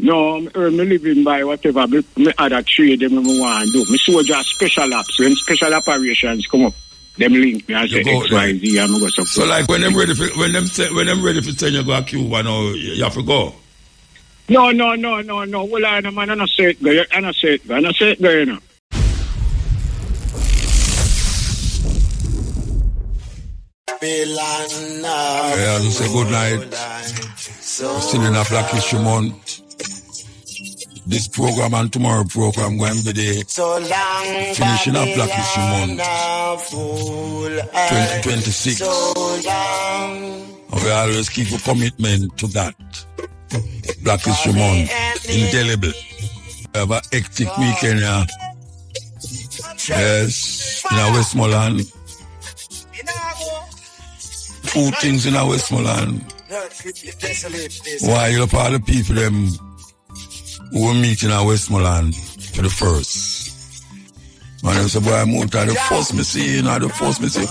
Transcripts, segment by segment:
No, me living by whatever me other trade them me want to do. Me soldier special ops. When special operations come up, them link me and say XYZ and me go support. So like when them ready for send you go to Cuba now, you have to go. No. Well, I don't say it, you know. Yeah, you say good night. We're still in a Black History Month. This program and tomorrow program going to be the finishing up Black History Month 2026. And we always keep a commitment to that. Black History Month, indelible. We have a hectic weekend here. Yes, in our Westmoreland. 2 things in our Westmoreland. Why up all the people them who will meet in our Westmoreland for the first. And I say, boy, Muta, the first me see, the first me see.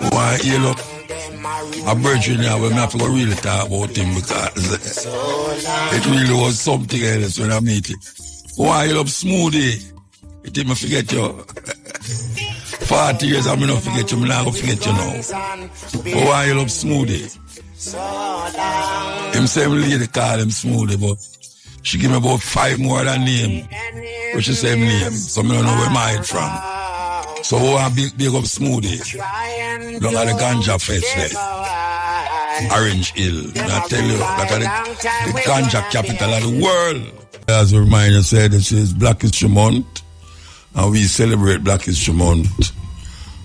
Why you look a virgin here, we have to go really talk about him because it really was something else when I meet it. Why you look smoothie? It didn't forget you. 40 years I'm not forget you, I'm not going to forget you now. But why you look smoothie? Him say him lady call him smoothie, but she give me about 5 more than name. But she say him name, so I don't know where I hide from. So we want to big up smoothie. Look at the ganja fest there. Orange Hill. I tell you, that are the ganja capital of the world. As a reminder, said this is Black History Month. And we celebrate Black History Month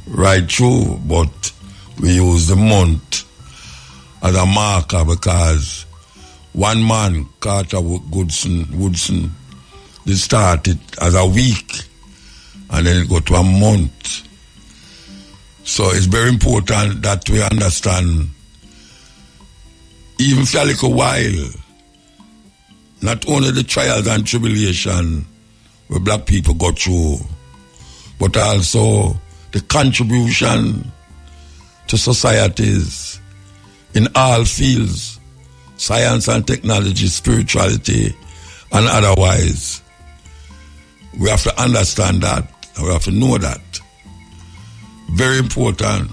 right through, but we use the month as a marker because one man, Carter Woodson, they started as a week and then it got to a month. So it's very important that we understand, even for a little while, not only the trials and tribulation where black people go through, but also the contribution to societies in all fields, science and technology, spirituality, and otherwise. We have to understand that, and we have to know that. Very important,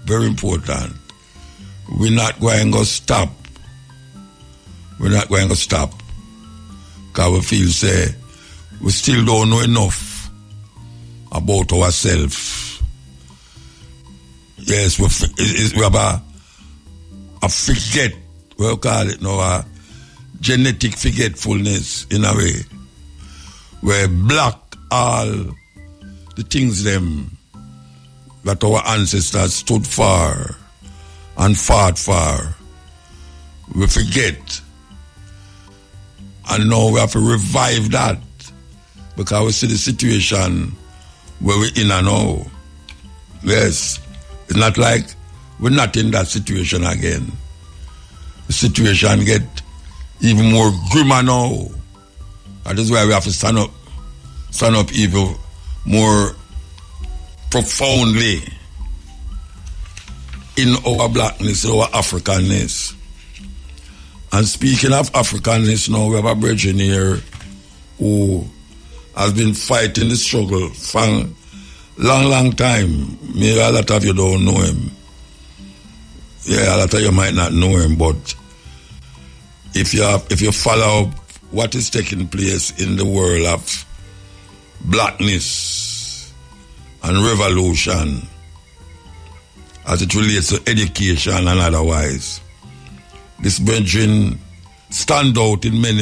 very important. We're not going to stop. We're not going to stop. Because we feel, say, we still don't know enough about ourselves. Yes, we have a forget, we'll call it now, a genetic forgetfulness in a way, where black all the things them that our ancestors stood for and fought for, we forget. And now we have to revive that because we see the situation where we're in and now. Yes, it's not like we're not in that situation again. The situation get even more grimmer now. That is why we have to stand up even more profoundly in our blackness, our Africanness. And speaking of Africanness now, we have a brethren here who has been fighting the struggle for a long time. Maybe a lot of you don't know him. Yeah, a lot of you might not know him, but if you follow what is taking place in the world of blackness and revolution as it relates to education and otherwise, this brethren stand out in many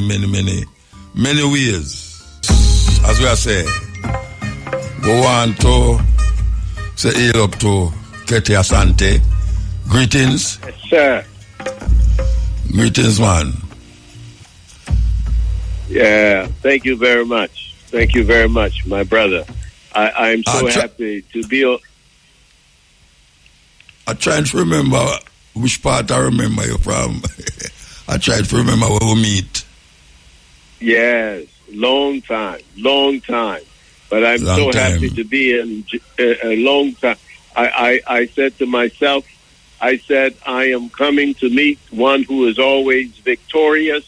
ways. As we are saying, go on to say hail up to Kete Asante. Greetings. Yes, sir. Greetings, man. Yeah, thank you very much. Thank you very much, my brother. I'm so happy to be... I'm trying to remember which part I remember you from. I tried to remember where we meet. Yes, long time. But I'm so happy to be in a long time. I said to myself, I am coming to meet one who is always victorious,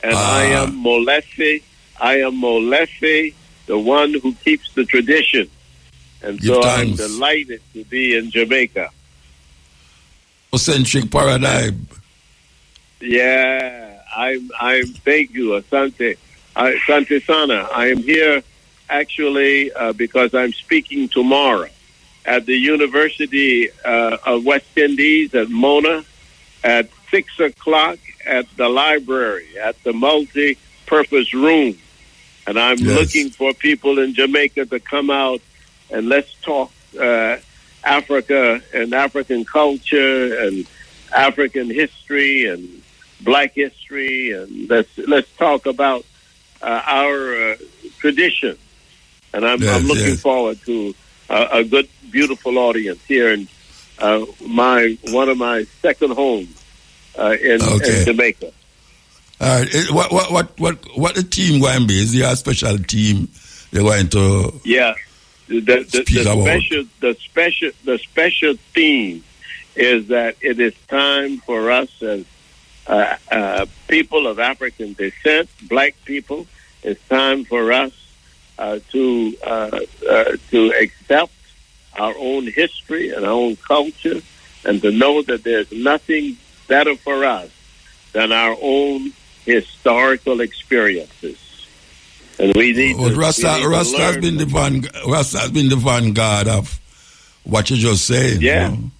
and I am Molefe. I am Molefe, the one who keeps the tradition. And so I'm delighted to be in Jamaica. Centric paradigm. Yeah, I'm. Thank you, Asante. Asante Sana. I am here actually because I'm speaking tomorrow at the University of West Indies at Mona at 6 o'clock at the library, at the multi-purpose room. And I'm looking for people in Jamaica to come out and let's talk Africa and African culture and African history and Black history, and let's talk about our tradition. And I'm looking forward to a good, beautiful audience here in one of my second homes in Jamaica. All right. What the team going to be? Is there a special team they're going to? Yeah. The special theme is that it is time for us as people of African descent, Black people. It's time for us to accept our own history and our own culture, and to know that there's nothing better for us than our own historical experiences. And we need Rasta has been the vanguard of what you just said. Yeah. You know?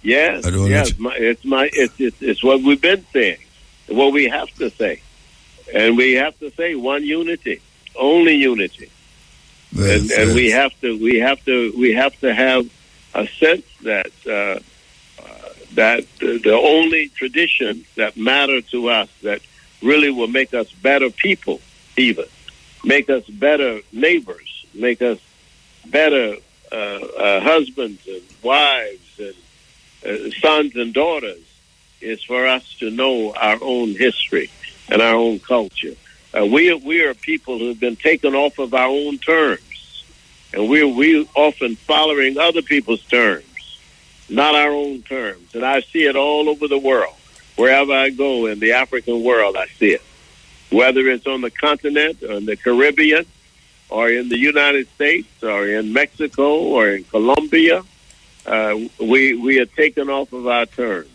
Yes. It's what we've been saying. What we have to say. And we have to say one unity. Only unity. Yes, and we have to have a sense that that the only traditions that matter to us, that really will make us better people, even make us better neighbors, make us better husbands and wives and sons and daughters, is for us to know our own history and our own culture. We are people who have been taken off of our own terms, and we're often following other people's terms, not our own terms. And I see it all over the world. Wherever I go in the African world, I see it. Whether it's on the continent or in the Caribbean or in the United States or in Mexico or in Colombia, we are taken off of our terms.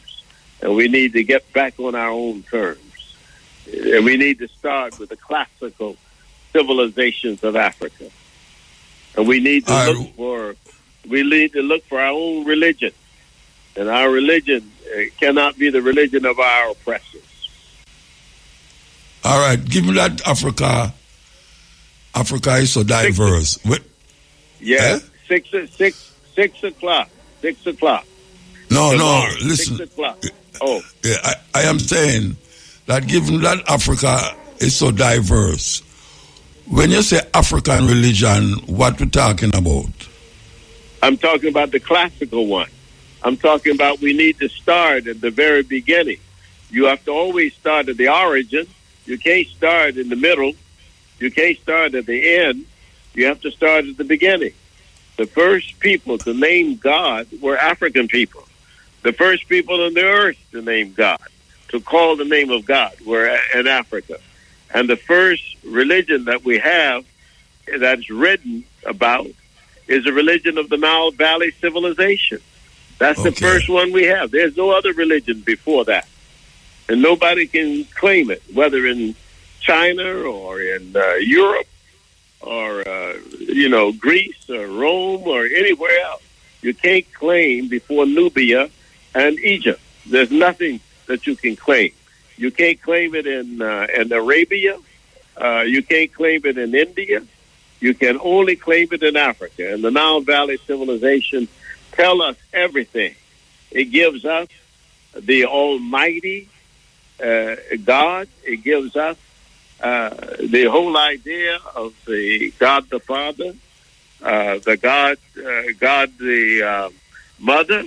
And we need to get back on our own terms. And we need to start with the classical civilizations of Africa. And we need to look for our own religion. And our religion cannot be the religion of our oppressors. All right, given that Africa is so diverse. 6 o'clock. 6 o'clock. No, Tomorrow, listen. 6 o'clock. Oh. Yeah, I am saying that given that Africa is so diverse, when you say African religion, what we're talking about? I'm talking about the classical one. I'm talking about we need to start at the very beginning. You have to always start at the origin. You can't start in the middle. You can't start at the end. You have to start at the beginning. The first people to name God were African people. The first people on the earth to name God, to call the name of God, were in Africa. And the first religion that we have that's written about is the religion of the Nile Valley civilization. That's the first one we have. There's no other religion before that. And nobody can claim it, whether in China or in Europe or, Greece or Rome or anywhere else. You can't claim before Nubia and Egypt. There's nothing that you can claim. You can't claim it in Arabia. You can't claim it in India. You can only claim it in Africa. And the Nile Valley civilization tell us everything. It gives us the Almighty God. It gives us the whole idea of the God the Father, the God the Mother,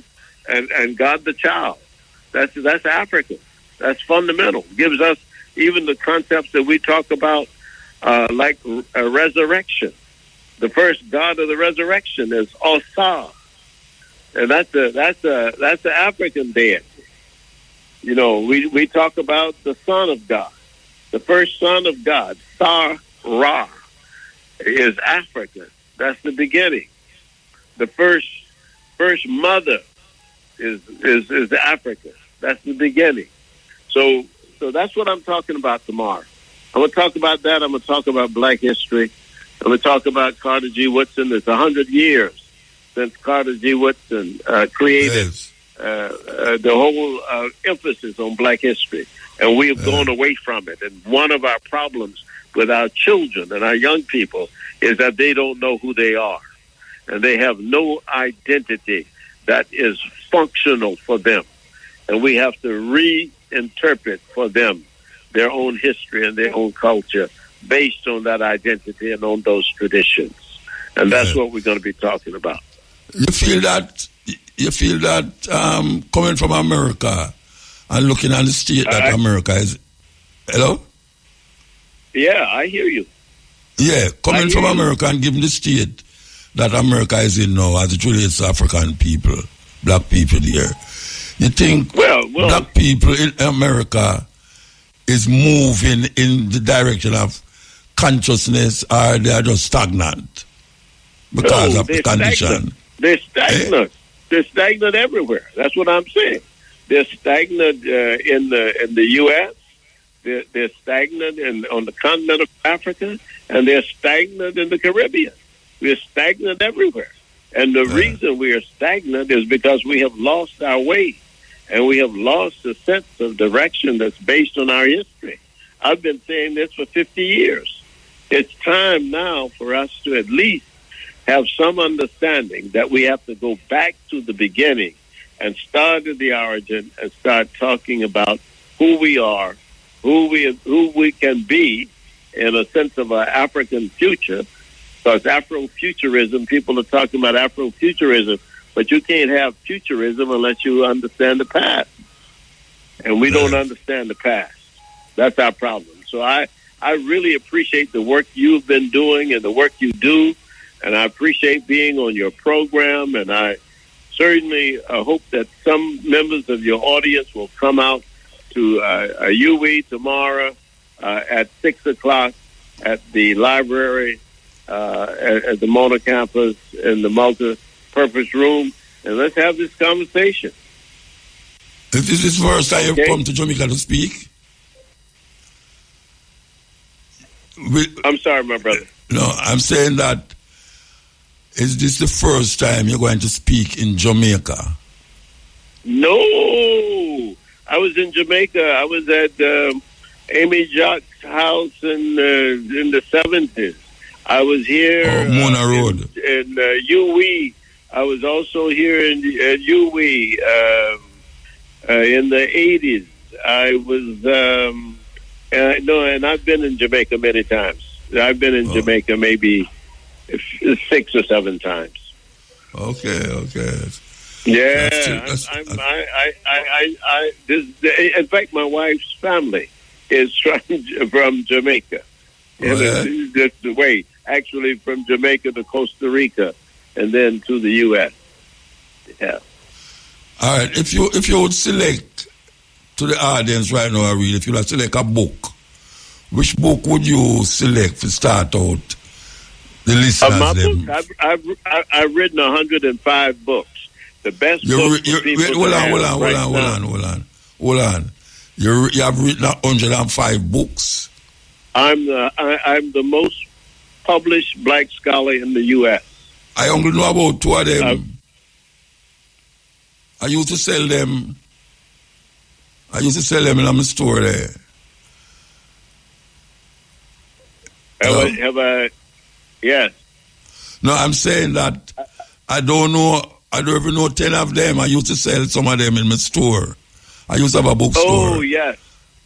and God the Child. That's African. That's fundamental. Gives us even the concepts that we talk about, like a resurrection. The first God of the resurrection is Osar, and that's the African deity. We talk about the Son of God. The first son of God, Ra, is Africa. That's the beginning. The first mother is Africa. That's the beginning. So that's what I'm talking about tomorrow. I'm going to talk about that. I'm going to talk about Black history. I'm going to talk about Carter G. Woodson. It's 100 years since Carter G. Woodson created the whole emphasis on Black history. And we have gone away from it. And one of our problems with our children and our young people is that they don't know who they are. And they have no identity that is functional for them. And we have to reinterpret for them their own history and their own culture based on that identity and on those traditions. And that's what we're going to be talking about. You feel that coming from America and looking at the state that America is... Hello? Yeah, I hear you. Yeah, coming from America and giving the state that America is in now as it relates to African people, black people here. You think black people in America is moving in the direction of consciousness, or they are just stagnant because of the condition? They're stagnant. They're stagnant everywhere. That's what I'm saying. They're stagnant in the U.S. They're stagnant on the continent of Africa, and they're stagnant in the Caribbean. We're stagnant everywhere. And the reason we are stagnant is because we have lost our way, and we have lost a sense of direction that's based on our history. I've been saying this for 50 years. It's time now for us to at least have some understanding that we have to go back to the beginning and start at the origin and start talking about who we are, who we can be in a sense of an African future. Because Afrofuturism, people are talking about Afrofuturism, but you can't have futurism unless you understand the past. And we don't understand the past. That's our problem. So I really appreciate the work you've been doing and the work you do, and I appreciate being on your program, and I certainly hope that some members of your audience will come out to UWE tomorrow at 6 o'clock at the library at the Mona campus in the multi-purpose room, and let's have this conversation. Is this the first time you've come to Jamaica to speak? I'm sorry, my brother. No, I'm saying that, is this the first time you're going to speak in Jamaica? No, I was in Jamaica. I was at Amy Jacques' house in the 70s. I was here Mona Road. in UWE. I was also here in UWE in the 80s. I was, and I've been in Jamaica many times. I've been in Jamaica maybe 6 or 7 times. Okay. Yeah, in fact, my wife's family is from Jamaica. Just the way, actually, from Jamaica to Costa Rica, and then to the U.S. Yeah. All right. If you would select to the audience right now, if you would select a book, which book would you select to start out the listeners? My book, I've written 105 books. The best book for people Hold on. You have written 105 books. I'm the most published black scholar in the U.S. I only know about 2 of them. I used to sell them in my store there. Have I? Yes. No, I'm saying that I don't even know 10 of them. I used to sell some of them in my store. I used to have a bookstore. Oh, yes.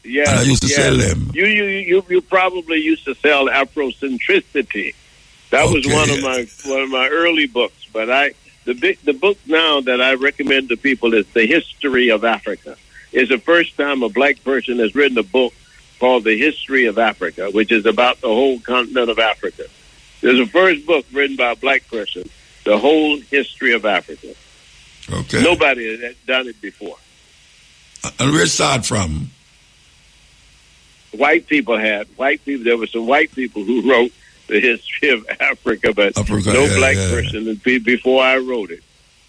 And I used to sell them. You probably used to sell Afrocentricity. That was one of my early books. But the book now that I recommend to people is The History of Africa. It's the first time a black person has written a book called The History of Africa, which is about the whole continent of Africa. There's the first book written by a black person, The Whole History of Africa. Okay. Nobody has done it before. And where it start from? white people had. There were some white people who wrote the history of Africa, but no black person before I wrote it.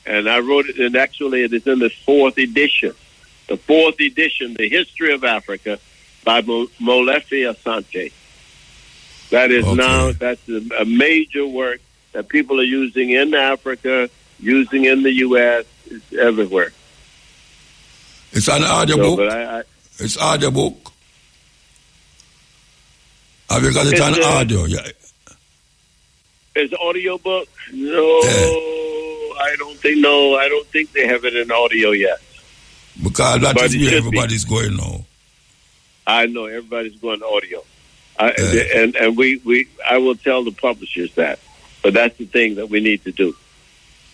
And I wrote it, and actually it is in the 4th edition. The 4th edition, The History of Africa, by Molefi Asante. That is now, that's a major work that people are using in Africa, using in the U.S., it's everywhere. It's an audio book? It's audio book? Have you got it on audio? Yeah. It's an audio book? No, I don't think they have it in audio yet. Because that is where everybody's going now. I know everybody's going to audio. And I will tell the publishers that. But that's the thing that we need to do.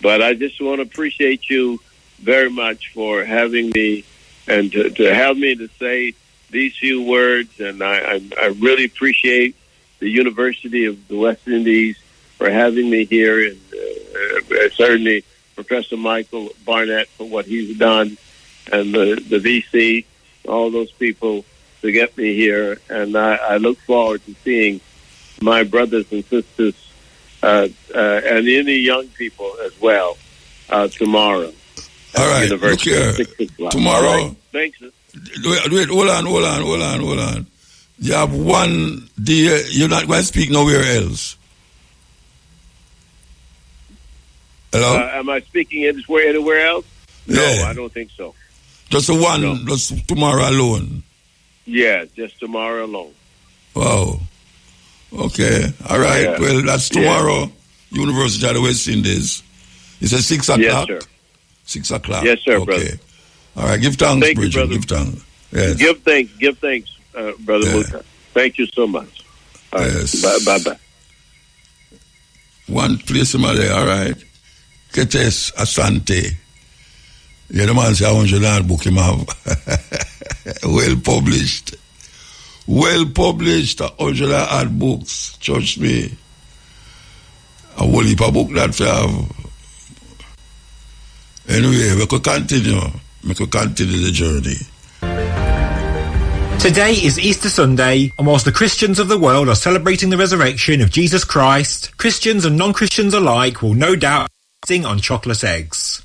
But I just want to appreciate you very much for having me and to have me to say these few words. And I really appreciate the University of the West Indies for having me here, and certainly Professor Michael Barnett for what he's done, and the VC, all those people to get me here. And I look forward to seeing my brothers and sisters and any young people as well tomorrow. All right, look here. Tomorrow. Right. Thanks. Wait, hold on. You have one day, you're not going to speak nowhere else. Hello? Am I speaking anywhere else? No, yeah. I don't think so. Just just tomorrow alone? Yeah, just tomorrow alone. Wow. Okay. All right. Yeah. Well, that's tomorrow. Yeah. University of the West Indies. It's at 6 o'clock? Yes, sir. 6 o'clock? Yes, sir, okay. Brother. All right. Give thanks, Thank Bridget. You, brother. Give thanks. Yes. Give thanks, Brother Muta. Thank you so much. All right. Yes. Bye-bye. One place in my day. All right. Ketes Asante. Yeah, the man say I want you to book him have. Well published. Well published. 100 odd books. Trust me. A whole heap of book that we have. Anyway, we could continue. We could continue the journey. Today is Easter Sunday, and whilst the Christians of the world are celebrating the resurrection of Jesus Christ, Christians and non-Christians alike will no doubt be on chocolate eggs.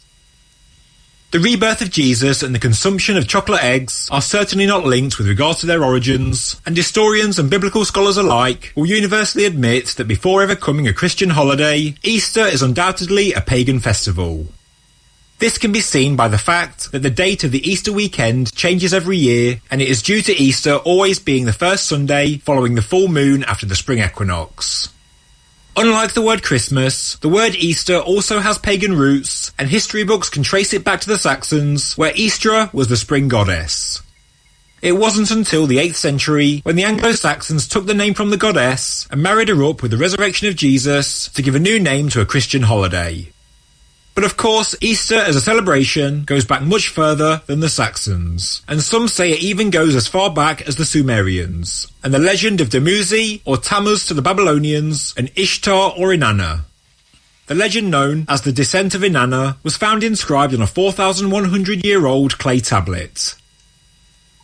The rebirth of Jesus and the consumption of chocolate eggs are certainly not linked with regard to their origins, and historians and biblical scholars alike will universally admit that before ever coming a Christian holiday, Easter is undoubtedly a pagan festival. This can be seen by the fact that the date of the Easter weekend changes every year, and it is due to Easter always being the first Sunday following the full moon after the spring equinox. Unlike the word Christmas, the word Easter also has pagan roots, and history books can trace it back to the Saxons, where Eostre was the spring goddess. It wasn't until the 8th century when the Anglo-Saxons took the name from the goddess and married her up with the resurrection of Jesus to give a new name to a Christian holiday. But of course, Easter as a celebration goes back much further than the Saxons, and some say it even goes as far back as the Sumerians, and the legend of Dumuzi or Tammuz to the Babylonians, and Ishtar or Inanna. The legend known as the Descent of Inanna was found inscribed on a 4,100-year-old clay tablet.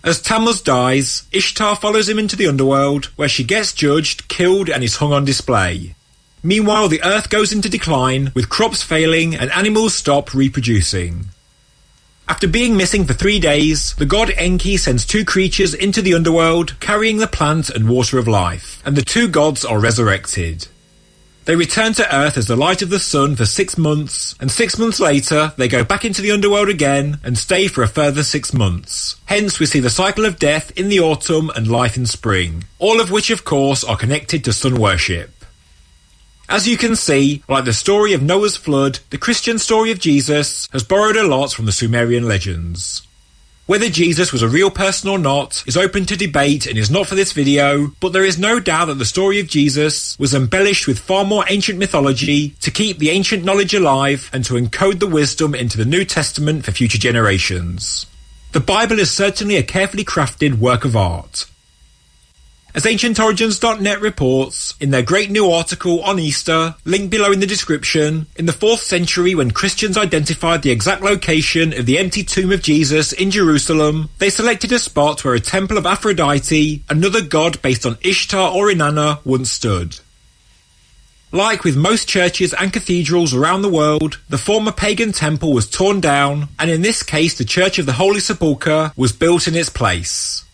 As Tammuz dies, Ishtar follows him into the underworld, where she gets judged, killed, and is hung on display. Meanwhile, the earth goes into decline, with crops failing and animals stop reproducing. After being missing for 3 days, the god Enki sends 2 creatures into the underworld, carrying the plant and water of life, and the 2 gods are resurrected. They return to Earth as the light of the sun for 6 months, and 6 months later, they go back into the underworld again and stay for a further 6 months. Hence, we see the cycle of death in the autumn and life in spring, all of which, of course, are connected to sun worship. As you can see, like the story of Noah's flood, the Christian story of Jesus has borrowed a lot from the Sumerian legends. Whether Jesus was a real person or not is open to debate and is not for this video, but there is no doubt that the story of Jesus was embellished with far more ancient mythology to keep the ancient knowledge alive and to encode the wisdom into the New Testament for future generations. The Bible is certainly a carefully crafted work of art. As AncientOrigins.net reports in their great new article on Easter, linked below in the description, in the 4th century when Christians identified the exact location of the empty tomb of Jesus in Jerusalem, they selected a spot where a temple of Aphrodite, another god based on Ishtar or Inanna, once stood. Like with most churches and cathedrals around the world, the former pagan temple was torn down, and in this case the Church of the Holy Sepulchre was built in its place.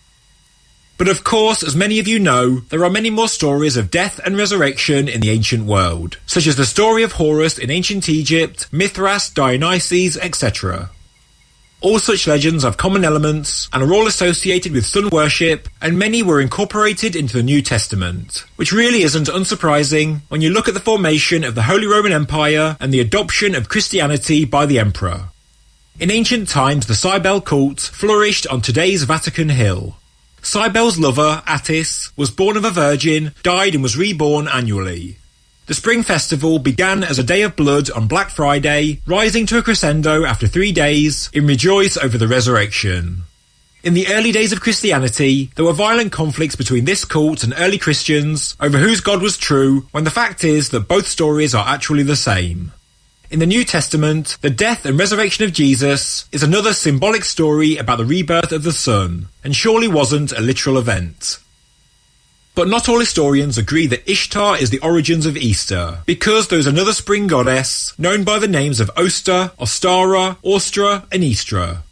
But of course, as many of you know, there are many more stories of death and resurrection in the ancient world, such as the story of Horus in ancient Egypt, Mithras, Dionysus, etc. All such legends have common elements and are all associated with sun worship, and many were incorporated into the New Testament, which really isn't unsurprising when you look at the formation of the Holy Roman Empire and the adoption of Christianity by the Emperor. In ancient times, the Cybele cult flourished on today's Vatican Hill. Cybele's lover, Attis, was born of a virgin, died and was reborn annually. The spring festival began as a day of blood on Black Friday, rising to a crescendo after 3 days in rejoice over the resurrection. In the early days of Christianity, there were violent conflicts between this cult and early Christians over whose God was true, when the fact is that both stories are actually the same. In the New Testament, the death and resurrection of Jesus is another symbolic story about the rebirth of the sun, and surely wasn't a literal event. But not all historians agree that Ishtar is the origins of Easter, because there is another spring goddess known by the names of Oster, Ostara, Austra, and Istra.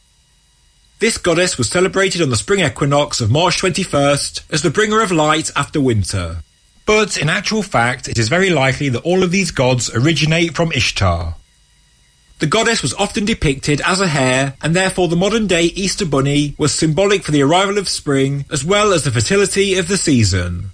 This goddess was celebrated on the spring equinox of March 21st as the bringer of light after winter. But in actual fact, it is very likely that all of these gods originate from Ishtar. The goddess was often depicted as a hare, and therefore the modern-day Easter bunny was symbolic for the arrival of spring, as well as the fertility of the season.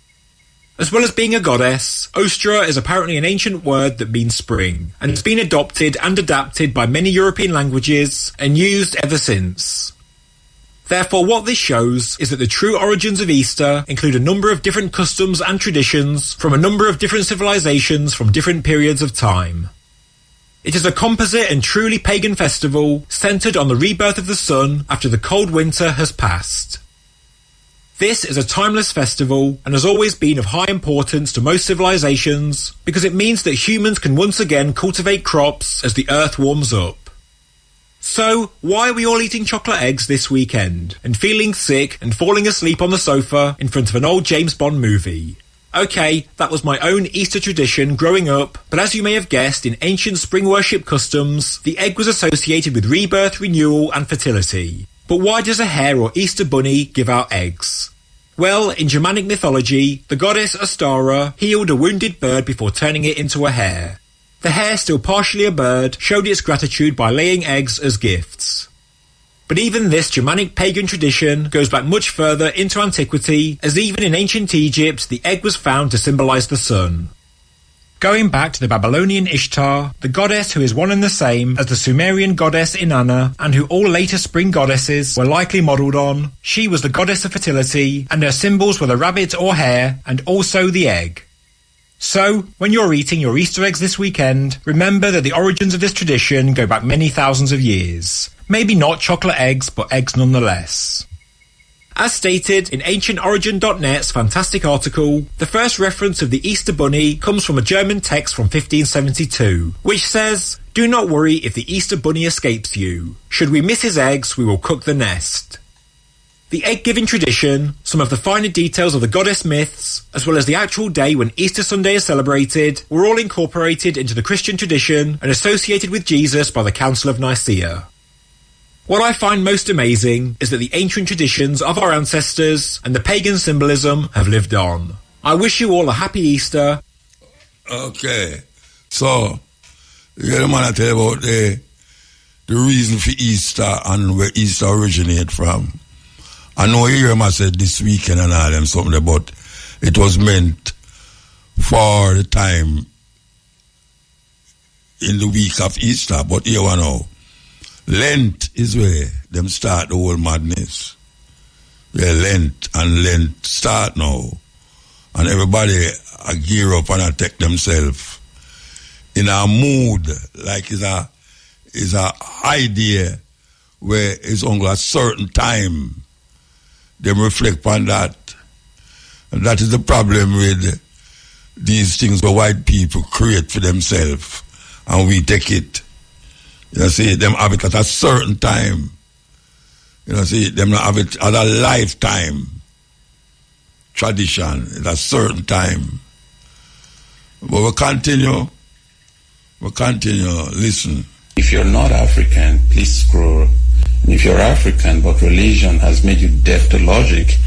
As well as being a goddess, Ostra is apparently an ancient word that means spring, and has been adopted and adapted by many European languages, and used ever since. Therefore, what this shows is that the true origins of Easter include a number of different customs and traditions from a number of different civilizations from different periods of time. It is a composite and truly pagan festival centered on the rebirth of the sun after the cold winter has passed. This is a timeless festival and has always been of high importance to most civilizations because it means that humans can once again cultivate crops as the earth warms up. So, why are we all eating chocolate eggs this weekend and feeling sick and falling asleep on the sofa in front of an old James Bond movie? Okay, that was my own Easter tradition growing up, but as you may have guessed, in ancient spring worship customs, the egg was associated with rebirth, renewal and fertility. But why does a hare or Easter bunny give out eggs? Well, in Germanic mythology, the goddess Ostara healed a wounded bird before turning it into a hare. The hare, still partially a bird, showed its gratitude by laying eggs as gifts. But even this Germanic pagan tradition goes back much further into antiquity, as even in ancient Egypt the egg was found to symbolise the sun. Going back to the Babylonian Ishtar, the goddess who is one and the same as the Sumerian goddess Inanna, and who all later spring goddesses were likely modelled on, she was the goddess of fertility, and her symbols were the rabbit or hare, and also the egg. So, when you're eating your Easter eggs this weekend, remember that the origins of this tradition go back many thousands of years. Maybe not chocolate eggs, but eggs nonetheless. As stated in AncientOrigin.net's fantastic article, the first reference of the Easter Bunny comes from a German text from 1572, which says, "Do not worry if the Easter Bunny escapes you. Should we miss his eggs, we will cook the nest." The egg-giving tradition, some of the finer details of the goddess myths, as well as the actual day when Easter Sunday is celebrated, were all incorporated into the Christian tradition and associated with Jesus by the Council of Nicaea. What I find most amazing is that the ancient traditions of our ancestors and the pagan symbolism have lived on. I wish you all a happy Easter. Okay, so, you get a man to tell you about the reason for Easter and where Easter originated from. I know you hear me said this weekend and all them something about it was meant for the time in the week of Easter, but here we know. Lent is where them start the whole madness. Yeah, Lent start now. And everybody gear up and take themselves in a mood like is a idea where it's only a certain time. Them reflect on that And that is the problem with these things where white people create for themselves and we take it. You know, see, them have it at a certain time. You know, see, them not have it at a lifetime tradition at a certain time. But we'll continue. Listen. If you're not African, please scroll. And if you're African but religion has made you deaf to logic,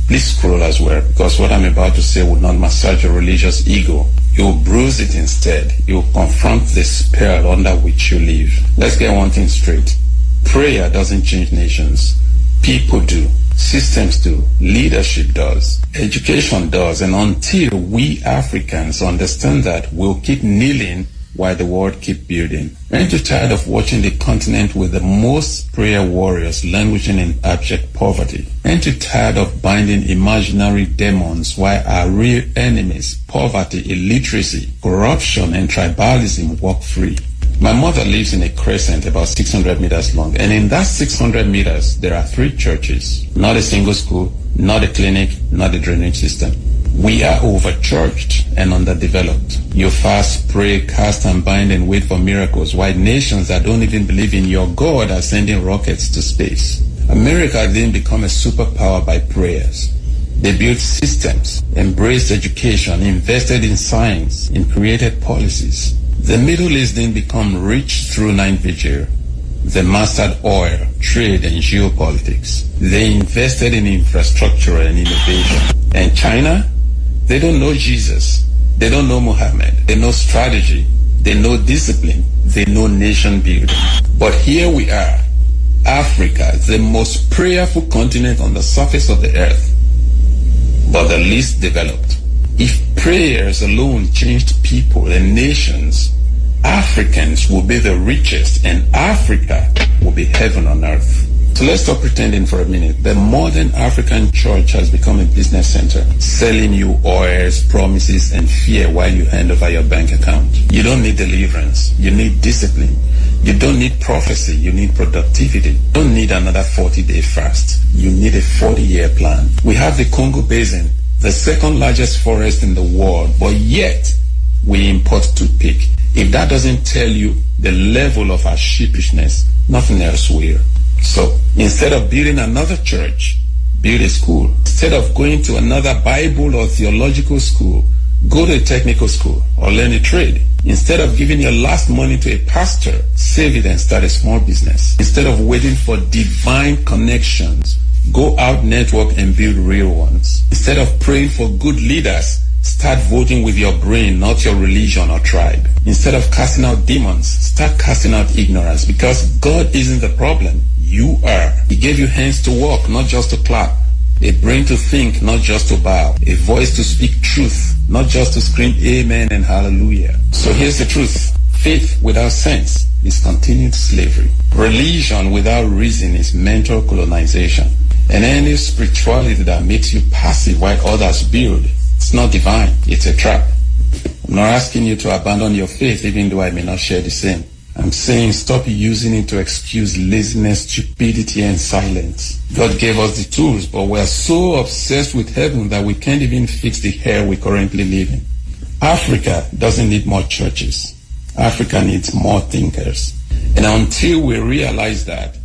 please scroll as well, because what I'm about to say will not massage your religious ego. You will bruise it instead. You will confront the spell under which you live. Let's get one thing straight. Prayer doesn't change nations. People do. Systems do. Leadership does. Education does. And until we Africans understand that, we'll keep kneeling while the world keep building. Aren't you tired of watching the continent with the most prayer warriors languishing in abject poverty? Aren't you tired of binding imaginary demons while our real enemies, poverty, illiteracy, corruption, and tribalism, walk free? My mother lives in a crescent about 600 meters long, and in that 600 meters, there are 3 churches. Not a single school, not a clinic, not a drainage system. We are overcharged and underdeveloped. You fast, pray, cast and bind and wait for miracles, while nations that don't even believe in your God are sending rockets to space. America didn't become a superpower by prayers. They built systems, embraced education, invested in science, and created policies. The Middle East didn't become rich through night vigil. They mastered oil, trade, and geopolitics. They invested in infrastructure and innovation. And China? They don't know Jesus. They don't know Muhammad. They know strategy. They know discipline. They know nation building. But here we are, Africa, the most prayerful continent on the surface of the earth, but the least developed. If prayers alone changed people and nations, Africans will be the richest and Africa will be heaven on earth. So let's stop pretending for a minute. The modern African church has become a business center, selling you oils, promises, and fear while you hand over your bank account. You don't need deliverance. You need discipline. You don't need prophecy. You need productivity. You don't need another 40-day fast. You need a 40-year plan. We have the Congo Basin, the second largest forest in the world, but yet we import toothpick. If that doesn't tell you the level of our sheepishness, nothing else will. So instead of building another church, build a school. Instead of going to another Bible or theological school, go to a technical school or learn a trade. Instead of giving your last money to a pastor, save it and start a small business. Instead of waiting for divine connections, go out, network, and build real ones. Instead of praying for good leaders, start voting with your brain, not your religion or tribe. Instead of casting out demons, start casting out ignorance, because God isn't the problem. You are. He gave you hands to walk, not just to clap. A brain to think, not just to bow. A voice to speak truth, not just to scream amen and hallelujah. So here's the truth. Faith without sense is continued slavery. Religion without reason is mental colonization. And any spirituality that makes you passive while others build, it's not divine, it's a trap. I'm not asking you to abandon your faith, even though I may not share the same. I'm saying stop using it to excuse laziness, stupidity, and silence. God gave us the tools, but we're so obsessed with heaven that we can't even fix the hell we currently live in. Africa doesn't need more churches. Africa needs more thinkers. And until we realize that,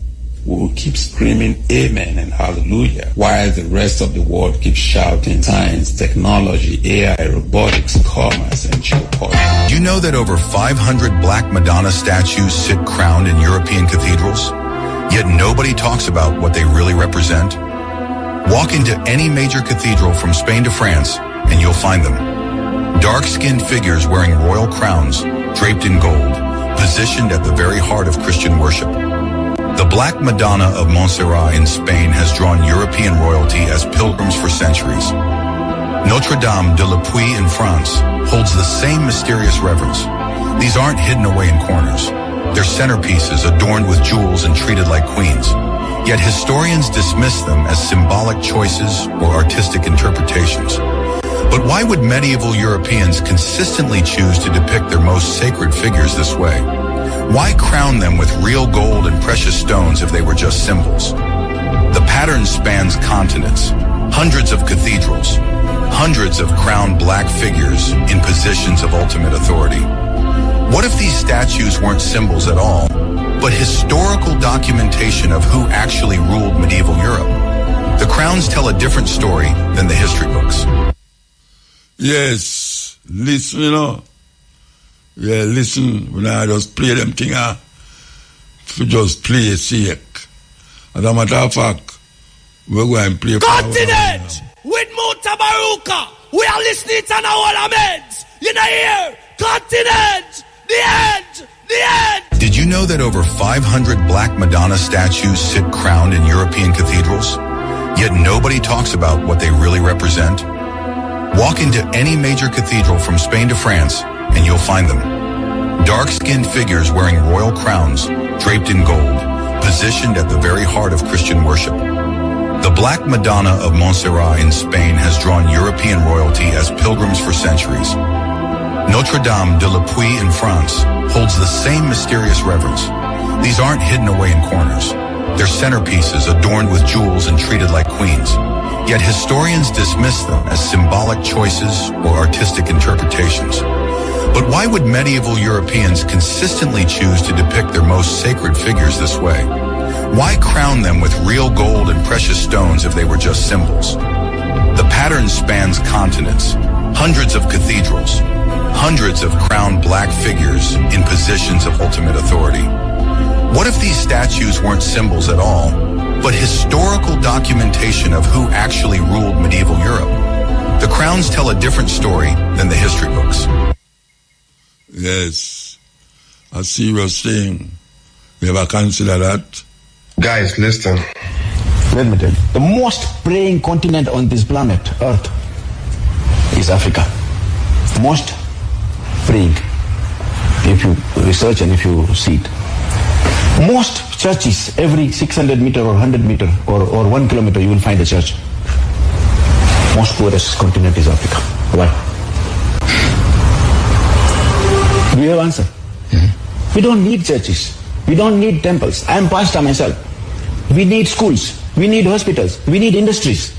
we will keep screaming amen and hallelujah while the rest of the world keeps shouting science, technology, AI, robotics, commerce, and geopolitics. Do you know that over 500 Black Madonna statues sit crowned in European cathedrals? Yet nobody talks about what they really represent. Walk into any major cathedral from Spain to France and you'll find them. Dark-skinned figures wearing royal crowns, draped in gold, positioned at the very heart of Christian worship. The Black Madonna of Montserrat in Spain has drawn European royalty as pilgrims for centuries. Notre Dame de la Puy in France holds the same mysterious reverence. These aren't hidden away in corners. They're centerpieces adorned with jewels and treated like queens. Yet historians dismiss them as symbolic choices or artistic interpretations. But why would medieval Europeans consistently choose to depict their most sacred figures this way? Why crown them with real gold and precious stones if they were just symbols? The pattern spans continents, hundreds of cathedrals, hundreds of crowned black figures in positions of ultimate authority. What if these statues weren't symbols at all, but historical documentation of who actually ruled medieval Europe? The crowns tell a different story than the history books. Yes, listen, you know. Yeah, listen, when I just play them thing, to just play sake. As a matter of fact, we're going to play Continent with Mutabaruka. We are listening to our meds. You know here, Continent, the end, the end. Did you know that over 500 Black Madonna statues sit crowned in European cathedrals? Yet nobody talks about what they really represent. Walk into any major cathedral from Spain to France, and you'll find them. Dark-skinned figures wearing royal crowns, draped in gold, positioned at the very heart of Christian worship. The Black Madonna of Montserrat in Spain has drawn European royalty as pilgrims for centuries. Notre Dame de la Puy in France holds the same mysterious reverence. These aren't hidden away in corners. They're centerpieces adorned with jewels and treated like queens. Yet historians dismiss them as symbolic choices or artistic interpretations. But why would medieval Europeans consistently choose to depict their most sacred figures this way? Why crown them with real gold and precious stones if they were just symbols? The pattern spans continents, hundreds of cathedrals, hundreds of crowned black figures in positions of ultimate authority. What if these statues weren't symbols at all, but historical documentation of who actually ruled medieval Europe? The crowns tell a different story than the history books. Yes, a serious thing. You ever consider that? Guys, listen. Let me tell you, the most praying continent on this planet, Earth, is Africa. Most praying, if you research and if you see it. Most churches, every 600 meter or 100 meter or 1 kilometer, you will find a church. Most poorest continent is Africa. Why? Do you have an answer? Mm-hmm. We don't need churches. We don't need temples. I am pastor myself. We need schools. We need hospitals. We need industries.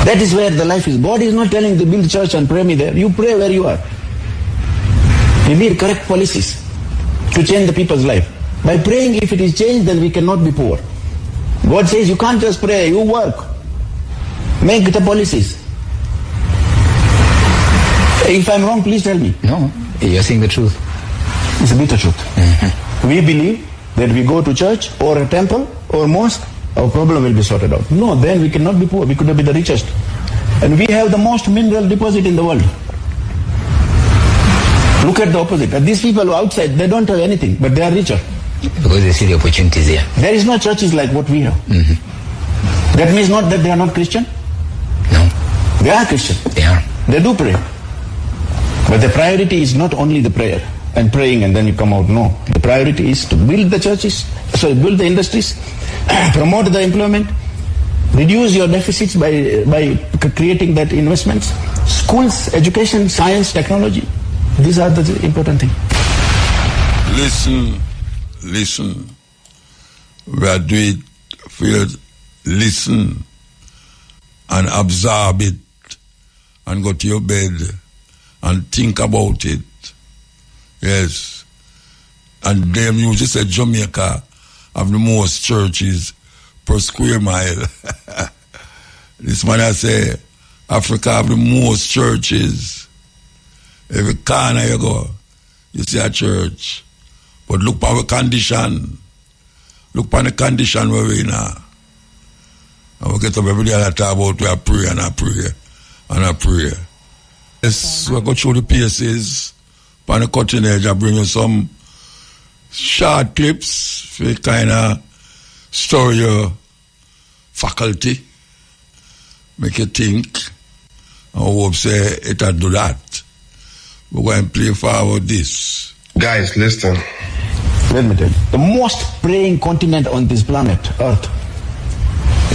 That is where the life is. God is not telling you to build church and pray me there. You pray where you are. We need correct policies to change the people's life. By praying, if it is changed, then we cannot be poor. God says you can't just pray, you work. Make the policies. If I'm wrong, please tell me. No, you're saying the truth. It's a bitter truth. Mm-hmm. We believe that we go to church or a temple or mosque, our problem will be sorted out. No, then we cannot be poor. We could not be the richest. And we have the most mineral deposit in the world. Look at the opposite. And these people outside, they don't have anything, but they are richer. Because they see the opportunities here. There is no churches like what we have. Mm-hmm. That means not that they are not Christian. No. They are Christian. They are. They do pray. But the priority is not only the prayer and praying and then you come out. No. The priority is to build the churches, build the industries, promote the employment, reduce your deficits by creating that investments. Schools, education, science, technology. These are the important things. Listen. We are doing it for you. Listen and absorb it and go to your bed and think about it. Yes. And them usually say Jamaica have the most churches per square mile. This man I say Africa have the most churches. Every corner you go, you see a church. But look at our condition. Look at the condition where we're in now. And we get up every day and talk about we are pray and I pray and I pray. Yes, we go through the paces. On the cutting edge, I bring you some short clips for kind of store your faculty, make you think, and hope say it'll do that. We're going to play forward this. Guys, listen. Let me tell you, the most praying continent on this planet, Earth,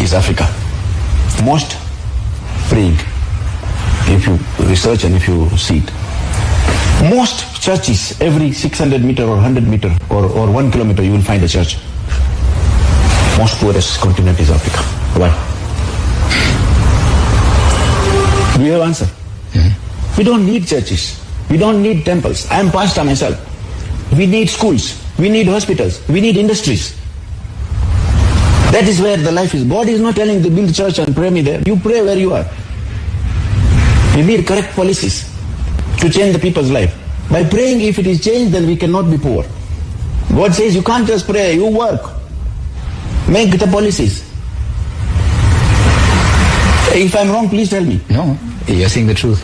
is Africa. Most praying, if you research and if you see it. Most churches, every 600 meter or 100 meter or 1 kilometer, you will find a church. Most poorest continent is Africa. Why? we have answer. We don't need churches. We don't need temples. I am pastor myself. We need schools. We need hospitals. We need industries. That is where the life is. God is not telling you to build church and pray me there. You pray where you are. You need correct policies to change the people's life. By praying, if it is changed, then we cannot be poor. God says you can't just pray, you work. Make the policies. If I'm wrong, please tell me. No, you're saying the truth.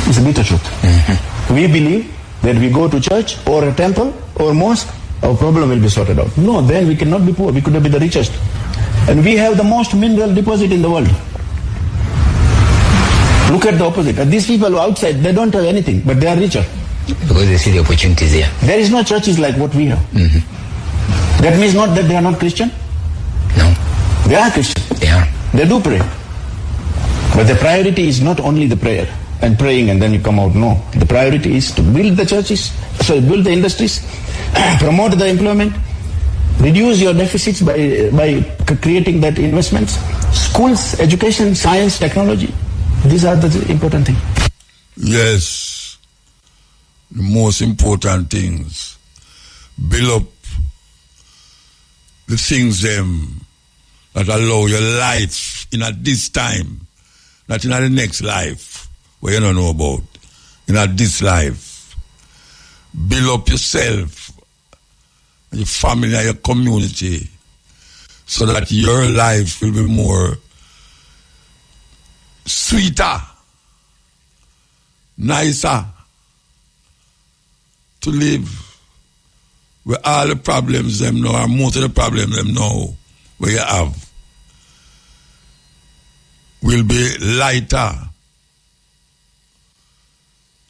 It's a bitter truth. We believe that we go to church or a temple or mosque, our problem will be sorted out. No, then we cannot be poor. We could be the richest. And we have the most mineral deposit in the world. Look at the opposite. These people outside, they don't have anything, but they are richer. Because they see the opportunities here. There is no churches like what we have. That means not that they are not Christian. No. They are Christian. Yeah. They do pray. But the priority is not only the prayer and praying and then you come out. No. The priority is to build the churches, build the industries, promote the employment, reduce your deficits by creating that investments. Schools, education, science, technology. These are the important things. Yes. The most important things. Build up the things that allow your life in at this time, not in the next life, where you don't know about. In at this life. Build up yourself, your family and your community, so that your life will be more sweeter, nicer to live. Where all the problems them know, or most of the problems them know, where you have, will be lighter.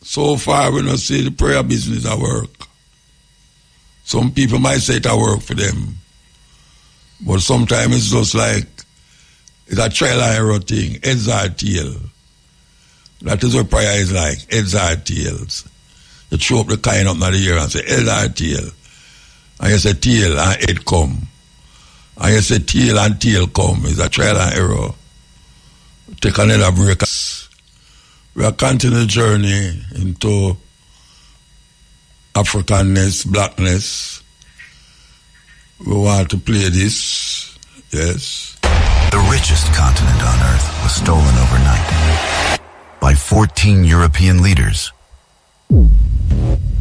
So far, we don't see the prayer business at work. Some people might say it at work for them, but sometimes it's just like it's a trial and error thing, heads or tail. That is what prayer is like, heads or tails. You throw up the coin up in the air and say, head or tail. And you say tail and head come. And you say tail and tail come. It's a trial and error. Take another break. We are continuing the journey into Africanness, blackness. We want to play this. Yes. The richest continent on earth was stolen overnight by 14 European leaders.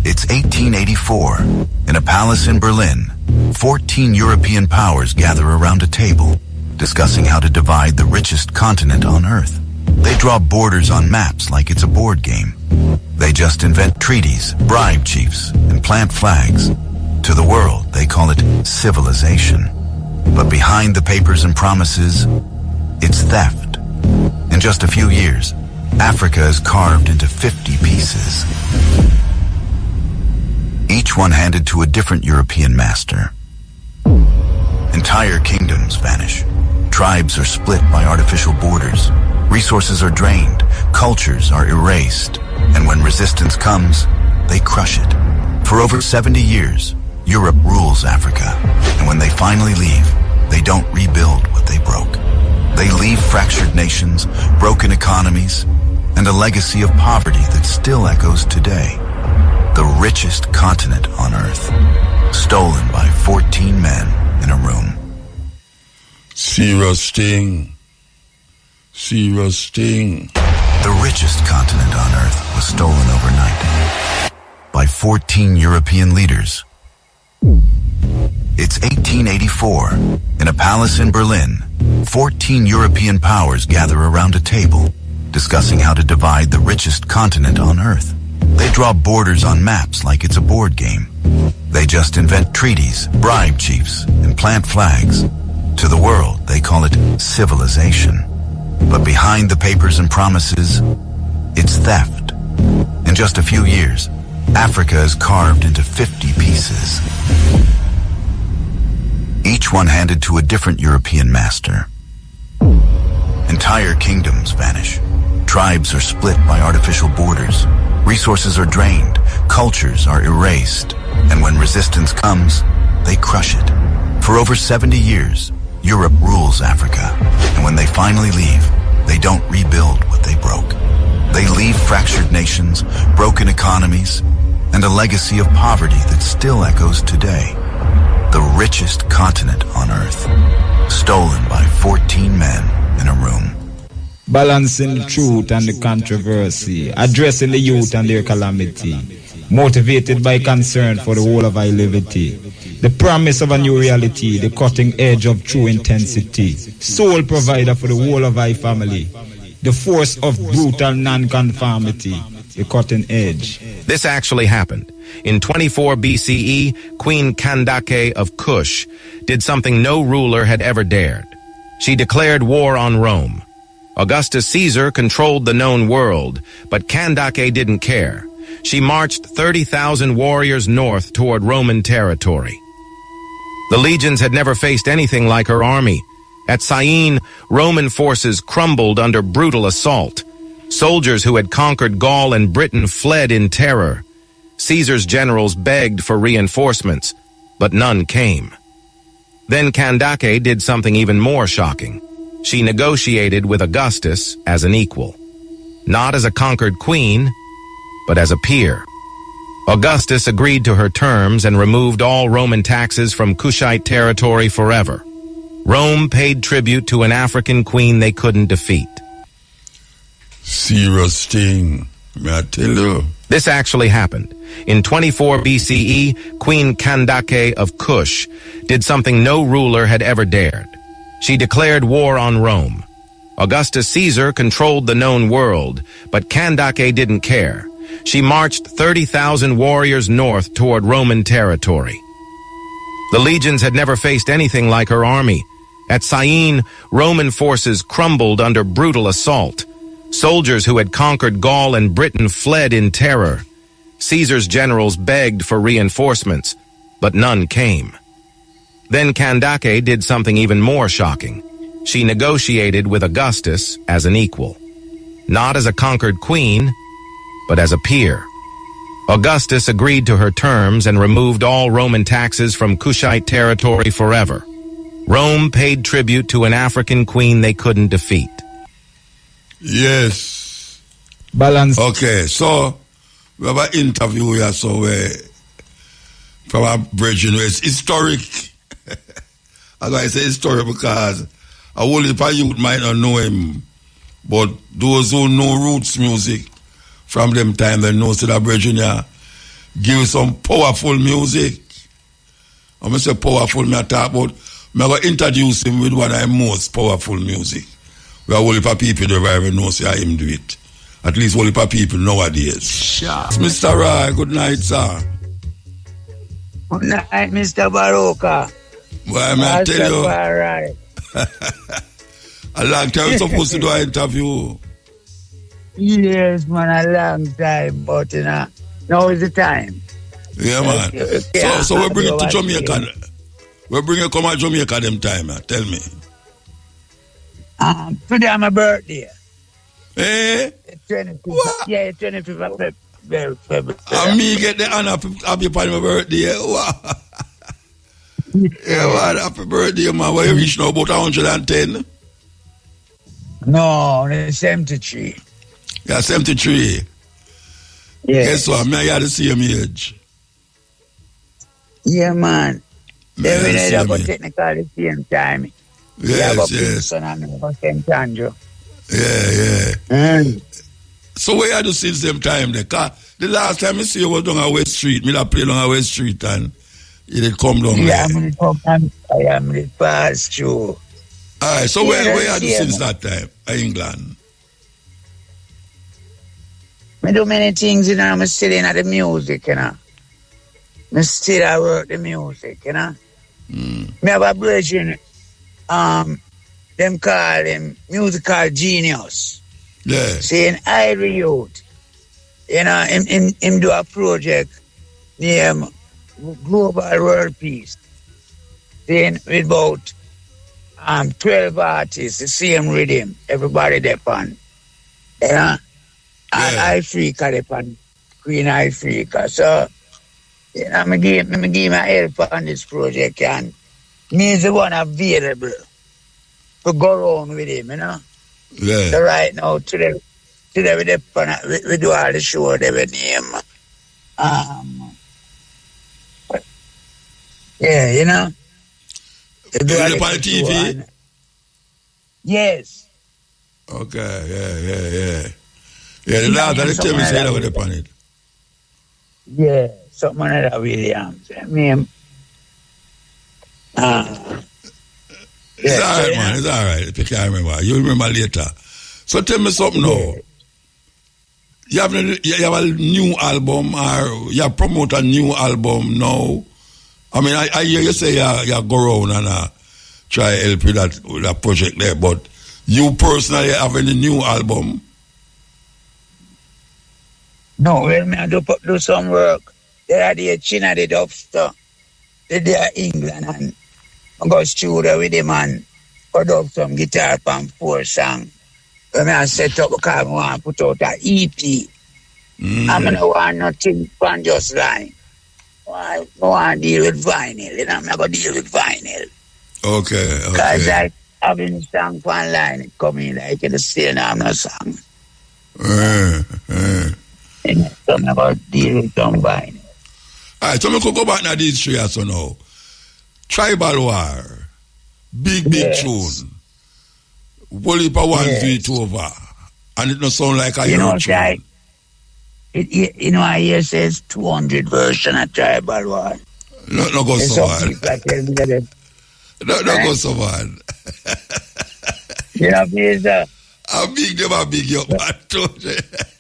It's 1884. In a palace in Berlin, 14 European powers gather around a table, discussing how to divide the richest continent on Earth. They draw borders on maps like it's a board game. They just invent treaties, bribe chiefs, and plant flags. To the world, they call it civilization. But behind the papers and promises, it's theft. In just a few years, Africa is carved into 50 pieces. Each one handed to a different European master. Entire kingdoms vanish. Tribes are split by artificial borders. Resources are drained. Cultures are erased. And when resistance comes, they crush it. For over 70 years, Europe rules Africa. And when they finally leave, they don't rebuild what they broke. They leave fractured nations, broken economies, and a legacy of poverty that still echoes today. The richest continent on Earth, stolen by 14 men in a room. Serious thing. Serious thing. The richest continent on Earth was stolen overnight by 14 European leaders. It's 1884. In a palace in Berlin, 14 European powers gather around a table, discussing how to divide the richest continent on Earth. They draw borders on maps like it's a board game. They just invent treaties, bribe chiefs, and plant flags. To the world, they call it civilization. But behind the papers and promises, it's theft. In just a few years, Africa is carved into 50 pieces. Each one handed to a different European master. Entire kingdoms vanish. Tribes are split by artificial borders. Resources are drained. Cultures are erased. And when resistance comes, they crush it. For over 70 years, Europe rules Africa. And when they finally leave, they don't rebuild what they broke. fractured nations, broken economies, and a legacy of poverty that still echoes today. The richest continent on Earth, stolen by 14 men in a room. Balancing the truth and the controversy, addressing the youth and their calamity, motivated by concern for the whole of our liberty, the promise of a new reality, the cutting edge of true intensity, sole provider for the whole of our family, the force of brutal non-conformity, the cutting edge. This actually happened. In 24 BCE, Queen Kandake of Kush did something no ruler had ever dared. She declared war on Rome. Augustus Caesar controlled the known world, but Kandake didn't care. She marched 30,000 warriors north toward Roman territory. The legions had never faced anything like her army. At Syene, Roman forces crumbled under brutal assault. Soldiers who had conquered Gaul and Britain fled in terror. Caesar's generals begged for reinforcements, but none came. Then Kandake did something even more shocking. She negotiated with Augustus as an equal. Not as a conquered queen, but as a peer. Augustus agreed to her terms and removed all Roman taxes from Kushite territory forever. Rome paid tribute to an African queen they couldn't defeat. Serious thing, may I tell you? This actually happened. In 24 BCE, Queen Kandake of Kush did something no ruler had ever dared. She declared war on Rome. Augustus Caesar controlled the known world, but Kandake didn't care. She marched 30,000 warriors north toward Roman territory. The legions had never faced anything like her army. At Syene, Roman forces crumbled under brutal assault. Soldiers who had conquered Gaul and Britain fled in terror. Caesar's generals begged for reinforcements, but none came. Then Kandake did something even more shocking. She negotiated with Augustus as an equal. Not as a conquered queen, but as a peer. Augustus agreed to her terms and removed all Roman taxes from Kushite territory forever. Rome paid tribute to an African queen they couldn't defeat. Yes. Balance. Okay, so we have an interview here, so from our brethren, it's historic. As I say historic because a whole heap of youth might not know him, but those who know roots music from them time, they know that brethren here give some powerful music. I'm going to say powerful, I talk about, I'm going to introduce him with one of the most powerful music. We have a whole heap of people that never know say him do it. At least a whole heap of people nowadays. Sure. Mr. Roy, good night, sir. Good night, Mr. Baruka. Well, I tell you, right. a long time we're supposed to do an interview. Yes, man, a long time, but now is the time. Yeah, man. So we bring it to Jamaica. We bring it come to Jamaica them time, tell me. Today my birthday. Eh? 25th. Yeah, 25th of February. And me get the honor of your my birthday. Yeah, man, happy birthday, man. What you reach now, about 110? No, it's 73. Yeah, 73. Yes. Guess what? Me, I got the same age. Yeah, man. They will need about technical at the same time. Yes, yes. Yeah. So where you do since them time there? The last time I see you was down at West Street. Me that play down at West Street and you did come down there. Yeah, I am the pass through. Alright, so where you do since that time? England. I do many things, you know. I'm still in the music, you know. I still work the music, you know. Me have a brethren, them call him musical genius. Yeah. Saying Ivy Youth. You know, him do a project named Global World Peace. Then with about 12 artists, the same rhythm, everybody depend. You know? And Africa depend, Queen Africa. So, you know, I give my help on this project, and me is the one available to go around with him, you know. Yeah. So right now, today, today we do all the show they will name. Yeah, you know. You do it on the TV? Yes. Okay, yeah. Yeah, the last of the TV said over the on it. Yeah, something like that, Williams. I mean, it's all right, man. It's all right. If you can't remember, you'll remember later. So tell me something now. You have a new album, or you promote a new album now? I mean, I hear you say you go around and try help with that project there, but you personally have any new album? No, well, me I do some work. There are the China, the Dubster. They are England, and I go studio with them and put up some guitar and 4 songs. When I set up because I want to put out an EP. I don't want nothing from just line. I want to deal with vinyl, you know, I'm going to deal with vinyl. Okay. Because I have been song one line, it come in like it's still I'm no song. So I'm going to deal with some vinyl. All right, so we could go back to these three so now. Tribal War, big tune. Wolipa 1 V over. And it don't sound like a hero tune. You know, I hear says 200 version of Tribal War. No go so hard. No go so hard. You know, please. How big them are big up, man.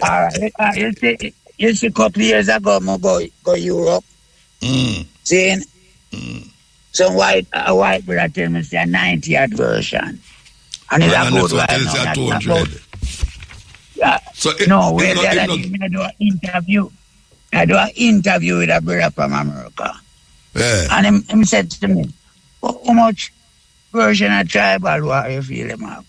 All right. You see, a couple of years ago, I go Europe. Seeing some white brother tell me say a 90th version. And it's a good one. Yeah. So wait there. I do an interview. I do an interview with a brother from America. Yeah. And him said to me, how much version of Tribal War you feel him have?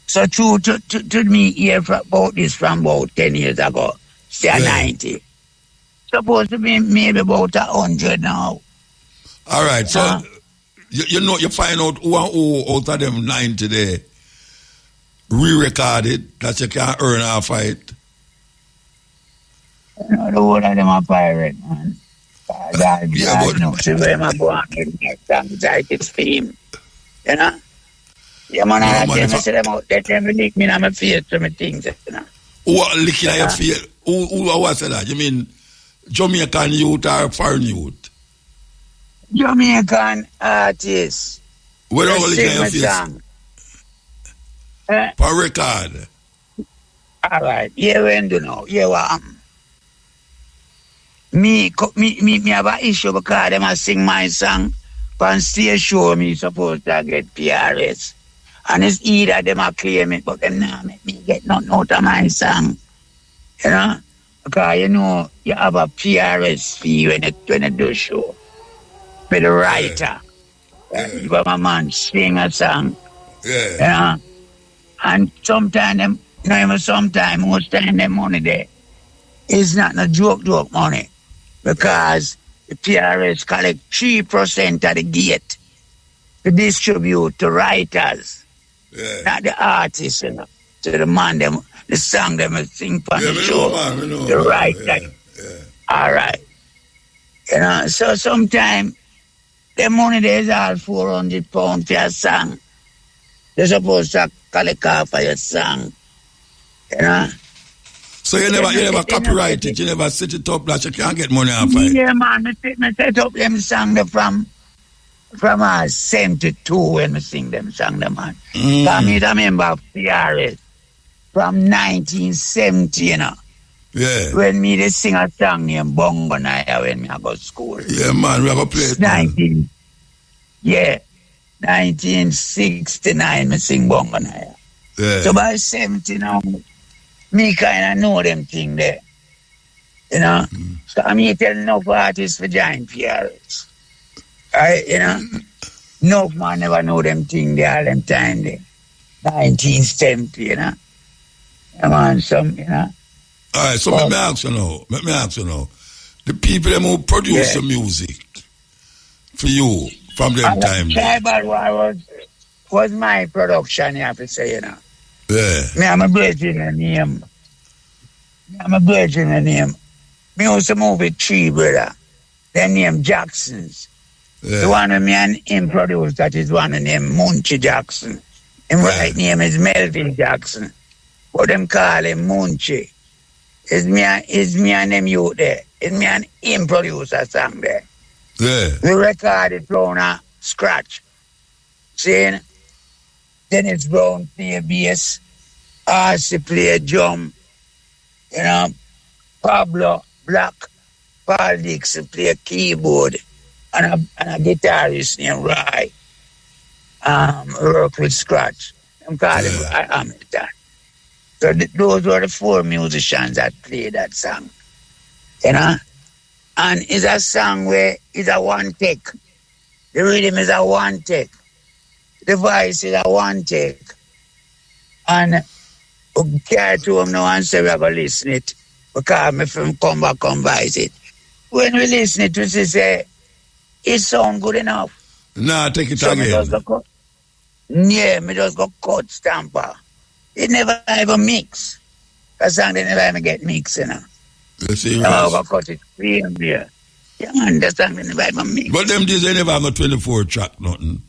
So true to me here about this from about 10 years ago. Say 90. Supposed to be maybe about 100 now. All right. So you find out who out of them 90 there re-recorded that you can earn a fight. You know, the whole of them are pirate, man. God knows where my boy and like it's fame. You know? Yeah, man, I tell me, say them out there, tell me, lick me in my face to me things, you know. Who licking your face? Who was that? You mean Jamaican youth or foreign youth? Jamaican artists. Where are licking your face? For record. All right. Yeah, when do know? Yeah, what me have an issue because them a sing my song on stage show me supposed to get PRS. And it's either them a claim it, but them not make me get nothing out of my song. You know? Because you know you have a PRS fee when you do show. For the writer. You have a man sing a song. Yeah. You know? And sometimes most time them money there is not no joke money. Because the PRS collect 3% of the gate to distribute to writers. Yeah. Not the artists, you know. To the man them the song them sing for the show. The writer. Yeah. All right. You know, so sometimes the money there is all £400 for a song. They're supposed to collect off for your song. You know? So you never copyright it, you never set it up that you can't get money off it. Yeah, man, I set up them song from 72 when I sing them song, man. Because me remember of PRS from 1970, you know. Yeah. When me they sing a song named Bongo Naya when me I go to school. Yeah, man, we have a play it. 1969 me sing Bongo Naya. Yeah. So by 70 now, me kind of know them thing there. You know? So I'm here telling no artists for join PRS. You know? No man never know them thing there all them time there. 1970, you know? Come on, some, you know? All right, so let me ask you now. The people who produce the music for you from them time there. Tribal War was my production, you have to say, you know. Yeah. Me, I'm a Brazilian name. I'm a virgin name. Me also move with three brother. Their name Jacksons. Yeah. The one with me and him produced that is one named Munchie Jackson. His right name is Melvin Jackson. But them call him Munchie. It's me and them youth there. It's me and him produce a song there. Yeah. We recorded from a scratch. Seeing Dennis Brown play bass, RC play drum, you know, Pablo Black, Paul Dixon play keyboard, and a guitarist named Rai work with scratch. I'm calling Hamilton. So those were the four musicians that played that song. You know? And it's a song where it's a one take. The rhythm is a one take. The voice is a one take. And we carry to him now and say we're going to listen it. Because me from come back and voice it. When we listen it, we say, it sound good enough. Nah, take it so again. Me just go cut stamper. It never ever mix. That song they never ever get mixed, you know. You see, I go cut it clean there. Yeah, man, that song they never ever mix. But them days they never have a 24 track, nothing.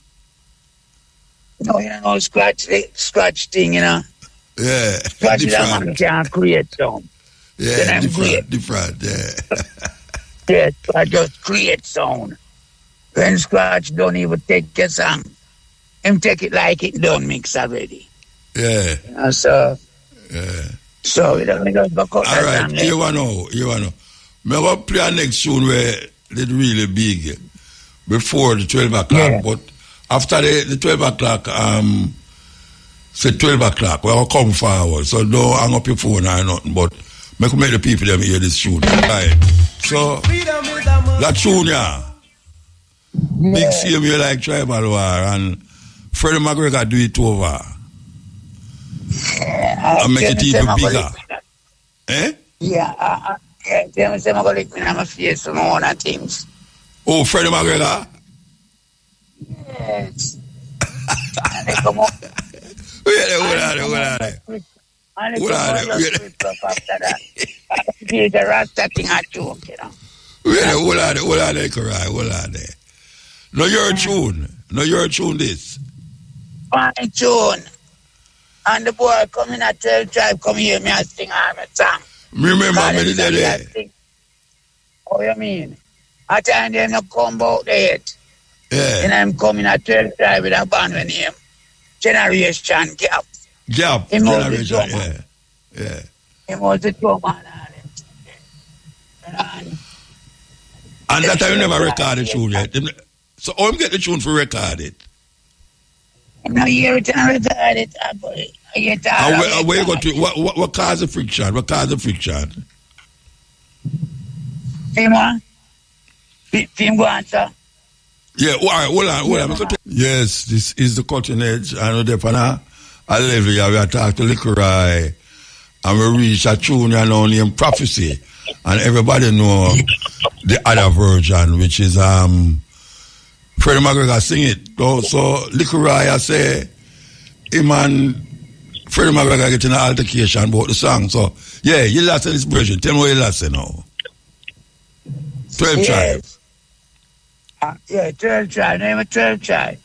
No, you know, scratch thing, you know. Yeah. Scratch is a man can't create sound. Yeah, different, yeah. Yeah, I just create sound. When scratch don't even take a song, him take it like it done mix already. Yeah. You know, so. Yeah. So we don't go cut all right, you wanna know. Me go play a next tune where it really big before the 12 o'clock, but after the 12 o'clock, say 12 o'clock, we'll come forward. So don't hang up your phone or nothing, but make the people them hear this tune. Right. So that tune, big CM you like Tribal War, and Freddie McGregor do it over. And make it even bigger. Eh? Yeah, them say I'm going to lick me in my face for my own things. Oh, Freddie McGregor? Yes. And they come up. The Rasta thing a joke, you know. Hold on there. No, your tune this. My tune. And the boy come in at 12 tribe, come hear me and sing all my song. Remember me there. Oh, you mean? At the time, they not come out there yet. Yeah. And I'm coming at 12 tribe with a band with him. Generation Gap. Generation, yeah. He was the drummer and that time you never recorded the tune yet. So how you get the tune for record it? No, you hear it and record it. I get all where you go to? What caused the friction? Film go answer. Yeah, hold on. Yes, this is the cutting edge. I know that a level here, we are talking to Liquorai, and we reach a tune named Prophecy, and everybody know the other version, which is Freddie McGregor sing it. So Liquorai, I say, him and Freddie McGregor getting an altercation about the song. So yeah, you last in this version. Tell me what you last now. 12 tribe. Yeah, 12 tribe. Name of 12 tribe.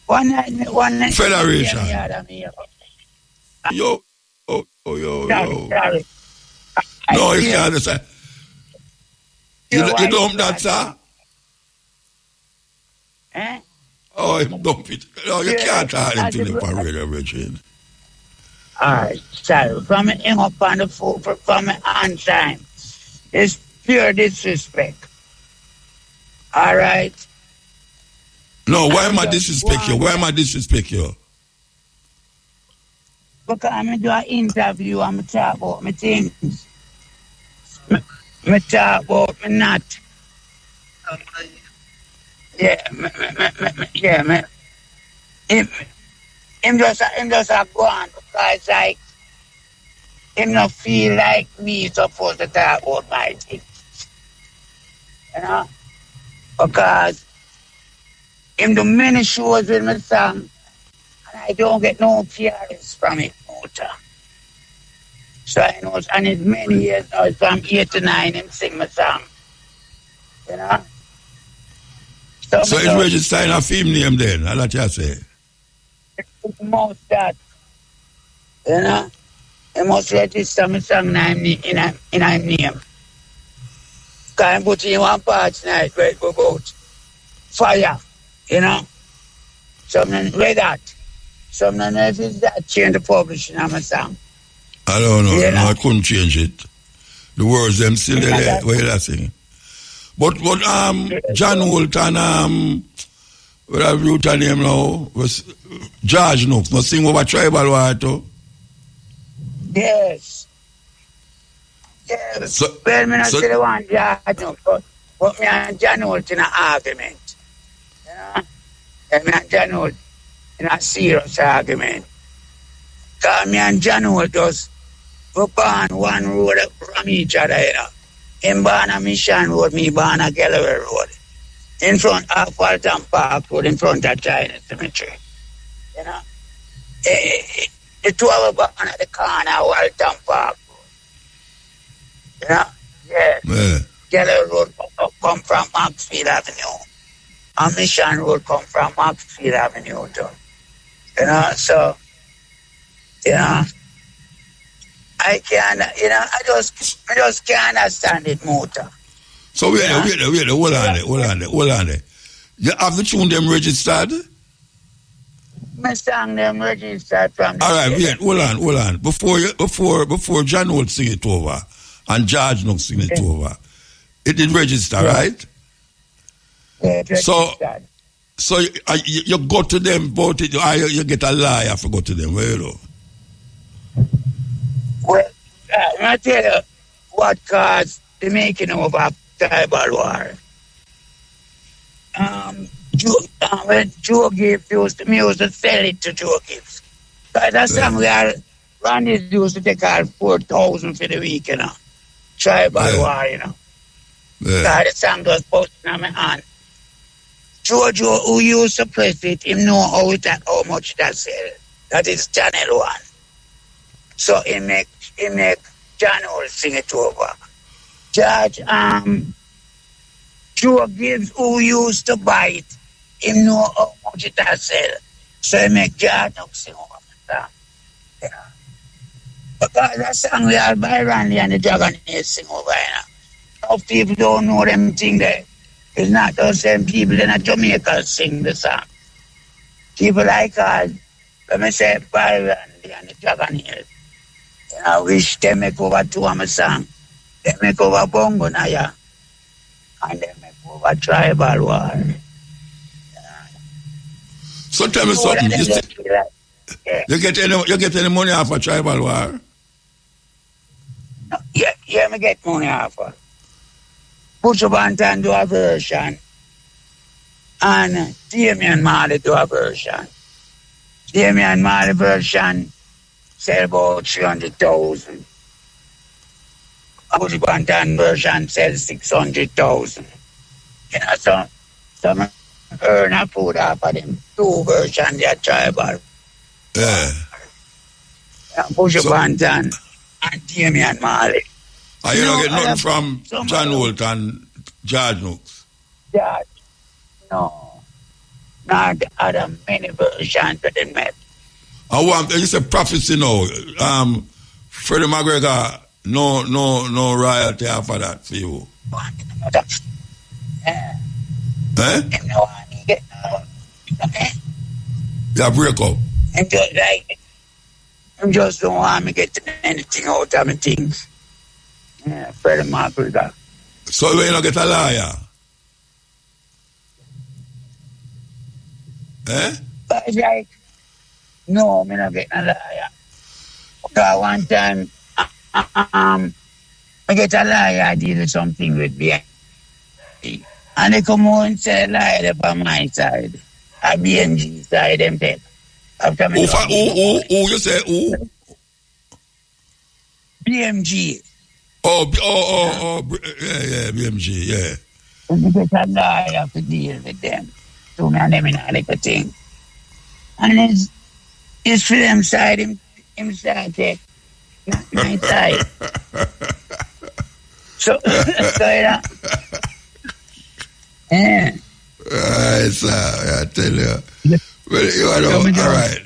One night. Federation. Yo. Sorry. No, you can't say. You dump that, sir? Eh? Oh, you dump it. No, you can't tell him to the parade, Virgin. Alright, sorry. From me hang up on the phone, from me on time. It's pure disrespect. Alright? No, why am I disrespect you? Because I'm do an interview and I talk about my things. I talk about my not. Him just a go on because like him not feel like me supposed to talk about my things. You know? Because him do many shows with my song and I don't get no appearance from it, motor. So I know, and it's many years now, from 8 to 9, him sing my song. You know? So it's registered in a film name then, I'll let you say. Most that. You know? He must register my song in a name. Can't put in one part tonight where it go about fire. You know? Something like that. Something if it's that change the publishing of my song. I don't know. You know? No, I couldn't change it. The words them still there. What you saying? But John Holt and what have you tell him now? Was George Nooks must sing over tribal war too? Yes. Yes. Well, me not say the one George Nooks, but me and John Holt in an argument. You know? And me and John Holt in a serious argument. Because me and John Holt just we born one road from each other, you know. Him born a Mission Road, me born a Galloway Road. In front of Walton Park Road, in front of China Cemetery. You know. The two of us born at the corner of Walton Park Road. You know? Yeah. Galloway Road come from Maxfield Avenue. And Mission Road come from Maxfield Avenue too. You know, so, you know, I can't, you know, I just can't understand it, Muta. So wait, hold on there. You have the tune them registered? My song them registered from the... All right, wait, hold on. Before John Holt sing it over and George Nooks sing it over, it did register, right? Yeah, it registered. So you go to them about it, you get a lie, I forgot to them, where you know? Well, I tell you what caused the making of a tribal war. When Joe Gibbs used to sell it to Joe Gibbs. Because that song we are Randy used to take out 4,000 for the week, you know. Tribal war, you know. Because the song was posted on my hand. Jojo, who used to press it, him know how much that sell. That is Channel 1. So he make John Holt sing it over. George, Joe Gibbs, who used to buy it, him know how much it has sell. So he make George Nooks sing over the song. Yeah. Because that song we are by Randy and the Dragonaires sing over, you know. Now people don't know them thing there. It's not those same people in Jamaica sing the song. People like us, let me say, by Randy and the Dragonaires. I wish they make over two of my song. They make over Bongo Naya. And they make over Tribal War. So tell me something. You get any money off of Tribal War? No, yeah, I get money off of. Butcher Bantan do a version. And Damian Marley do a version. Damian Marley version sell about 300,000. Butcher Bantan version sells 600,000. You know, so some earn a food off of them. Two versions, they are tribal. Yeah. Butcher Bantan and Damian Marley. You don't get nothing from John Holt and George Nooks? George, no. Not the other many versions that they made. You said prophecy now. Freddie McGregor, no royalty after that for you. Yeah, break up. I'm just don't want me to get anything out of my things. Yeah, Freddie McGregor. So you don't get a liar? But it's like, no, I'm not getting a liar. Because one time, I get a liar, I did something with me. And they come out and say liar on my side. A BMG side, them dead. After me. Who you say who? BMG. Yeah, BMG, yeah. You get a lawyer to deal with them. So me and them in a little thing. And it's for them side, him started my side. So yeah. Alright, sir. I tell you. Well, you know, all right.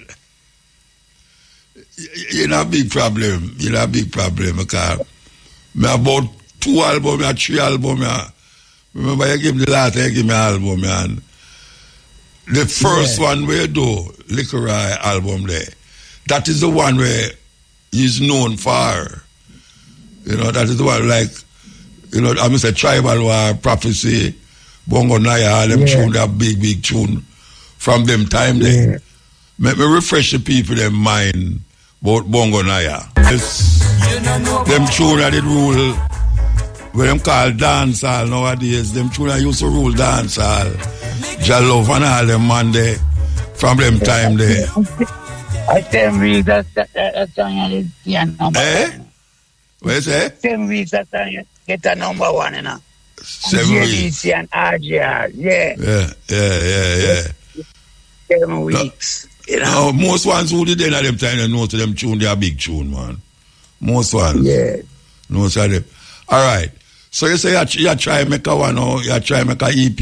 You know a big problem. You know a big problem because I about 2 albums, 3 albums. Remember you give me the last, you give me an album, man. The first one where you do, Liquor album there, that is the one where he's known for. You know, that is the one like, you know, I mean, say Tribal War, Prophecy, Bongo Naya, all them tune, that big tune from them time there. Make me refresh the people their mind about Bongo Naya. Them tune that it rule, what them call dancehall nowadays, them tune that used to rule dancehall. Jalove and all them man there, from them time there. I 10 weeks that song is number one. What you say? 10 weeks that song get a number one, you know. 7 weeks. JDC and RGR, yeah. 7 weeks. You know? No, most ones who did at them time, they know to them tune, they are big tune, man. Most ones. Yeah. Most of them. All right. So you say you try make a one or you try make a EP?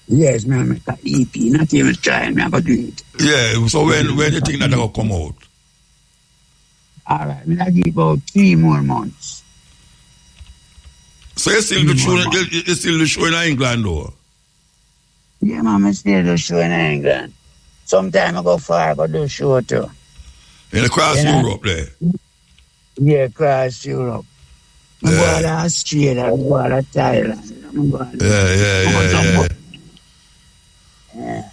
Yes, man, make a EP. Not even trying, I'm going to do it. Yeah, so when you think that will come out? All right, I'm going to give about 3 more months. So you still the show in England, though? Yeah, man, I still do show in England. Sometimes I go far, I go do show too. In across Europe there? Yeah, across Europe. I go to Australia, I go to Thailand. Yeah.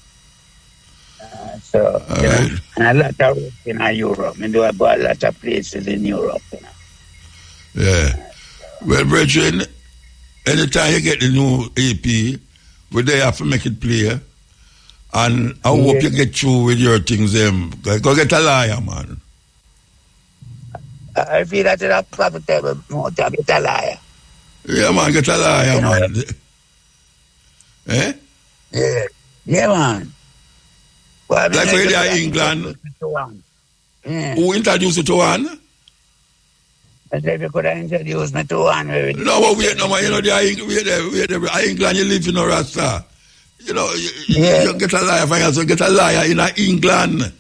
So, you know, and a lot of work in Europe. I do about a lot of places in Europe, you know. Yeah. Well, brethren, anytime you get the new EP, we there have to make it play. And I hope you get through with your things. Go get a liar, man. I feel that it's a profitable more to get a liar. Yeah, man, get a liar, you man. Eh? Yeah, man. Well, like when they're in England. Who introduced you to one? I said you could have introduced me to one. No, but wait, no, man, you know, they're England, you live in a Rasta. You know, you get a liar from you get a liar in England.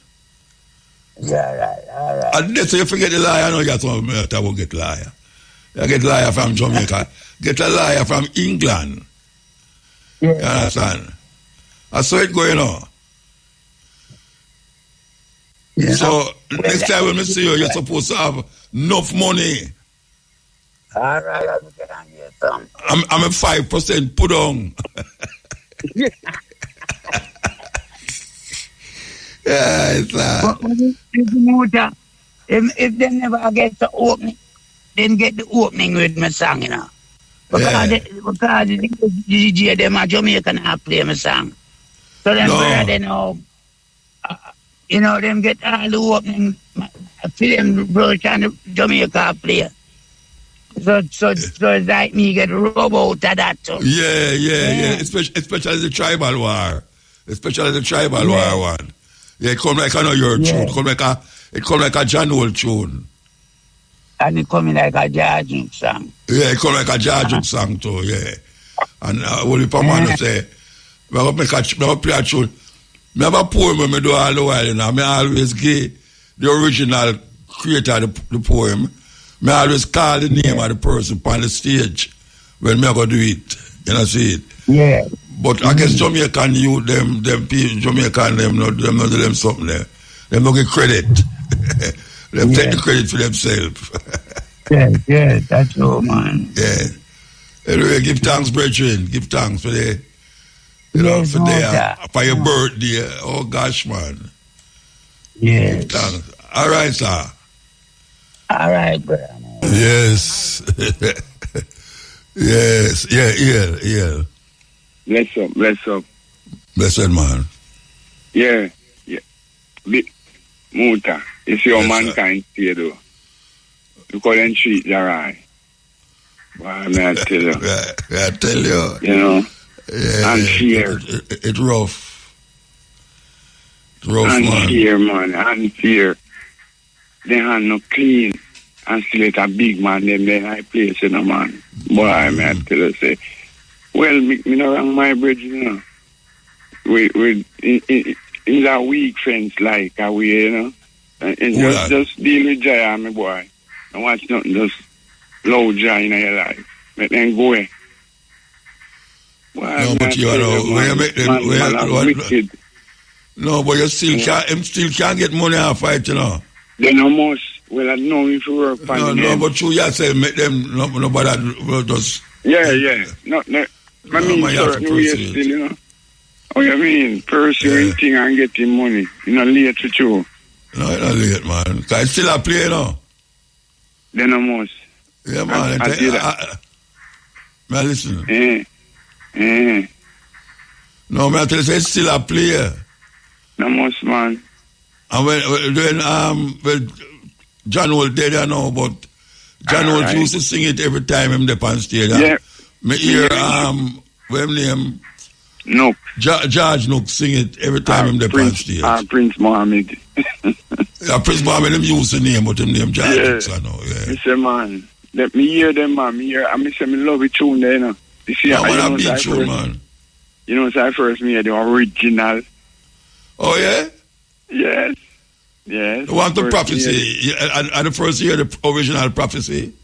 Yeah, all right. And that's you forget the liar, no, you got some I will get liar. You get liar from Jamaica. Get a liar from England. Yeah. You understand? I saw it going on. Yeah. So next time when I see you, you're supposed to have enough money. All right, I'm going to get some. I'm at 5% put on. Yeah, it's if they never get the opening, then get the opening with my song, you know. Because the DJ, them are Jamaican, I play my song. So them they know, you know, them get all the opening, film brush and Jamaica play. So it's like me get rub out of that too. Yeah. Especially the Tribal War. Especially the Tribal War one. Yeah, it come like your tune. It come like a John Old tune. And it come like a Jajuk song. Yeah, it come like a Jajuk song too, yeah. And only for man say, I play a tune. I have a poem when I do all the while, you know. I always give the original creator of the poem. I always call the name of the person on the stage when I go do it. You know, see it? Yeah. But I guess Jamaican youth, them people, Jamaican, them not do them something there. Them don't get credit. Them take the credit for themselves. yeah, that's all, man. Yeah. Anyway, give thanks, brethren. Give thanks for the, for your birthday. Oh, gosh, man. Yes. Give thanks. All right, sir. All right, brother. Yes. Yes. Yeah. Bless up. Blessed, man. Yeah. Muta, it's your mankind here, though. You couldn't treat the right. Well, I tell you. I tell you. You know? Yeah, and fear. It's rough. It's rough, and man. Fear, man. And fear. they hand no clean and still let a big man them then I place in a man. Boy, I tell you say, well, me no wrong my bridge, you know. We in a weak fence like a way, you know. And just deal with Jaya, my boy. Don't watch nothing, just low Jaya in your life. Let them go away. No, but you know, when you make them, no, but you still can't get money off it, you know. They no most. Well, I know if you work for them. No, but you say make them nobody just. Yeah. No. I mean, certain ways still, you know. Oh, you mean pursuing thing and getting money? You know, late to you. No, it's not late, man. Cause it's still a play, you know. They no most. Yeah, man. I listen. No, man, I tell you, it's still a player. No most, man. And when John was dead, I know, but John was used to sing it every time him up on stage. Yeah. Me hear what name? Nook. George Nook sing it every time him up on stage. Prince Mohammed. Prince Mohammed him used to name, but him name George Nook, I know. Yeah. I say, man, let me hear them, man. I say, me love it tune there, you know. You see, man, a big tune, man. You know, so I first me hear the original. Oh, yeah? Yes. Yes. You want the prophecy? And the first year, the original prophecy?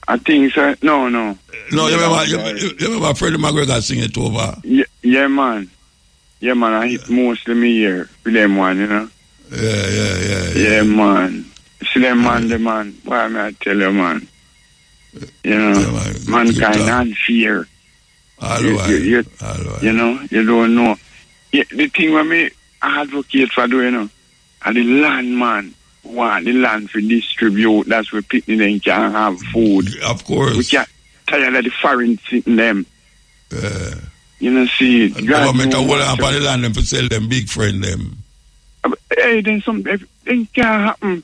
I think so. No. No, you remember Freddie McGregor sing it over? Yeah, man. Yeah, man. I hit mostly me here with them one, you know? Yeah, man. See them man, the man. Why may I tell you, man? You know, mankind and fear. You know, you don't know. Yeah, the thing when me advocate for doing, you know, and the land man want the land to distribute. That's where people then can have food. Of course. We can't tired of the foreign sitting them. You know, see, the government will have on the land and to sell them big friend them. Hey, then something can't happen.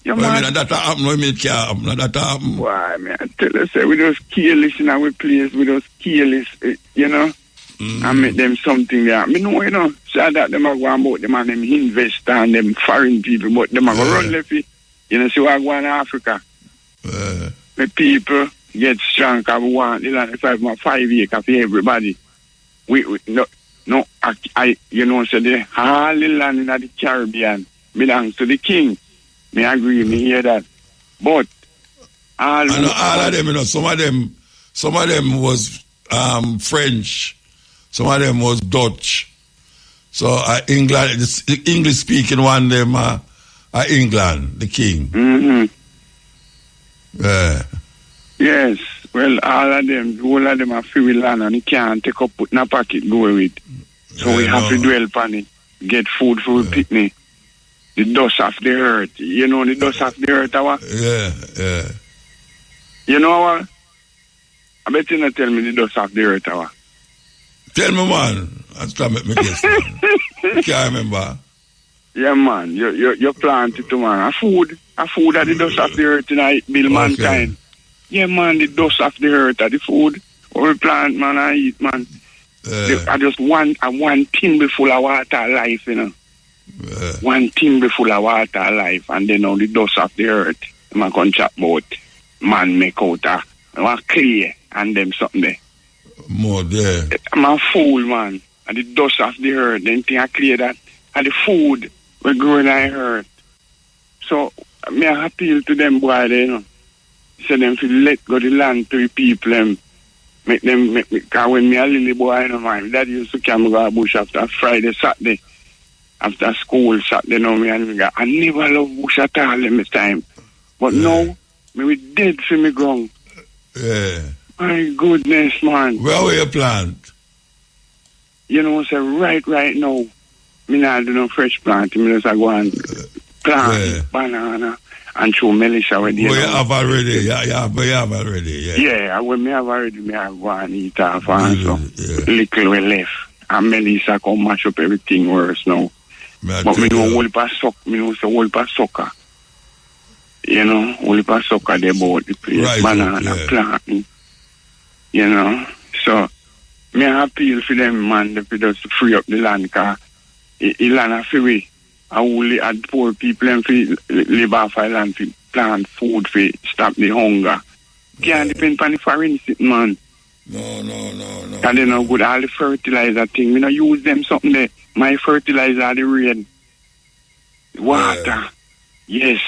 Well, I mean, that happen. I mean, it can't happen. That happen. Why, man? I tell you, say, we just careless in our place. We just careless, you know. And make them something there. Me know, you know, so that them are going about them and them invest and them foreign people, but them are going to run left. You know, see what I go in Africa. The people get strong because we want the land 5 acres for everybody. I you know, so the all the land in the Caribbean belongs to the king. Me agree, me hear that. But all of them, you know, some of them was French. Some of them was Dutch. So England, the English speaking one them England, the king. Yes. Well, all of them are free land and you can't take up put in a pocket go with. So we have to dwell upon it. Get food for the picnic. The dust of the earth. You know the dust of the earth, our? Yeah. You know what? I bet you not tell me the dust of the earth, our. Tell me, man. I start make me guess, man. Can't remember. Yeah, man. You plant it, man. A food that the dust of the earth tonight build mankind. Yeah, man, the dust of the earth are the food. Or we plant, man, I eat, man. I just want one timber full of water life, you know. One timber full of water life, and then all the dust of the earth. I'm going to chat about man make out of clay and them something there. More there. I'm a fool, man. And the dust of the earth, then thing I clear that. And the food we grow in the earth. So, me I appeal to them boy, you know. Say them to let go the land to the people, make because when me a little boy, you know, man, that used to come go to bush after Friday, Saturday, after school, Saturday, no, I never love bush at all in this time. But now, me we dead for me ground. Yeah. My goodness, man. Where were you plant? You know, say right now, me not do no fresh plant. Me just go and plant banana and show Melissa already. You have already, you have already, Yeah, when me have already, me have go and eat off and so little we left. And Melissa come mash up everything worse now. But me know whole pa sucker. You know, whole pa sucker they bought the place. Banana planting. You know, so me appeal for them, man, if they just free up the land, because the land are free. I only had poor people and live off island to plant food to stop the hunger. Can't depend on the foreign sitting, man. No. And then good all the fertilizer thing. We not use them something there. My fertilizer are the rain. Water. Yes.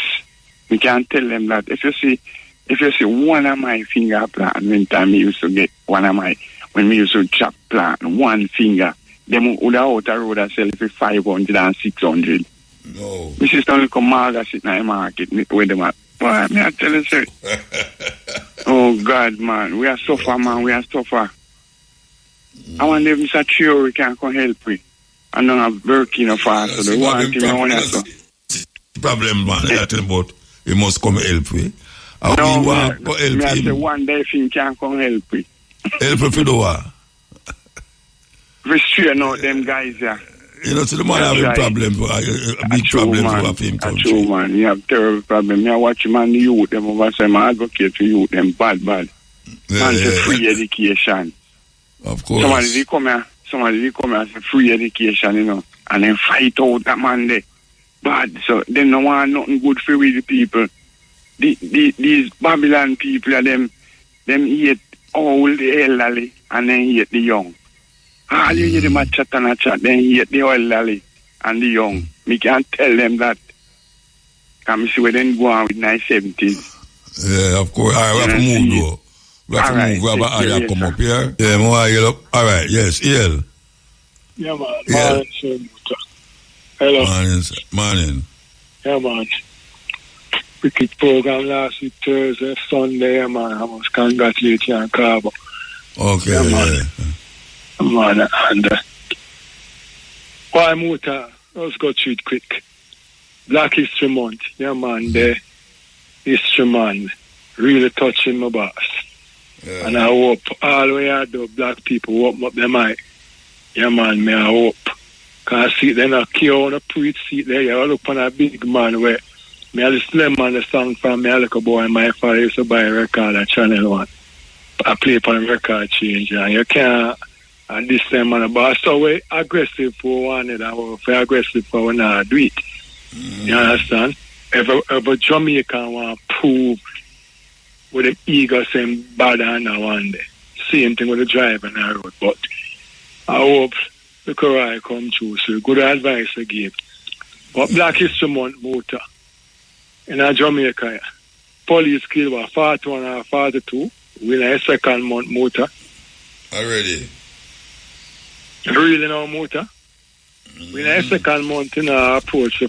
We can't tell them that. If you see one of my finger plant, when time we used to get when we used to chop plant, one finger, them would out the road and sell it for 500 and 600. No. My sister only come Marga sit in the market with them at. Boy, me I tell you, sir. Oh God, man, we are suffer, man. We are suffer. I wonder if Mr. Theory can come help me. I don't have Burkina Faso. The one thing I want to problem, man. I tell about he must come help me. No, me I say one day if he can come help me. Help me for the what? We straighten out them guys here. You know, so the man have a problem, a big problem for him country. True, man. You have terrible problem. I watch him and the youth, them over say, I advocate to youth, them bad. Man, free education. Of course. Somebody they come here and say free education, you know, and then fight out that man there. Bad. So they don't want nothing good for the people. These Babylon people, them hate all the elderly and then hate the young. All you hear them a chat, then hate the elderly and the young. Me can't tell them that. Can me see where they go on with 970s. Yeah, of course. All right, we have to move though. We have to move. We have an area come up here. Yeah, more you look. All right, yes, EL. Yeah, man. Yeah. Hello. Morning. Yeah, man. Wicked program last week, Thursday, Sunday, man. I must congratulate you on Carbo. Okay, yeah. Man, and why Muta? Let's go through it quick. Black History Month, yeah, man. The History Man really touching my boss. Yeah. And I hope all the way out the black people open up their mind. Yeah, man, may I hope. Because I see them a key on a preach seat there. You look on a big man where me I listen to them on the song from me, I look a boy, my father used to buy a record at Channel 1. I play upon a record change, and you can't, and this time, man, but so we aggressive for one, and we're aggressive for one, do it. You understand? Every Jamaican want to prove with the ego saying bad and one day. Same thing with the driver on the road, but I hope the career come true, so good advice I give. But Black History Month, Muta, in Jamaica, police killed about 41 or 42, in a second month, Muta. Already? Really now, Muta? In a second month, approach the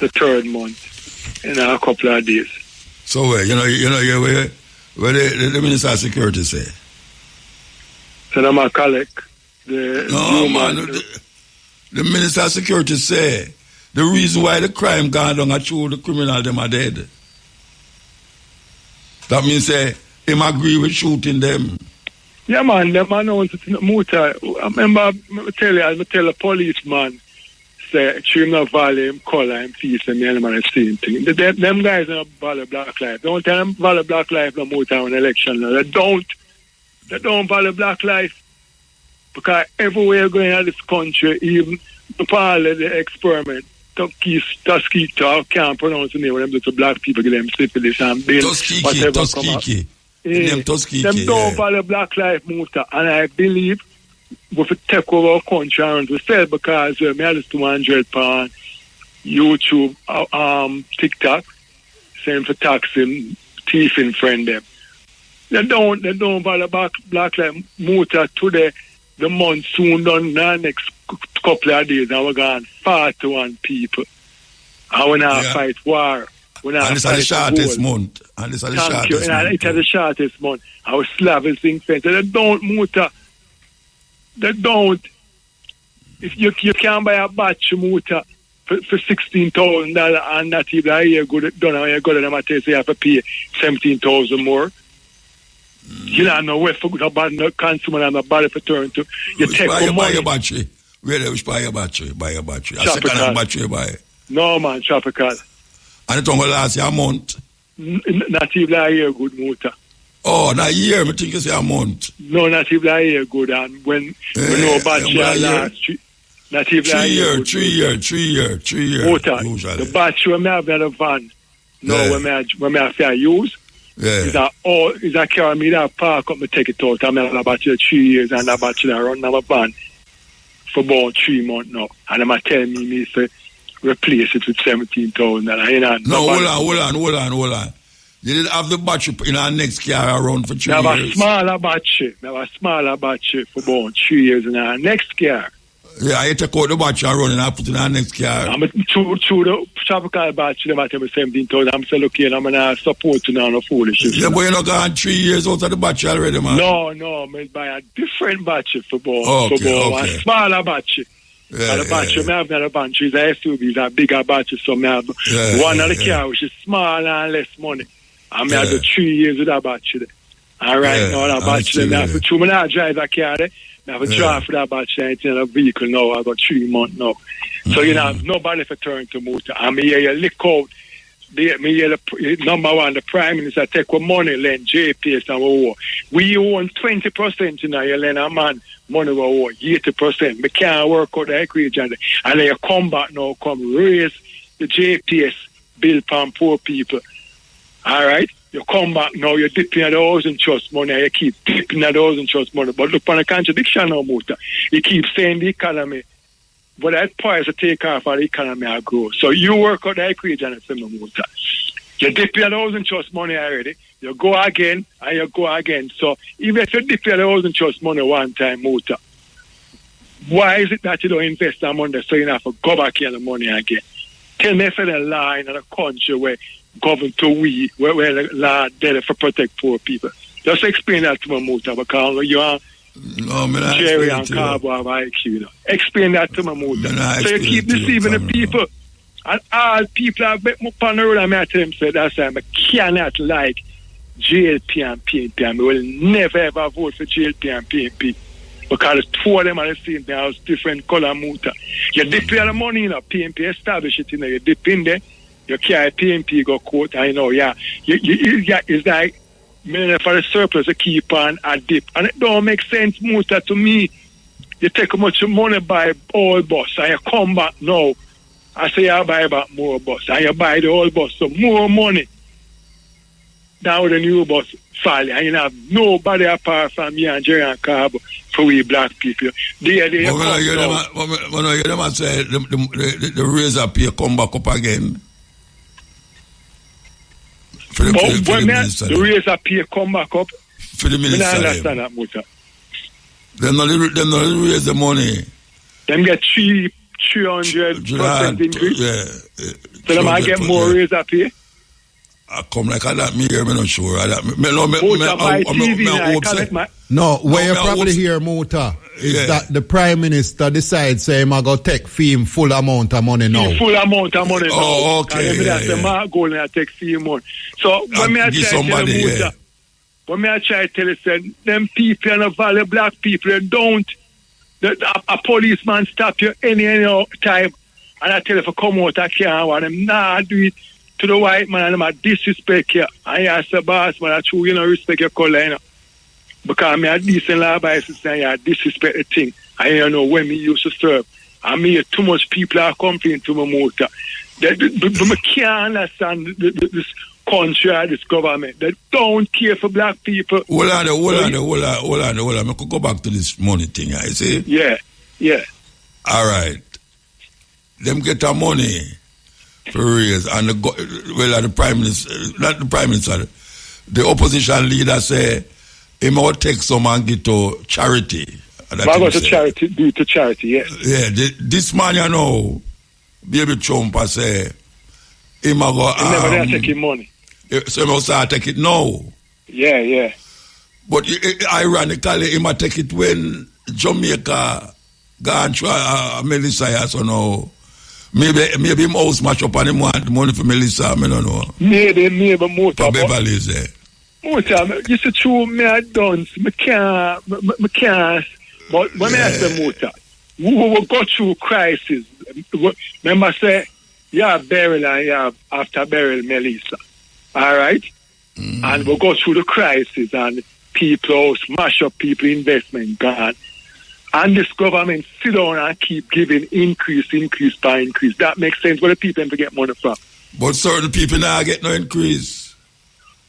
third month, in a couple of days. So, where the Minister of Security say? So, I'm a collect. The Minister of Security say the reason why the crime gone down and the criminal them are dead. That means him agree with shooting them. Yeah, man, them announced it in Muta. I remember I tell a policeman say Trim Valley, him color, him peace, and the man the same thing. Them guys don't value black life. Don't tell them value black life no Muta on election. They don't value black life. Because everywhere going in this country, even the part of the experiment, Tuskegee, I can't pronounce the name of them, to black people, give them syphilis and bill, whatever Tuskegee. Them don't value black life, Muta. And I believe we will take over our country and to sell because we have 200 pounds YouTube, TikTok, same for taxing, thieving friend them. They don't value black life, Muta, today. The monsoon done the next couple of days and we're going 41 people. And we're not fight war. And it's the shortest month. And it's the shortest month. It's the shortest month. Our Slavic thing fence. They don't, Muta. They don't. If you can't buy a batch, Muta, for $16,000 and not even a year good done, and you go to them and say you have to pay $17,000 more. You don't know where for good bad consumer and a bad for turn to. You take money. Buy your battery. Where which buy your battery? Buy your battery. A second battery buy. No man, tropical. And it only last year a month. Not even a year good Muta. Oh, not a year, I think you say a month. No, not even a year good. And when no battery last Not even 3 years. 3 years. Motor. Usually. The battery when I have in the van, when I have to use, is a car me that park up, me take it out. I'm have a battery 3 years and a battery I run a van for about 3 months now. And I'm telling me to replace it with 17,000. No, hold on. You didn't have the battery in our next car around for 3 years. I have a smaller battery for about 3 years in our next car. Yeah, I take out the battery and run and I put in our next car. I'm through the tropical battery, them at 17,000. I'm saying, okay, I'm going to support you now on a foolishness. Yeah, but you're not going 3 years out of the battery already, man. No, I'm buy a different battery for about a smaller battery. And the battery, I have another battery, is a SUV, is a bigger battery, so I have one of the car which is smaller and less money. And I have 3 years with that battery. And right now, that battery, I have to drive that car there. I have a drive for that battery in a vehicle now. I got 3 months now. So, nobody for turn to motor. And me hear you lick out. Me hear number one, the Prime Minister take what money, lend JPS and what. We own 20%, you lend a man money what 80%. We can't work out the equation. And then you come back now, come raise the JPS bill from poor people. All right? You come back now, you're dipping at the housing trust money, and you keep dipping at the housing trust money. But look on a contradiction now, Muta. You keep saying the economy, but that price to take off and the economy will grow. So you work out the equation and say, Muta. You dip at the housing trust money already, you go again, and you go again. So even if you dip at the housing trust money one time, Muta, why is it that you don't invest that money so you don't have to go back in the money again? Tell me if it's a line in a country where government to where the law there for protect poor people. Just explain that to my Muta, because you are Jerry and Carbo have IQ. Explain that to my Muta. So you keep deceiving the people. And all people have been up on the road, and I tell them, say that's why I cannot like JLP and PNP. I will never ever vote for JLP and PNP. Because two of them are the same thing, has different color Muta. You dip in the money, PNP establish it, you dip in there. You carry PNP go court, I know, it's like, for the surplus to keep on a dip. And it don't make sense, Muta, to me. You take how much money buy old bus, and you come back now. I say you buy back more bus, and you buy the old bus, so more money. Now the new bus fall, and you have nobody apart from me and Jerry and Carbo for we black people. When I hear them say the razor pay come back up again. The razor pay come back up. For the minister. I understand that, Muta. Them not raise the money. Them get 300% increase. So them I get more razor pay. I come like that, me here, me not sure. No, where you probably hear, Muta, is that the Prime Minister decides, say, I'm going to take him full amount of money now. Full amount of money now. Oh, okay. And that's the mark goal, and I take fee money. So, when I try to tell you, Muta, when I try to tell you, say, them people in the valley, black people, they don't. A policeman stop you any time, and I tell you, if I come out, I can't want them. Nah, do it. To the white man, and I disrespect you. I ask the boss, man, I true, respect your color, Because I'm a decent law by saying I disrespect the thing. I don't know when me used to serve. I mean, too much people are complaining to my motor. But I can't understand this country or this government. They don't care for black people. Hold on. I could go back to this money thing, I see? Yeah. All right. Them get the money for raise, and the Prime Minister, not the Prime Minister, the opposition leader say, he might take some and give to charity. Go to charity, do it to charity, yes. Yeah, this man, Baby Trump, I say, he might go. He never dare take his money. So he must start take it now. Yeah. But ironically, he might take it when Jamaica gone through Melissa, so now. Maybe him house match up and him want the money for Melissa, I don't know. Maybe Muta. For Beverly's there. Muta, you see true, me I don't, me can't, but when I say Muta, we will go through crisis. Remember say, you have burial and you have after burial Melissa. Alright? And we'll go through the crisis and people smash up people investment gone. And this government sit down and keep giving increase by increase. That makes sense. Where the people to get money from? But certain people now get no increase.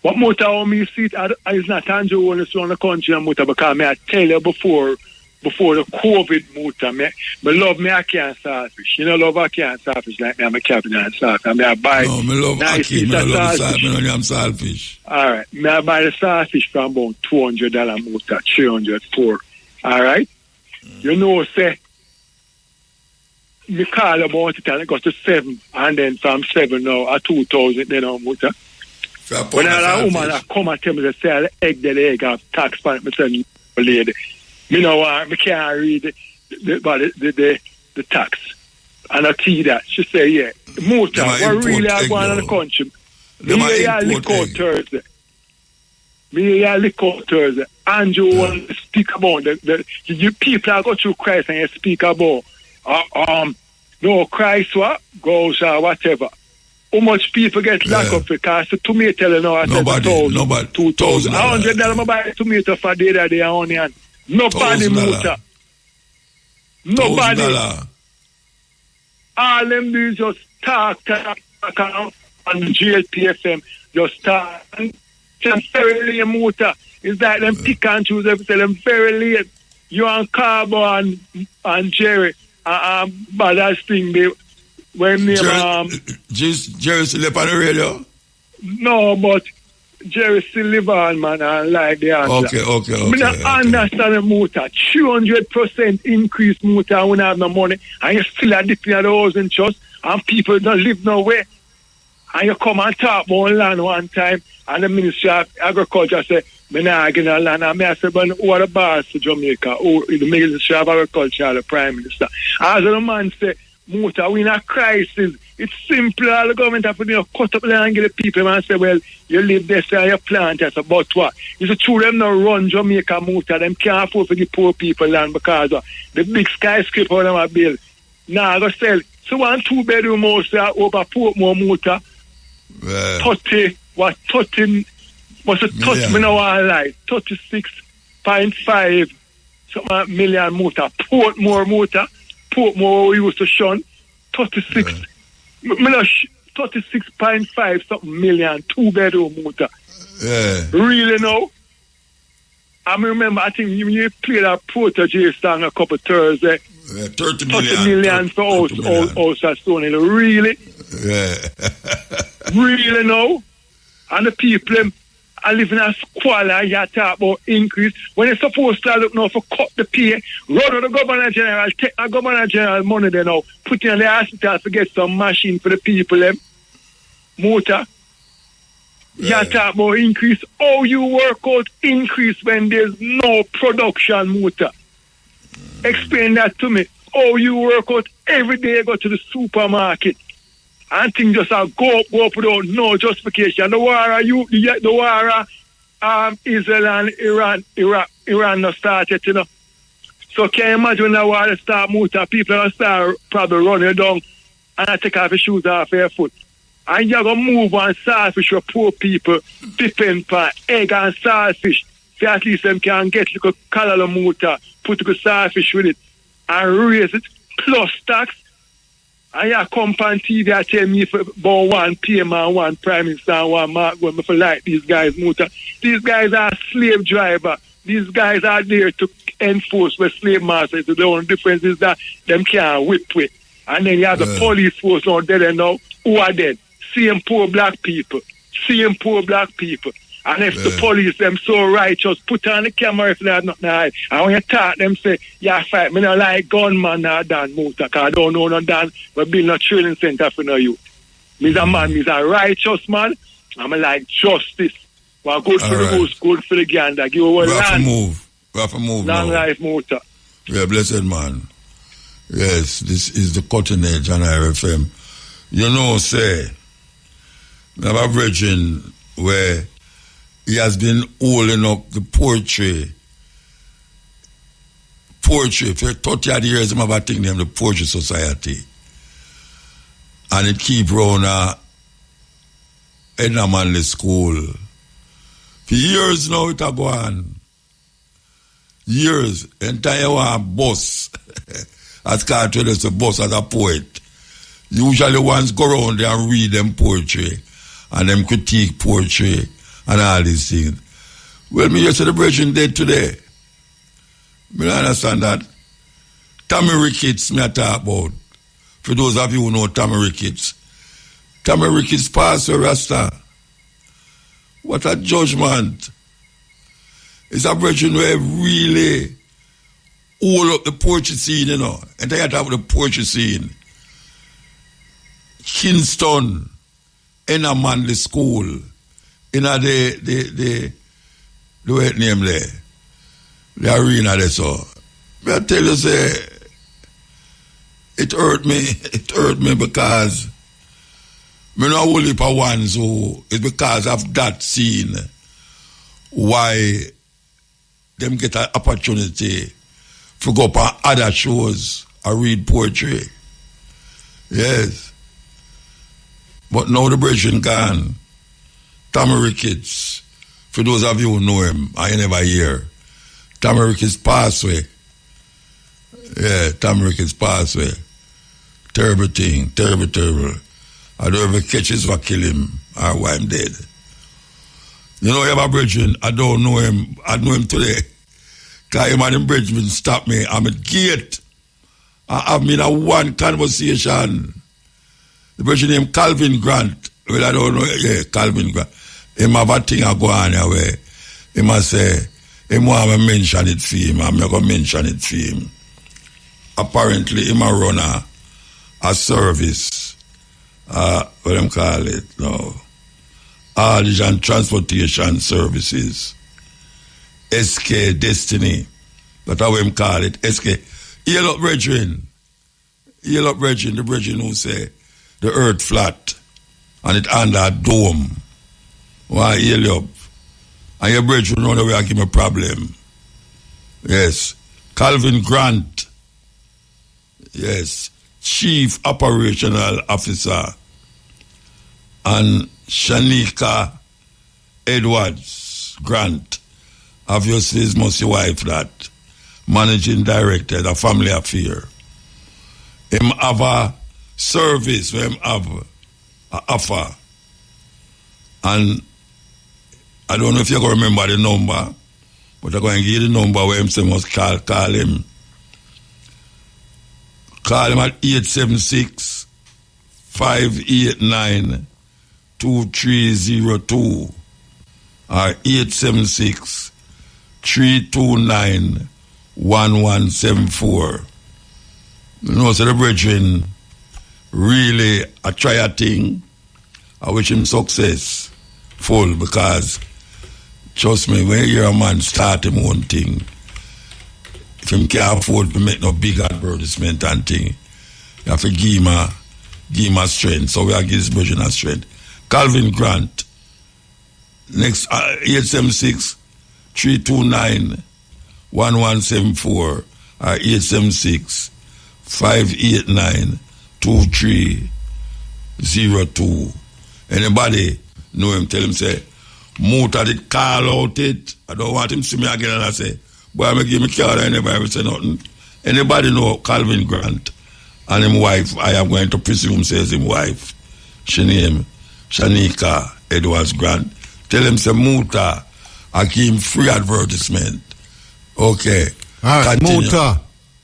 What Muta how me see it is not Andrew only around the country and Muta, because I tell you before the COVID Muta, me love me a can starfish. You know, love a can starfish like me, I'm a cabin and starfish. I buy me love nice Aki, me love the me love starfish. Alright, me I buy the starfish from about $200 Muta, 304. Alright? You know, say, me call about it and it got to 7, and then from 7 now at 2,000 then on Muta. When a woman come and tell me to sell egg have tax on it, me say, lady, me know me can't read the tax. And I see that. She say, yeah, Muta, what really are going on in the country? Me here lick out Thursday. Andrew want to speak about the people are go through Christ and you speak about no Christ what goes or whatever. How much people get locked up because the tomato now at nobody, $2,000. $100 I buy a tomato for the other day onion. Nobody Muta. Nobody. All them do is just talk on GLPFM, just talk. Them very late Muta. It's like them pick and choose everything. Them very late. You and Carbo and Jerry but that thing they when they Jerry still live on the radio? No, but Jerry still live on, man, and like the answer. Okay. I don't understand the Muta. 200% increase Muta when I have no money, and you still are dipping at the house in trust, and people don't live nowhere. And you come and talk about land one time, and the Ministry of Agriculture say, me not get no land. And I say, but who are the boss to Jamaica? Who is the Ministry of Agriculture, the Prime Minister? As the man say, Muta, we in a crisis. It's simple. All the government have to cut up land and get the people and say, well, you live there, so you plant it. But what? It's true them not run Jamaica, Muta. Them can't afford to give poor people land because of the big skyscraper them are built. Now, I go sell. So one 2-bedroom house over Portmore, Muta. 30, what's it 30 me now I lie 36.5 something million Muta. Portmore we used to shun 36 36.5 something million 2-bedroom Muta. Really now? I remember I think you played a Protege song a couple Thursday. 30 million for house at Stony. Really? Really now? And the people are living in a squalor. You talk about increase. When you're supposed to look now for cut the pay, run to the Governor General, take the Governor General money there now, put it in the hospital to get some machine for the people them. Muta. You talk about increase. How you work out increase when there's no production, Muta? Explain that to me. How you work out every day you go to the supermarket and things just go up without no justification. The war Israel and Iran not started, you know. So can you imagine when the war start, Muta, people will start probably running down and take off your shoes off your foot. And you're going to move on starfish for poor people, depend on egg and starfish. So at least them can get little color Muta, put a starfish with it, and raise it, plus tax. And you come on TV and tell me about one PM and one Prime Minister and one Mark when I like these guys, Muta. These guys are slave driver. These guys are there to enforce the slave masters. The only difference is that them can't whip with. And then you have the police force out there now. Who are dead? Same poor black people. And if the police, them so righteous, put on the camera if they have nothing to hide. And when you talk, them say, yeah, fight. Me not like gunman or Dan Muta, because I don't know no Dan, but build no training center for no youth. Me's a man, me's a righteous man. I'm like justice. Well, good for the goose, good for the gander. Give away land. We have to move Long now. life, Muta. Yeah, blessed man. Yes, this is the cutting edge on RFM. You know, say, I have a virgin where he has been holding up the poetry for 30 years. I'm about to name the Poetry Society. And it keep running in a manly school. For years now it a go on. Years. Entire one boss. As Carter is a boss as a poet. Usually ones go around there and read them poetry. And them critique poetry. And all these things. Well, me your celebration day today. Me don't understand that. Tommy Ricketts, me I talk about. For those of you who know Tommy Ricketts. Tommy Ricketts passed away, Rasta. What a judgment. It's a brethren where really hold up the poetry scene, you know. And they have the poetry scene. Kingston, in a Manly school, in a the way name there, the arena there, so. I tell you, say, it hurt me because me know a whole heap of ones who, it's because of that scene why them get an opportunity to go up on other shows or read poetry. Yes. But now the brethren gone. Tommy Ricketts, for those of you who know him, I never hear. Tommy Ricketts passed away. Yeah, Tommy Ricketts passed away. Terrible thing, terrible. I don't ever catch his for kill him or why I'm dead. You know, you have a brethren, I don't know him. I know him today. Because him and him brethren stop me. I'm at gate. I have me in a one conversation. The brethren named Calvin Grant. Well, I don't know. Yeah, Calvin Grant. Him have a thing I go on away. He must say, him want to mention it for him. I'm not going to mention it for him. Apparently, him a runner a service. What them call it now? Haulage and Transportation Services. SK Destiny. That's how him call it. SK. Yellow brethren. The brethren who say the earth flat and it under a dome. Why yell up? And your brethren know the way I give me a problem. Yes. Calvin Grant. Yes. Chief Operational Officer. And Shanika Edwards Grant. Obviously, it's must your wife that. Managing Director, the family affair. Him have a service where him have a offer. And I don't know if you're going to remember the number, but I'm going to give you the number where him say must call him. Call him at 876-589-2302 or 876-329-1174. You know, so the brethren really I try a thing. I wish him success full because trust me, when you hear a man start him own thing, if him can't afford to make no big advertisement and thing, you have to give him a strength. So we are give this brethren a strength. Calvin Grant, next 876-329-1174 or 876-589-2302. Anybody know him, tell him, say, Muta did call out it. I don't want him to see me again and I say, boy, I'm going to give me card and anybody say nothing. Anybody know Calvin Grant and his wife, I am going to presume says his wife. She name Shanika Edwards Grant. Tell him, say, Muta, I give him free advertisement. Okay. All right, continue. Muta.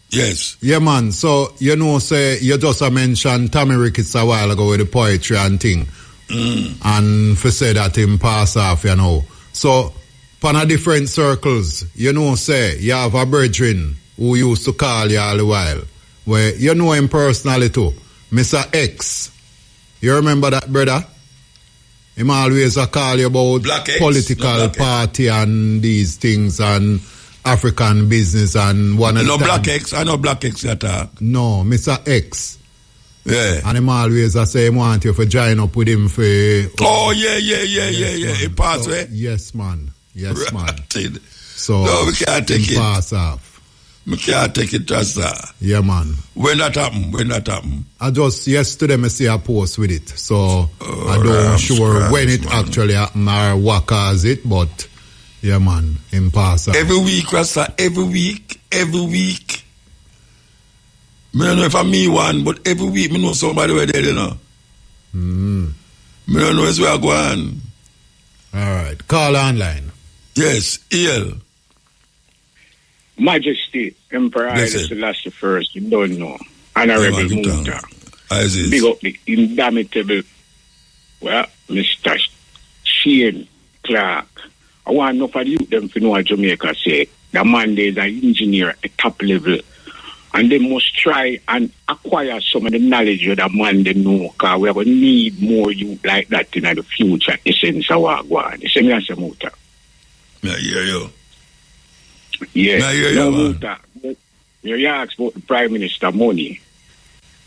Yes. Yeah, man. So, you know, say, you just mentioned Tommy Ricketts a while ago with the poetry and thing. And for say that him pass off, you know. So, pan a different circles, you know, say, you have a brethren who used to call you all the while. Where you know him personally too. Mr. X. You remember that, brother? Him always a call you about political party and these things and African business and one of the Black X, I know Black X attack. No, Mr. X. Yeah. And him always say he want you to join up with him for... Oh, yeah. He passed away? Yes, man. Yes, man. So, no, we can't take it. Pass off. We can't take it, just yeah, man. When that happen? I just, yesterday, I see a post with it. So, I don't sure when it actually happened or what caused it, but Yeah, man. In pass. Every week, Rasta. Every week. Me don't know if I'm me one, but every week me know somebody where they, you know. Me don't know where I go on. All right. Call online. Yes, EL. Majesty, Emperor Haile Selassie first, you don't know. Honorable Muta. Big up the indomitable, Mr. Shane Clark. I want enough of you them to know what Jamaica say. The man there is an engineer at top level. And they must try and acquire some of the knowledge of that man they know, because we are going to need more youth like that in the future. Essence of what going on. You see me as a Muta? I hear you. Yeah. I hear you, man. Muta, you ask about the Prime Minister money.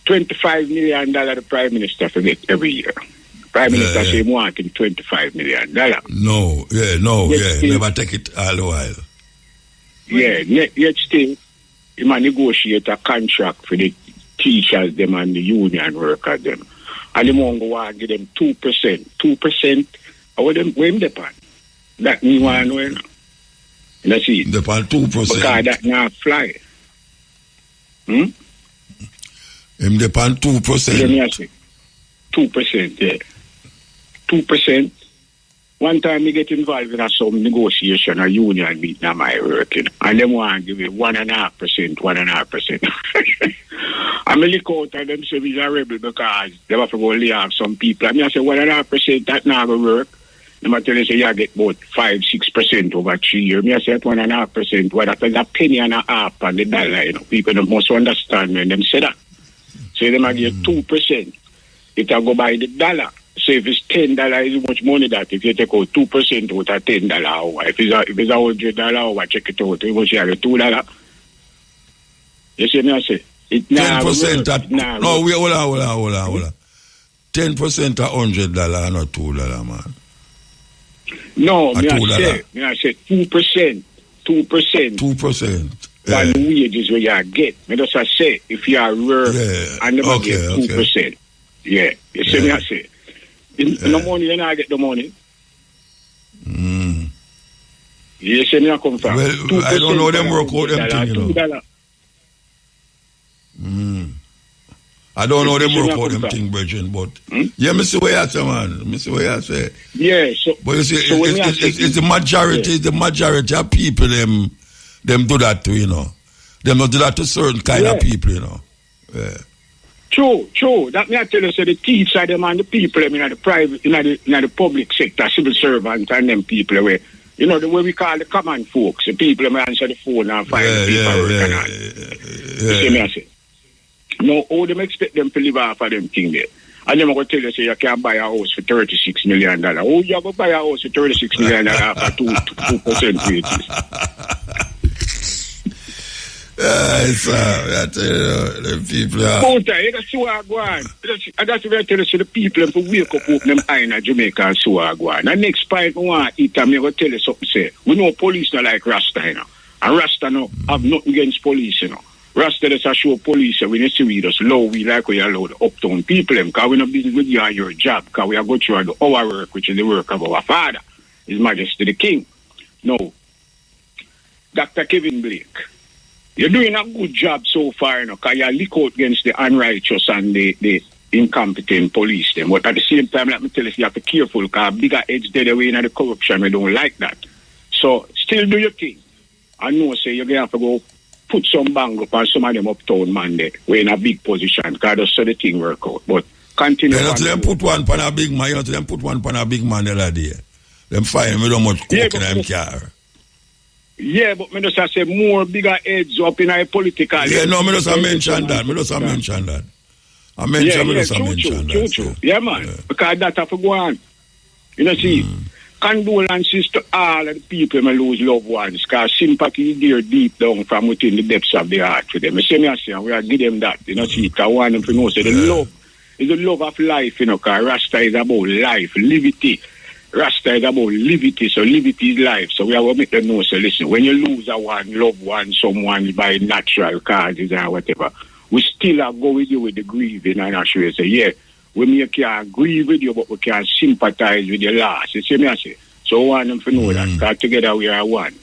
$25 million the Prime Minister forget every year. Prime Minister say wanting $25 million. No, never take it all the while. Yeah, yet still, he might negotiate a contract for the teachers them and the union workers them. And the money want to give them 2%. 2%, how them when they pan? That me want to know. Let's see. They pan 2%. Because that not fly. Him they pan 2%. Let me ask you. 2%, yeah. 2%. One time we get involved in some negotiation or union meeting at my working, and them want to give it 1.5%. I'm a look out at them say we are rebel because they have to go lay off some people. I mean, I say 1.5% that not going to work. They tell you say you get about 5-6% over 3 years. Me I say 1.5%. Well, that's a penny and a half on the dollar. You know, people must understand when them say that. So they might give 2%. It will go by the dollar. So if it's $10, is much money that if you take out 2% out of $10 hour. If it's $100 hour, check it out. You must have $2. You see me I say? It 10% at no, we hold on. 10% at $100 not $2, man. No, me I say 2%. 2%. One wages where you get. Me just say if you are work and never get 2%. Yeah. You see me I say. In the money, you not get the money. You see me I come from. Well, I don't know them work out them thing, you know. I don't know them work out them thing, Virgin, but yeah, me see what you say, man. Me see what you say. Yeah, so but you see, it's the majority, the majority of people them do that to, you know. Them not do that to certain kind of people, you know. Yeah. True. That me I tell you, so the teachers them and the people them in the private, in the public sector, civil servants and them people where, you know, the way we call the common folks, the people them answer the phone and find the paperwork and all. You see me I say? No, all them expect them to live off of them thing there. And them going to tell you, say, you can't buy a house for $36 million. Oh, you have to buy a house for $36 million for 2% wages. The people are... That's what I go on. That's what I tell you, so the people have to wake up open them eye in Jamaica and so I go on. And next point I want to eat, I'm going to tell you something, say, we know police not like Rasta, you know. And Rasta no have nothing against police, you know. Rasta does a show police when you see we just low, we like we allow the uptown people them, because we not busy with you and your job, because we are going to do our work, which is the work of our father, His Majesty the King. No. Dr. Kevin Blake, you're doing a good job so far, you know, because you look out against the unrighteous and the incompetent police them. But at the same time, let me tell you have to be careful, because bigger edge dead away in the corruption, we don't like that. So still do your thing. I know say you're going to have to go put some bang up on some of them uptown man there. We're in a big position, because that's so the thing work out. But continue. You know, to them put one pan a big man, you know, to them put one pan a big man the other day. Them find me don't much coke in them car. Yeah, but me just say more bigger heads up in a political. Yeah, no, me just mention that. I mention that. True. Yeah, man. Yeah. Because that have to go on. You know, see, condolences to all of the people who lose loved ones, because sympathy is there deep down from within the depths of their heart for them. I say, we are give them that. You know, see, because I want them to know, so the love is the love of life, you know, because Rasta is about life, liberty. Rasta is about liberty, so liberty is life. So we have to make them know, so listen, when you lose a one, loved one, someone by natural causes or whatever, we still are go with you with the grieving and actually say, yeah, we may can grieve with you, but we can sympathize with your loss. You see me I say? So I want them to know that, because together we are one.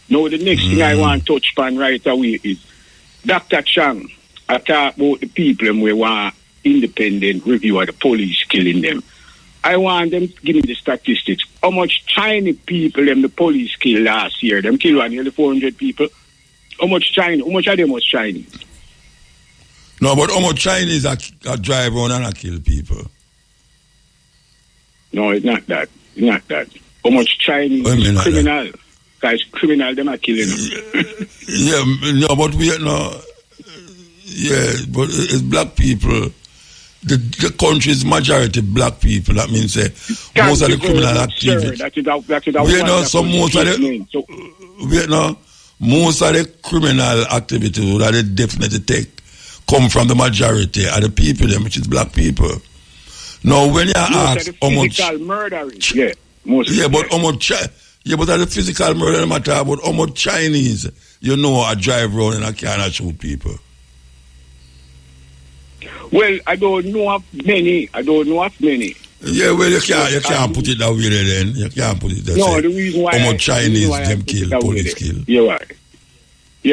Now, the next thing I want to touch upon right away is Dr. Chang. I talk about the people and we want independent review of the police killing them. I want them to give me the statistics. How much Chinese people them the police killed last year? Them killed nearly 400 people. How much Chinese? How much of them was Chinese? No, but how much Chinese are drive around and kill people? No, it's not that. It's not that. How much Chinese criminal? Because criminal them are killing them. Yeah, no, but we no. Yeah, but it's black people. The country's majority black people. That means most of the criminal activity. Most of the criminal activity that they definitely take come from the majority of the people, them, which is black people. Now, when you ask how much murdering, but how much, but the physical murder matter about how much Chinese I drive around and I cannot shoot people. Well, I don't know of many. Yeah, well, you can't put it that way then. You can't put it that way. No, the reason why how much Chinese them kill, police kill. Yeah,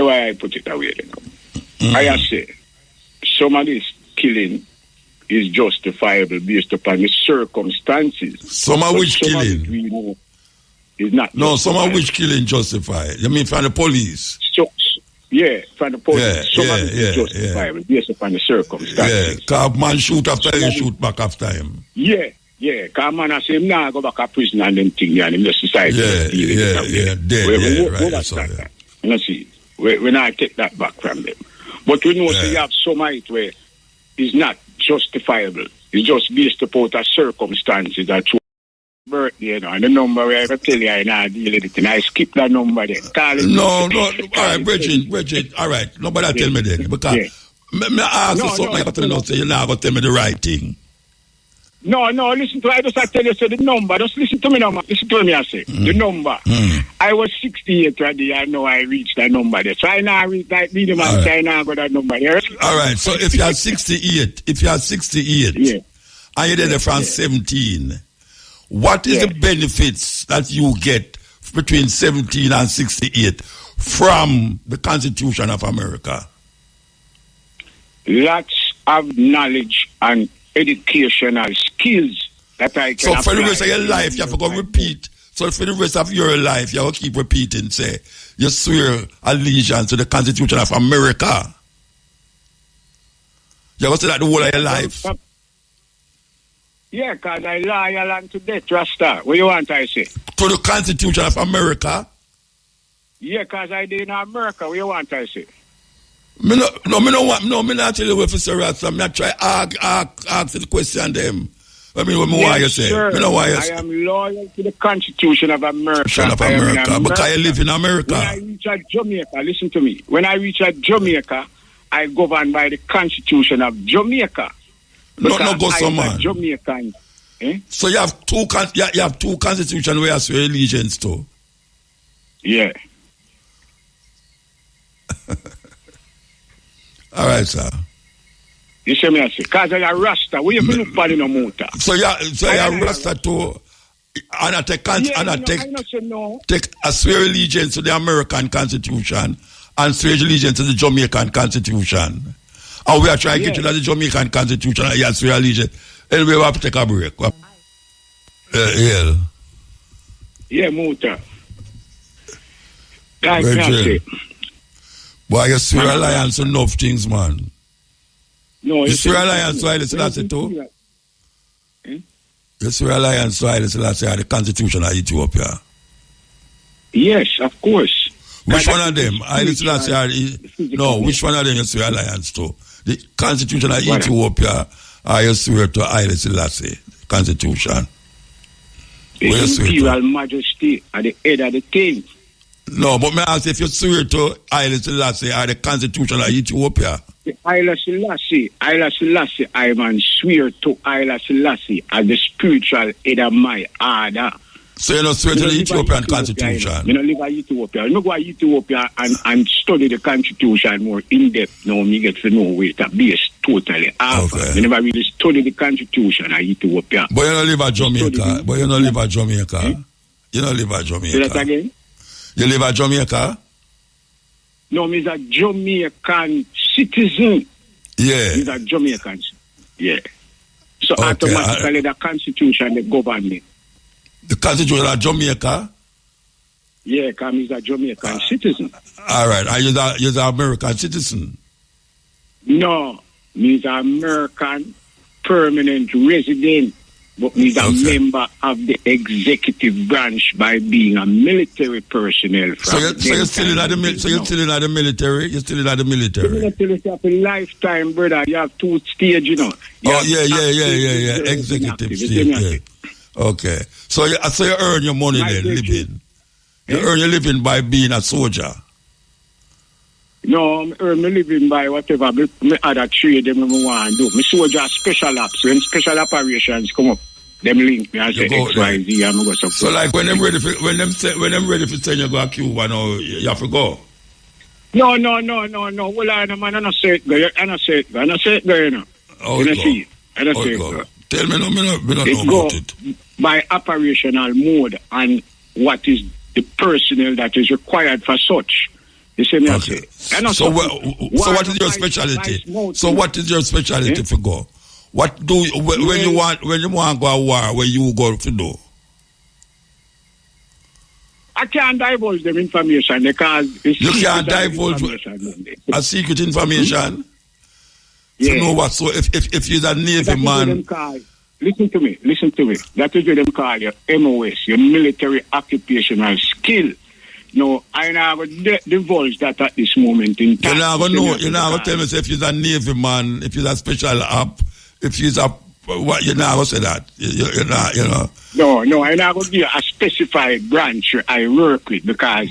why I put it that way then. I say, some of this killing is justifiable based upon the circumstances. Some of which killing? We know is not. No, some of which killing justified. You mean from the police? Yeah, from the police. Some of it is justifiable based upon the circumstances. Yeah, because man shoot after him, shoot back after him. Yeah, because man I say him now go back to prison and them thing and in the society. Right. So, you see, when I take that back from them. But we know you have some of it where it's not justifiable. It's just based upon the circumstances that birthday, and the number where I tell you I not deal with it, and I skip that number then. No, all right, Bridget, all right, nobody tell me then, because me ask you something, but you say you're not going to tell me the right thing. No, listen to I just tell you, the number, just listen to me now, listen to me, I say, the number. I was 68 already, I know I reached that number there, so I now reach that medium and I now got that number there. All right, so if you are 68, and you're there from 17, what is the benefits that you get between 17 and 68 from the Constitution of America? Lots of knowledge and educational skills that I can apply. So for the rest of your life, you have to go repeat. So for the rest of your life, you have to keep repeating, say, you swear allegiance to the Constitution of America. You have to say that the whole of your life. Yeah, because I loyal and to death, Rasta. What you want I say? To the Constitution of America? Yeah, because I did in America. What you want I say? Me not tell you what for say Rasta. Me try ask the question them. I mean, what why you say? I am loyal to the Constitution of America. Because you live in America. When I reach at Jamaica, listen to me. When I reach at Jamaica, I govern by the Constitution of Jamaica. No, go some man. Jamaican. So you have two constitutions where you swear allegiance to. Yeah. All right, sir. You see me, I say, because I am Rasta. Where you going to put in a motor? So you are Rasta too. And I take a swear allegiance to the American Constitution and swear allegiance to the Jamaican Constitution. And we are trying to get you to the Jamaican Constitution and you swear allegiance. Anyway, we have to take a break. Yeah, motor. Boy, you swear alliance to enough things, man. No, you swear alliance to Haile Selassie too? You swear alliance to Haile Selassie and the Constitution of Ethiopia? Yes, of course. Which one of them? Haile Selassie which one of them you swear alliance to? The Constitution of Ethiopia or you swear to Haile Selassie? Constitution? The Imperial Majesty at the head of the king. No, but may I ask if you swear to Haile Selassie or the Constitution of Ethiopia? Haile Selassie, I man swear to Haile Selassie as the spiritual head of my order. So you don't swear to the Ethiopian Constitution? You don't live in Ethiopia. You don't go to Ethiopia and study the Constitution more in depth. Now me get to know where it's based totally. You never really study the Constitution of Ethiopia. But you don't live at Jamaica. You don't live at Say that Jamaica. again? You live at Jamaica? No, he's a Jamaican citizen. Yeah. He's a Jamaican. Yeah. So Okay, automatically the constitution, the government. The constitution of Jamaica? Yeah, because he's a Jamaican citizen. All right. Are you're the American citizen? No, he's an American permanent resident, but he's a member of the executive branch by being a military personnel. So you're still in the military? So you're still in the military? You're still in the military? The military is a lifetime, brother. You have two stages, you know. Yeah. Executive state, yeah. Okay. So you earn your money then, living. You earn your living by being a soldier. No, I earn my living by whatever me other trade them I want to do. Me soldier special ops. When special operations come up, them link me and say XYZ and I go support. So like when them ready for send you go to Cuba now, you have to go. No. Well, man, I don't say it go. I don't say it go, you know. Oh, you know, see it. I don't say it go. Tell me no, me not know about it. By operational mode and what is the personnel that is required for such. You see me? Okay. So what is your specialty? So what is your specialty for go? What do you, when you want to go to war? Where you go to do? I can't divulge them information because you can't divulge a secret information. Yeah. To know what? So if you're a Navy man. Listen to me. That is what them call your MOS, your military occupational skill. No, I now divulge that at this moment in time. You're not going to tell me if you're a Navy man, if you're a special op, if you're a what, you're not going to say that. You're not, you know. No, I'm not going to give a specified branch I work with because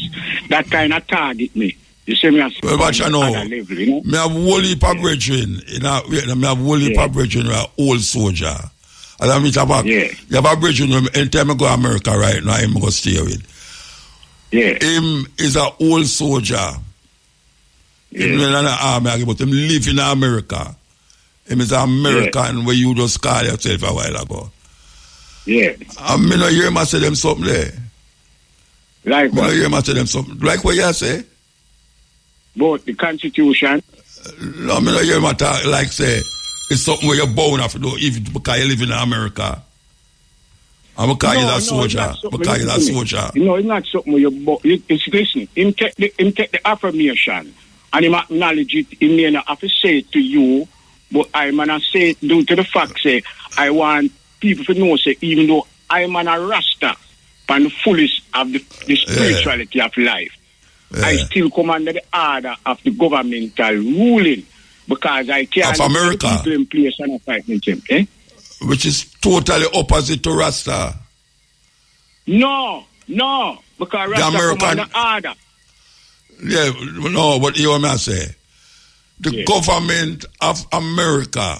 that kind of target me. You see me as but you know, level, you know? Me have whole heap of brethren, me have whole heap of brethren who are old soldier. And I mean, you have a brethren who anytime I go to America right now, I'm going to stay with. Yeah. Him is an old soldier. Him in the army, but him live in America. Him is an American where you just call yourself a while ago. Yeah. And me not hear him say them something there. Like me what? not hear him say them something. Like what you say? About the Constitution. No, me not hear him talk like say it's something where you're bound have to do even because you live in America. And because you're a soldier. Because you're a soldier. No, it's not something where it's listen. Him take the affirmation and him acknowledge it. He may not have to say it to you, but I man say it due to the fact say I want people to know say even though I'm a Rasta and the fullest of the spirituality of life, I still come under the order of the governmental ruling because I can't of America. People in place and I fight with them. Eh? Which is totally opposite to Rasta. No, because Rasta American, come under order. Yeah, no, what you want me to say? The government of America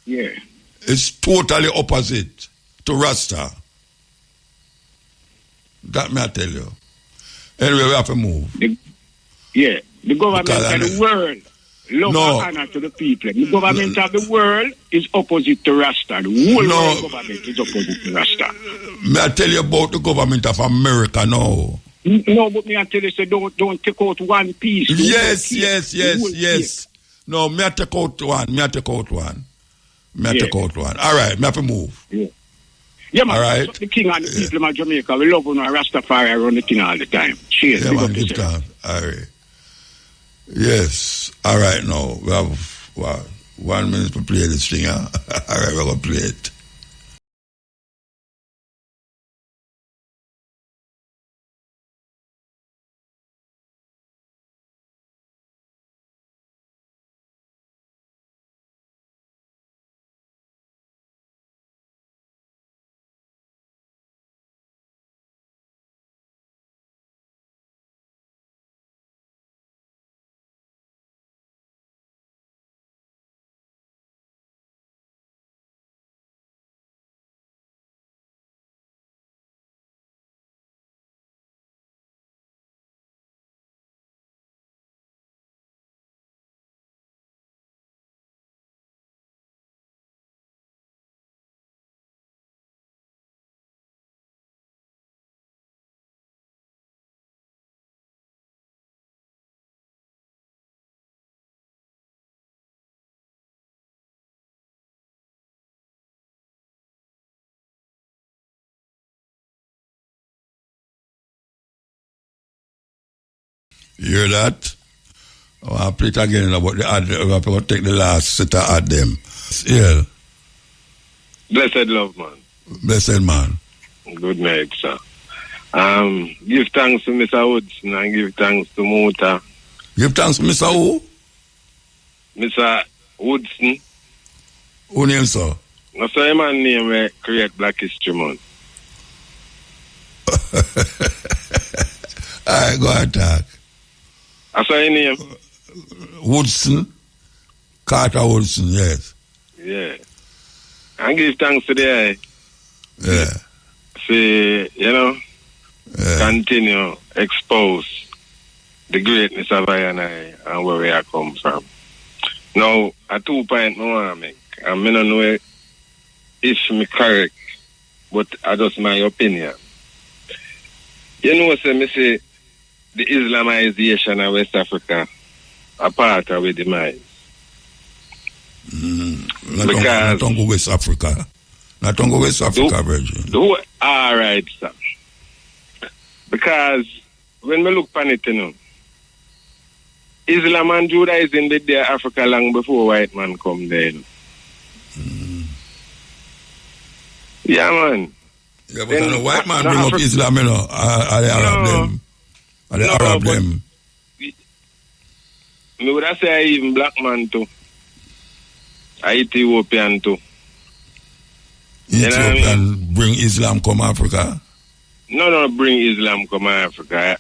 is totally opposite to Rasta. That may I tell you. Anyway, we have to move. The government of the world love and honor to the people. The government of the world is opposite to Rasta. The whole world government is opposite to Rasta. May I tell you about the government of America now? No, but me I tell you, say don't take out one piece. Yes. No, me I take out one. All right, me have to move. Yeah, man. All right. The king and the people of Jamaica, we love Rastafari run the thing all the time. Cheers. Yeah, man, good time. All right. Yes. All right, now. We have 1 minute to play this thing, huh? All right, we're going to play it. You hear that? I'll play it again about the ad. I'm going to take the last set of ad them. Yeah. Blessed love, man. Blessed man. Good night, sir. Give thanks to Mr. Woodson and give thanks to Muta. Give thanks to Mr. who? Mr. Woodson. Who name, sir? That's why man name create Black History Month. Alright, go ahead, talk. That's why name? Woodson. Carter Woodson, yes. Yeah. And give thanks to the yeah. See, continue expose the greatness of I and where we are come from. Now, a 2 point I want to make. I don't know if I'm correct, but I just my opinion. Say me say the Islamization of West Africa a part of the demise. Not on West Africa. Not on West Africa, Virgin. All right, sir. Because when we look on it, Islam and Judaism did their Africa long before white man come there. Yeah, man. Yeah, but the white man bring up Islam, are the Arab them? Are the Arab them? Me would say even black man too. Ethiopian too. Ethiopian bring Islam come Africa? No, bring Islam come Africa.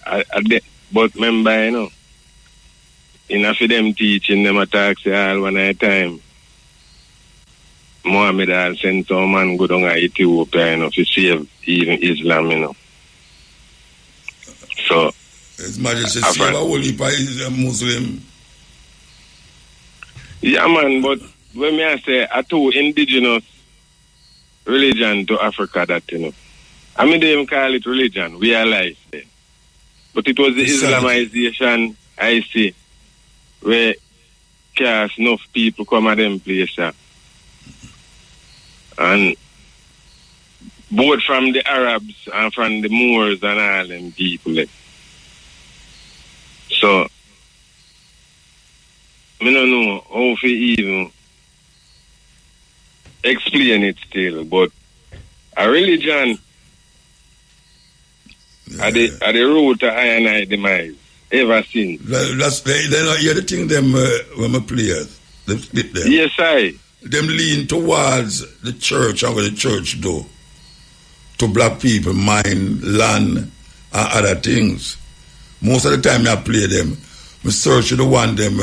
But remember, enough of them teaching them attacks all one at a time. Muhammad had sent some man go down to Ethiopia, to save even Islam, So, His Majesty save a whole heap of Muslim. Yeah, man, but when I say a two indigenous religion to Africa, that, I mean, they even call it religion. We are alive there. But it was the Islamization, I see, where cast enough people come at them places. And both from the Arabs and from the Moors and all them people. So, I don't know how to even explain it still, but a religion at the root of I and I demise ever since. They not hear the thing them when we play it. They split them. Yes, I. Them lean towards the church and what the church do to black people, mine, land, and other things. Most of the time I play them, I search the one them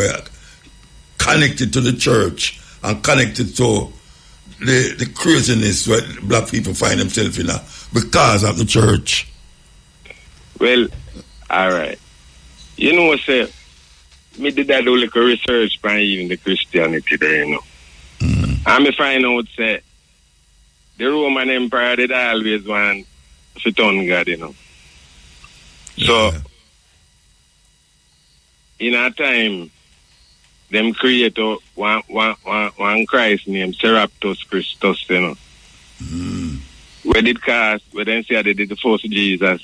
connected to the church and connected to the craziness where black people find themselves in because of the church. Well, all right. Say, me did that whole research by even the Christianity there, And me find out, say, the Roman Empire did always want to turn God, So, in a time, them create one Christ named Seraptus Christus, Where did cast, where then say they did the first Jesus,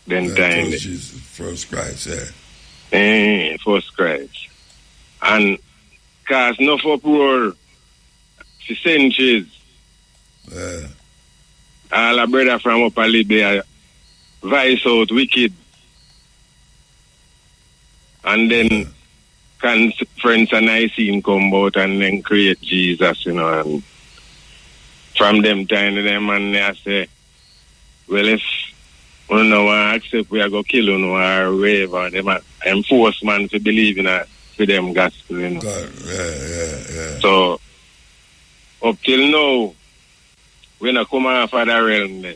then time. First Christ, yeah. First Christ. And cast no uproar for centuries. All a brother from Upper Libya vice out wicked. And then Conference and Nicene come out and then create Jesus, and from them time to them and they say, well, if we don't want to accept we are going to kill you or whatever, them enforce man to believe in for them gospel, God, yeah. So, up till now, we not come off of the realm there.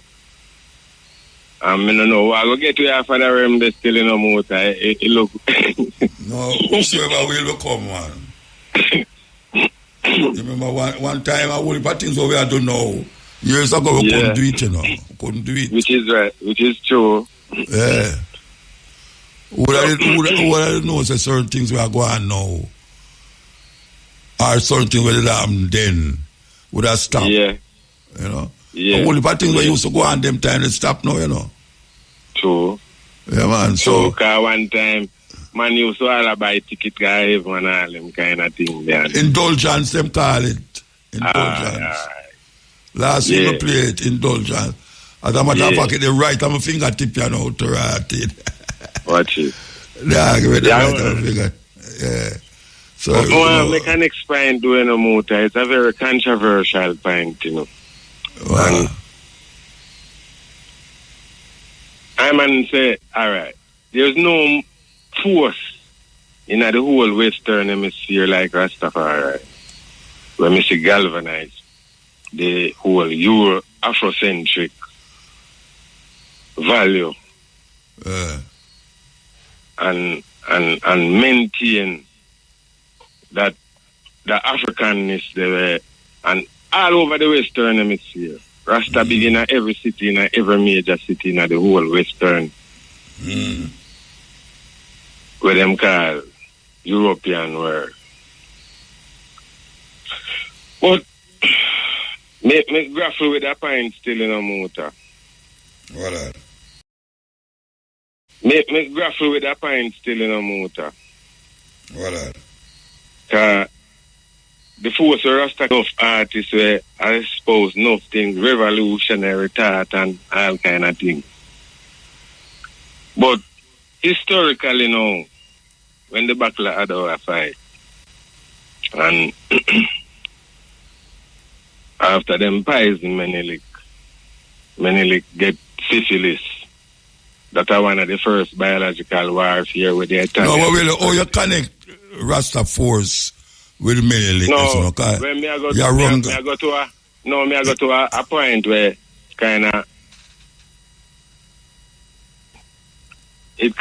And I don't know, I go get to off of the realm there still in no more time. It look... No, whosoever will come, man. You remember one time, I would put things over I don't know. Years ago, we couldn't do it, Couldn't do it. Which is right, which is true. Yeah. Would I know say certain things we are going now? Or certain things we did happen then? Would I stop? Yeah. Yeah. Only bad things we used to go on them time, they stop now, True. Yeah, man. So, because one time, man used to all buy ticket guy and all them kind of thing there. Indulgence, them call it. Indulgence. Last year we played Indulgence. As a matter of fact, the right on my fingertip, you know, to write it. Watch it. Yeah, give it the right on my finger. Yeah. So, make an next point doing a motor. It's a very controversial point, you know. Wow. I man say, all right, there's no force in the whole Western Hemisphere like Rastafari, where we see galvanize the whole Afrocentric value and maintain that the Africanness there and all over the Western Hemisphere. Rasta begin in every city, in every major city in the whole Western, where them call European world. But me grapple with that point still in a motor. What? Me grapple with that point still in a motor. What? The force of Rasta of artists where I suppose nothing revolutionary thought and all kind of things. But historically now, when the battle of Adawa fight, and after them poison Menelik get syphilis. That are one of the first biological wars here with the attack. No, but really, you connect Rasta force with Menelik? No, when me I go to a point where kind of it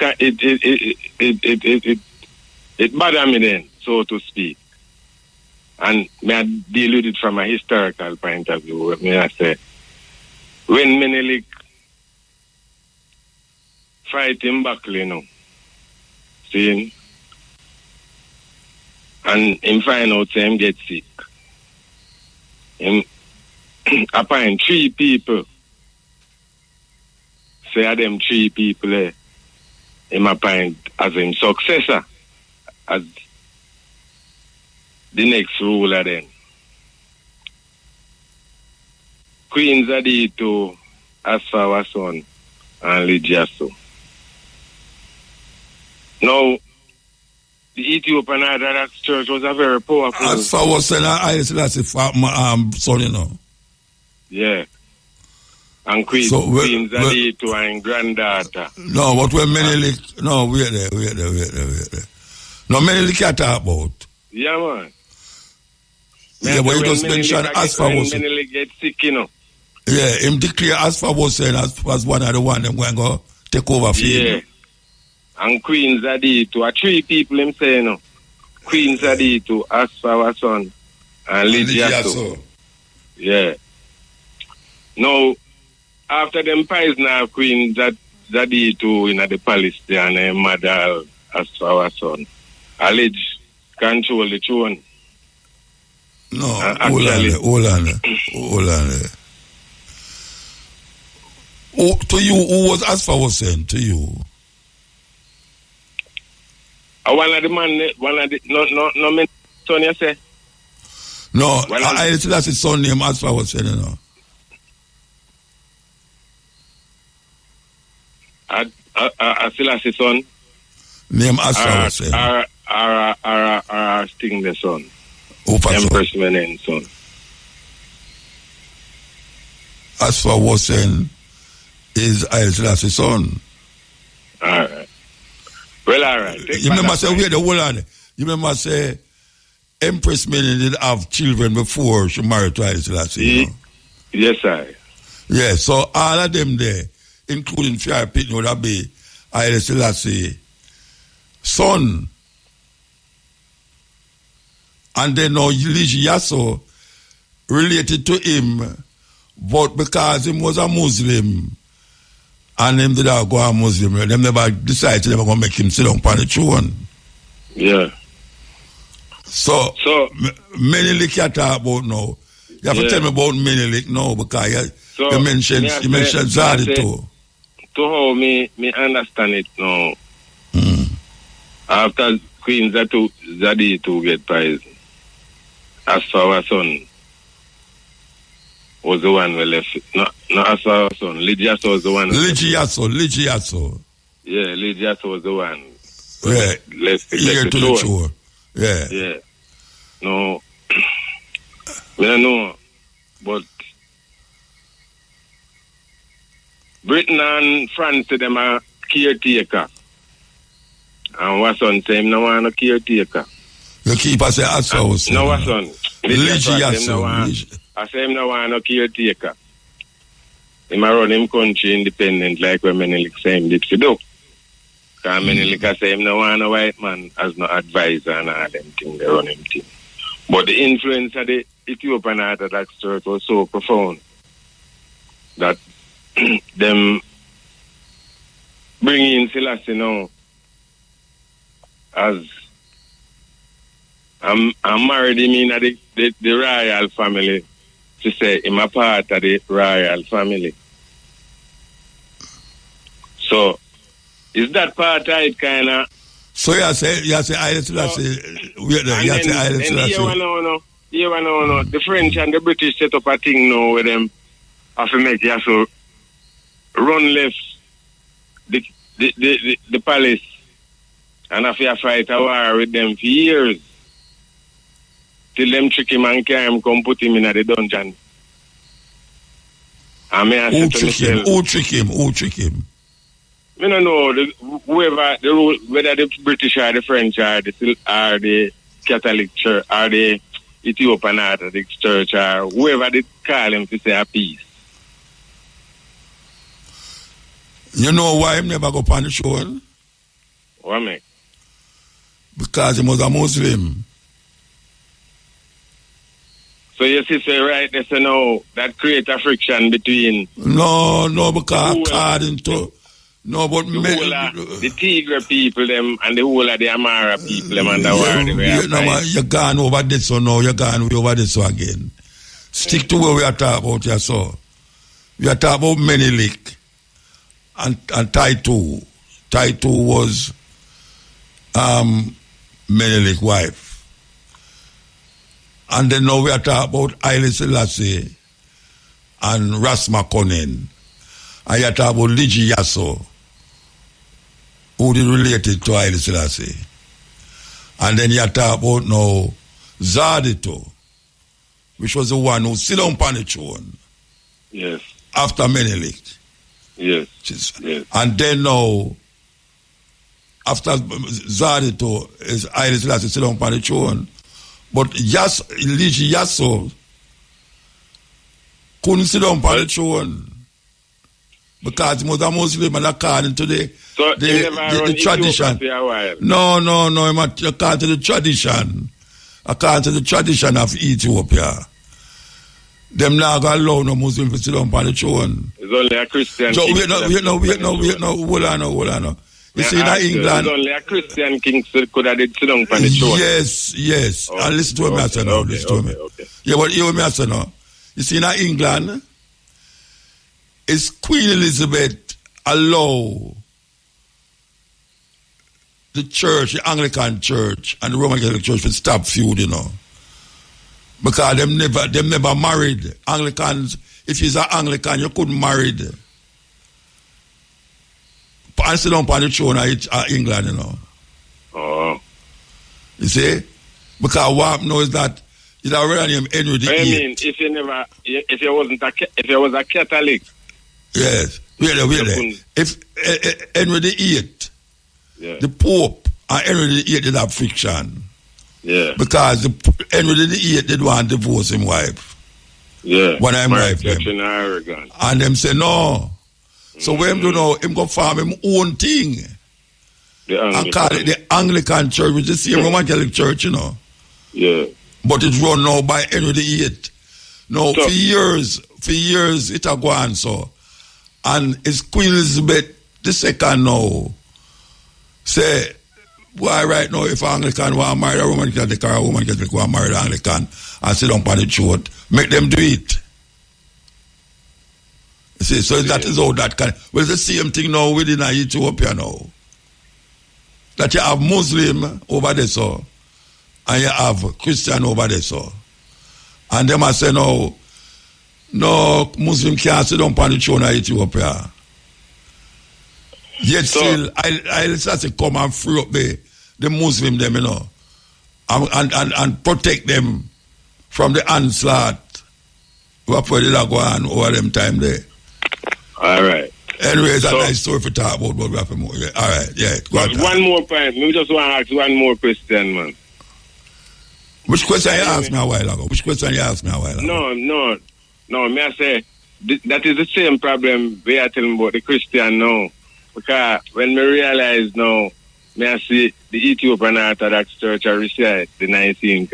bother me then, so to speak. And me I deal with it from a historical point of view. Me I say, when Menelik fight him back, you know, seeing, and him find out him get sick. Him appoint 3 people. Say them 3 people him appoint as him successor, as the next ruler then. Queen Zadito, Asfaw son, and Lijaso. Now, the Ethiopian Orthodox Church was a very powerful. Asfaw was saying, that's a son, you know. Yeah. And Queen Zadito and granddaughter. No, but when Menelik, no, wait there. No, Menelik can't talk about. Yeah, man. Yeah, but you just mentioned Asfaw was saying. Menelik get sick, you know. Yeah, him declare Asfaw was saying as one of the one them going to go take over for him. Yeah. And Queen Zadito, 3 people him say, you know. Queen Zadito, Asfaw son, and Lijaso. Yeah. Now, after them poison of Queen Zadito in the palace there and mother Asfaw son, alleged control the throne. No, hold on. Oh, to you, who was Asfaw was saying to you? One of the no, son you say? No, I see that's his son name Asfaw was saying, you know. Selassie son? Name Asfaw was saying. Sting the son. Empress Menen son. Asfaw was saying is Selassie son. Alright. Well, alright. You remember say wait the hold on. You remember say Empress Menen did have children before she married to Selassie, you know? Yes, sir. Yeah, so all of them there, including Fire Pit, would have be Selassie son. And then now Liji Yasso related to him, but because he was a Muslim, and him did not go a Muslim, them never decided they were going to make him sit down on the throne. Yeah. So Menelik you talk about now. You have to tell me about Menelik now, because you mentioned Zadito. To how me understand it now, After Queen Zadi to get poisoned, as for our son was the one we left. Not as for our son. Ligiaso was the one. Ligiaso. Yeah, Ligiaso was the one. Yeah. Left Here to the shore. Yeah. Yeah. No. We don't know. But Britain and France, them are caretaker. And what's on him no want a caretaker. You keep us as house. No, what's on? Ligiaso. I say him no want a caretaker. Him a run him country independent like when Menelik say him did to do. Because Menelik say him no want a white man as no advisor and all them things, they run him thing. But the influence of the Ethiopian Orthodox Church was so profound that them bring in Selassie now as I'm married him in the royal family to say I'm a part of the royal family. So is that part of it kind of? So you say Haile Selassie. The French and the British set up a thing now with them have to make you so run left the palace and have to fight a war with them for years till them trick him and carry him come put him in the dungeon. And Who trick him? I don't know whether the British or the French or the Catholic Church or the Ethiopian Orthodox Church or whoever they call him to say a peace. You know why him never go on the show? What make? Because he was a Muslim. So you see, say right, they say no, that create a friction between. No, because according to but the Tigre people them and the whole of the Amara people them and the war. You're gone over this so now, you're gone over this so again. Stick to what we are talking about here, so. We are talking about Menelik and Taitu. Taitu was Menelik's wife. And then now we are talking about Haile Selassie and Ras Makonnen. And you are talking about Ligiaso, who is related to Haile Selassie. And then you are talking about now Zardito, which was the one who sit on the throne. Yes. After Menelik. Yes. And then now, after Zardito, is Haile Selassie sit on the throne. But Ligiaso couldn't sit down on the throne because he was a Muslim and according to the tradition. No, according to the tradition. According to the tradition of Ethiopia. Them not going to allow no Muslim to sit down on the throne. It's only a Christian. So wait, hold on. You see, in England. It's only a Christian king could have sit down on the throne. Yes. And listen to me, I say now. Listen to me. Yeah, but hear me, I say now. You see, in England, is Queen Elizabeth allow the church, the Anglican church, and the Roman Catholic church to stop feud, because them never married. Anglicans, if you're an Anglican, you couldn't marry. And sit down on the throne of England, Oh. You see? Because what now is that it's already named Henry VIII. I mean, if you was a Catholic. Yes. Wait there. If Henry VIII, the Pope and Henry VIII did have friction. Yeah. Because Henry VIII did want to divorce his wife. Yeah. When I'm wife them. And them say no. So what him do now, him go farm him own thing. And call it the Anglican church, which is the same Roman Catholic church, Yeah. But it's run now by Henry VIII. Now, for years, it a go on so. And it's Queen Elizabeth II now. Say, why right now, if Anglican want to marry a Roman Catholic or a Roman Catholic want to marry an Anglican and sit down on the throat, make them do it. You see, so that is all that kind. Well, it's the same thing now within Ethiopia now. that you have Muslim over there, so, and you have Christian over there, so. And them I say, no Muslim can't sit down on the throne of Ethiopia. Yet so, still, I'll say come and free up the Muslim them, and protect them from the onslaught. What for the go on over them time there. All right. Anyway, it's a nice story for talk about, but we have more. Yeah. All right, yeah. One more point. We just want to ask one more question, man. Which question you asked me a while ago? No, me I say, that is the same problem we are telling about the Christian now. Because when me realize now, me I see the Ethiopian Orthodox Church I recite the 19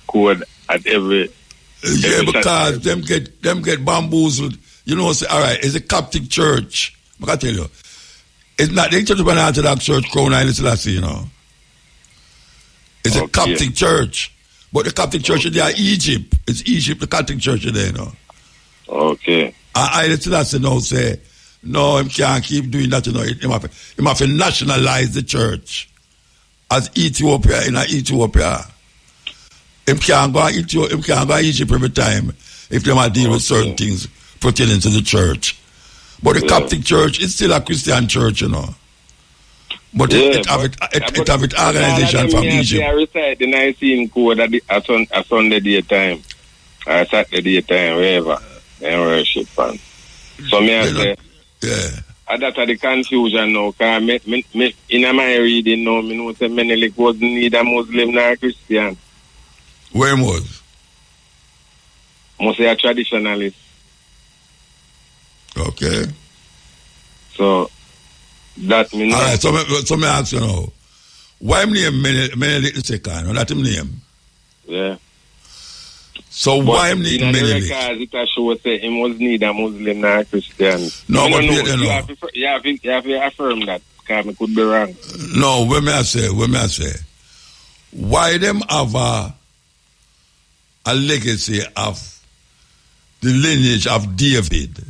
code at every because them get bamboozled. You know, say, all right, it's a Coptic church. I can tell you, it's not the Ethiopian Orthodox Church, Crown Island Selassie, you know. It's a Coptic church. But the Coptic church is there, Egypt. It's Egypt, the Coptic church is there, you know. Okay. And Island Selassie now say, no, him can't keep doing that, you know. He have to nationalize the church as Ethiopia in Ethiopia. Him can't go to Egypt every time if they might deal with certain things pertaining to the church. But the Coptic church is still a Christian church, you know. But it have its organization from Egypt. I recite the 19 code at Sunday daytime, or Saturday daytime, wherever they worship from. So me I say, that's the confusion now, because in my reading now, I know that Menelik wasn't neither Muslim nor a Christian. Where was? Must say a traditionalist. Okay. So that means. All right. So me ask you now, why name Menelik the second? Or that him name? Yeah. So but why him name Menelik? Because it shows say he was neither Muslim nor Christian. No, but you have to affirm that, because I could be wrong. No, when me I say, why them have a legacy of the lineage of David,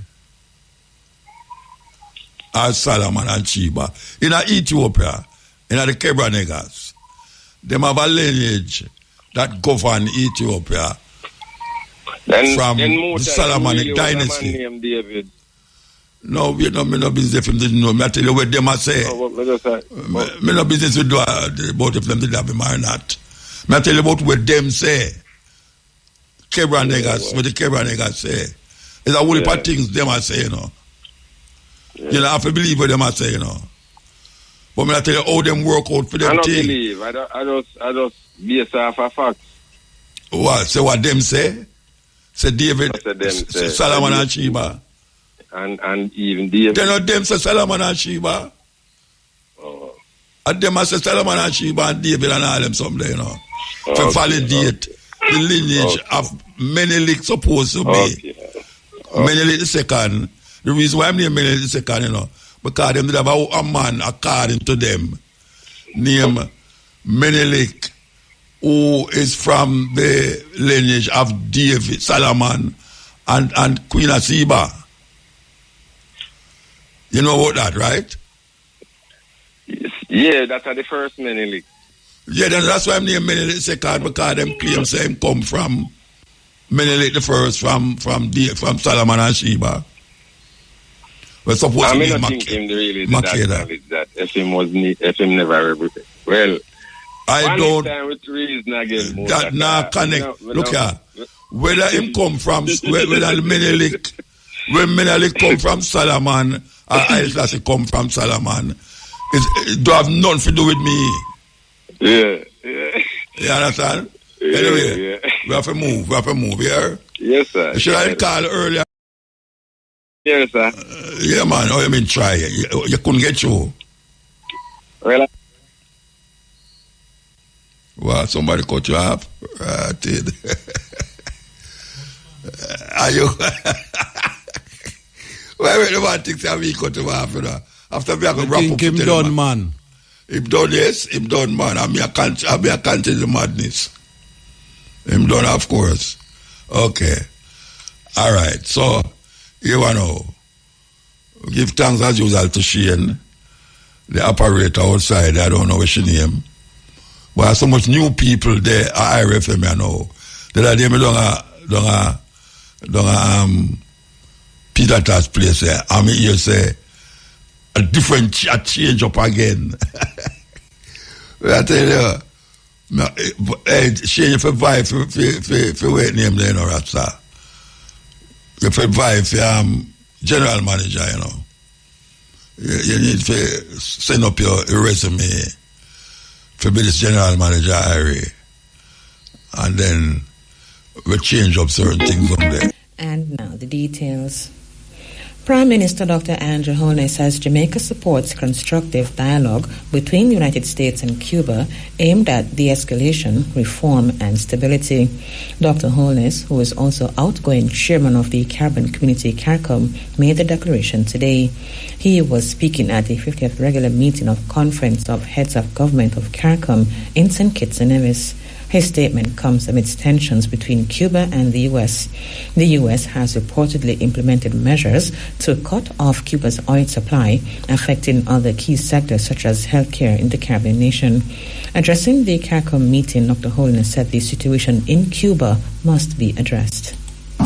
as Solomon and Sheba in Ethiopia, in the Kebranegas, them have a lineage that govern Ethiopia from the Solomonic dynasty. Named David. No, we no business with them. No, me tell you what them a say. Me no business with about if them did have him or not. Me tell you about what them say. Kebranegas, what the Kebranegas say. It's a whole heap of things them a say, you know. Yeah. You know, I have to believe what them a say, you know. But me I tell you how them work out for them. I don't believe. I just base off a fact. What? Say what them say? Say David, say Solomon and Sheba. And even David. They know them say Solomon and Sheba. Oh. And them say Solomon and Sheba and David and all them someday, you know. To validate the lineage of Menelik supposed to be. Menelik the second. The reason why I'm named Menelik the second, you know, because them did have a man according to them named Menelik, who is from the lineage of David, Solomon, and Queen of Sheba. You know about that, right? Yeah, that's the first Menelik. Yeah, then that's why I'm named Menelik the second, because them claim say him come from Menelik the first, from Solomon and Sheba. We're supposed to be I think him really that if him never well. I don't. Time with reason again, that now connect. Look here, whether him come from whether Menelik, when Menelik come from Solomon or I come from Solomon, it don't have nothing to do with me. Yeah. You understand? Anyway, we have to move here. Yes, sir. Should I call earlier? Yes, sir. Yeah, man. Oh, you mean try? You couldn't get you. Well, somebody cut you off. Did. Are you? Why the man thinks that we cut him off? You know? After we have to wrap up. Him done, man. Him done, yes. Him done, man. I can't the madness. Him done, of course. Okay. All right. So, you know, give thanks as usual to Shane. the operator outside. I don't know what she name. But so much new people there at IRFM, you know. The other day, I don't Peter Tass place there. I mean, you say, a different change up again. I tell you, change for vibe for wait name there, you know, Ratsa. For vibe for general manager, you know. You need to send up your resume for be this general manager, Irie. And then we change up certain things on there. And now the details. Prime Minister Dr. Andrew Holness says Jamaica supports constructive dialogue between the United States and Cuba aimed at de-escalation, reform and stability. Dr. Holness, who is also outgoing chairman of the Caribbean Community CARICOM, made the declaration today. He was speaking at the 50th regular meeting of Conference of Heads of Government of CARICOM in St. Kitts and Nevis. His statement comes amidst tensions between Cuba and the U.S. The U.S. has reportedly implemented measures to cut off Cuba's oil supply, affecting other key sectors such as healthcare in the Caribbean nation. Addressing the CARICOM meeting, Dr. Holness said the situation in Cuba must be addressed.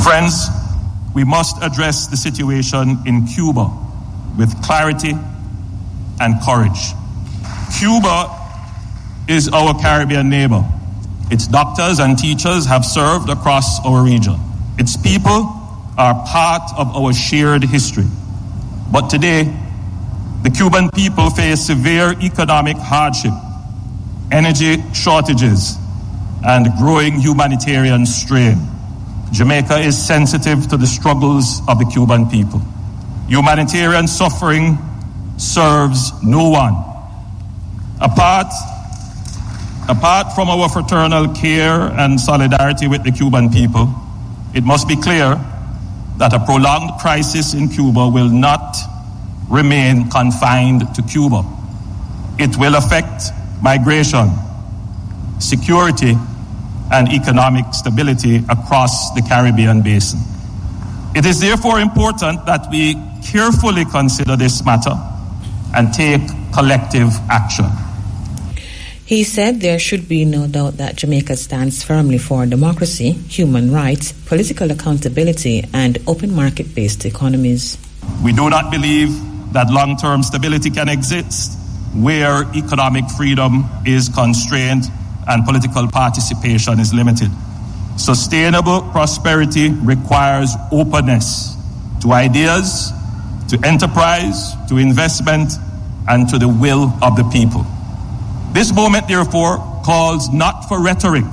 Friends, we must address the situation in Cuba with clarity and courage. Cuba is our Caribbean neighbor. Its doctors and teachers have served across our region. Its people are part of our shared history. But today, the Cuban people face severe economic hardship, energy shortages, and growing humanitarian strain. Jamaica is sensitive to the struggles of the Cuban people. Humanitarian suffering serves no one. Apart from our fraternal care and solidarity with the Cuban people, it must be clear that a prolonged crisis in Cuba will not remain confined to Cuba. It will affect migration, security, and economic stability across the Caribbean basin. It is therefore important that we carefully consider this matter and take collective action. He said there should be no doubt that Jamaica stands firmly for democracy, human rights, political accountability, and open market-based economies. We do not believe that long-term stability can exist where economic freedom is constrained and political participation is limited. Sustainable prosperity requires openness to ideas, to enterprise, to investment, and to the will of the people. This moment, therefore, calls not for rhetoric,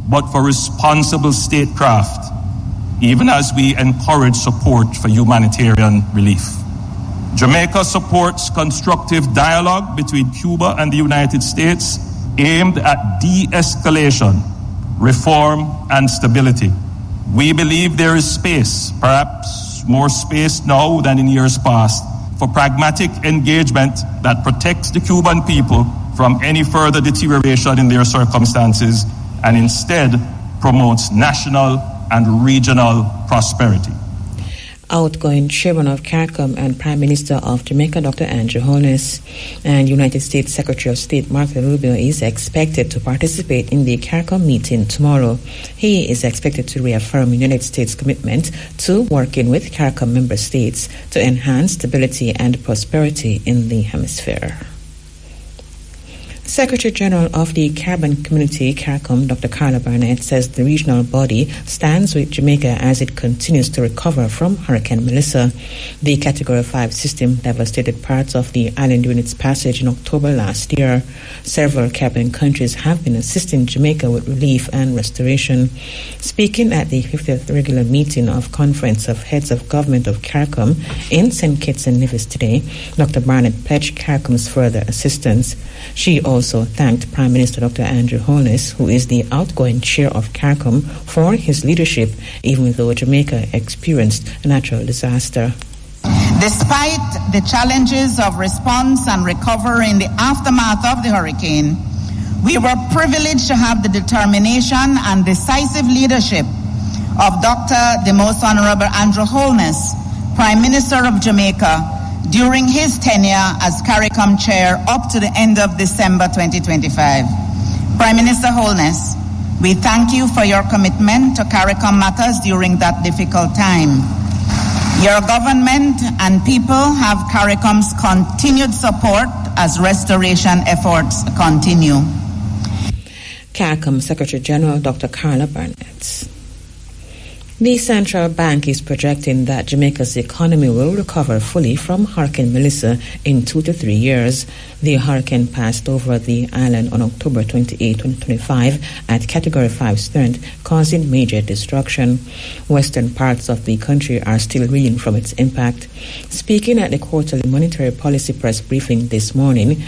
but for responsible statecraft, even as we encourage support for humanitarian relief. Jamaica supports constructive dialogue between Cuba and the United States aimed at de-escalation, reform, and stability. We believe there is space, perhaps more space now than in years past, for pragmatic engagement that protects the Cuban people from any further deterioration in their circumstances and instead promotes national and regional prosperity. Outgoing chairman of CARICOM and Prime Minister of Jamaica, Dr. Andrew Holness, and United States Secretary of State Marco Rubio is expected to participate in the CARICOM meeting tomorrow. He is expected to reaffirm United States' commitment to working with CARICOM member states to enhance stability and prosperity in the hemisphere. Secretary General of the Caribbean Community, CARICOM, Dr. Carla Barnett, says the regional body stands with Jamaica as it continues to recover from Hurricane Melissa. The Category 5 system devastated parts of the island during its passage in October last year. Several Caribbean countries have been assisting Jamaica with relief and restoration. Speaking at the 50th regular meeting of Conference of Heads of Government of CARICOM in St. Kitts and Nevis today, Dr. Barnett pledged CARICOM's further assistance. She also thanked Prime Minister Dr. Andrew Holness, who is the outgoing chair of CARICOM, for his leadership, even though Jamaica experienced a natural disaster. Despite the challenges of response and recovery in the aftermath of the hurricane, we were privileged to have the determination and decisive leadership of Dr. the Most Honorable Andrew Holness, Prime Minister of Jamaica, during his tenure as CARICOM chair up to the end of December 2025. Prime Minister Holness, we thank you for your commitment to CARICOM matters during that difficult time. Your government and people have CARICOM's continued support as restoration efforts continue. CARICOM Secretary General Dr. Carla Barnett. The central bank is projecting that Jamaica's economy will recover fully from Hurricane Melissa in 2 to 3 years. The hurricane passed over the island on October 28, 2025 at Category 5 strength, causing major destruction. Western parts of the country are still reeling from its impact. Speaking at the quarterly monetary policy press briefing this morning,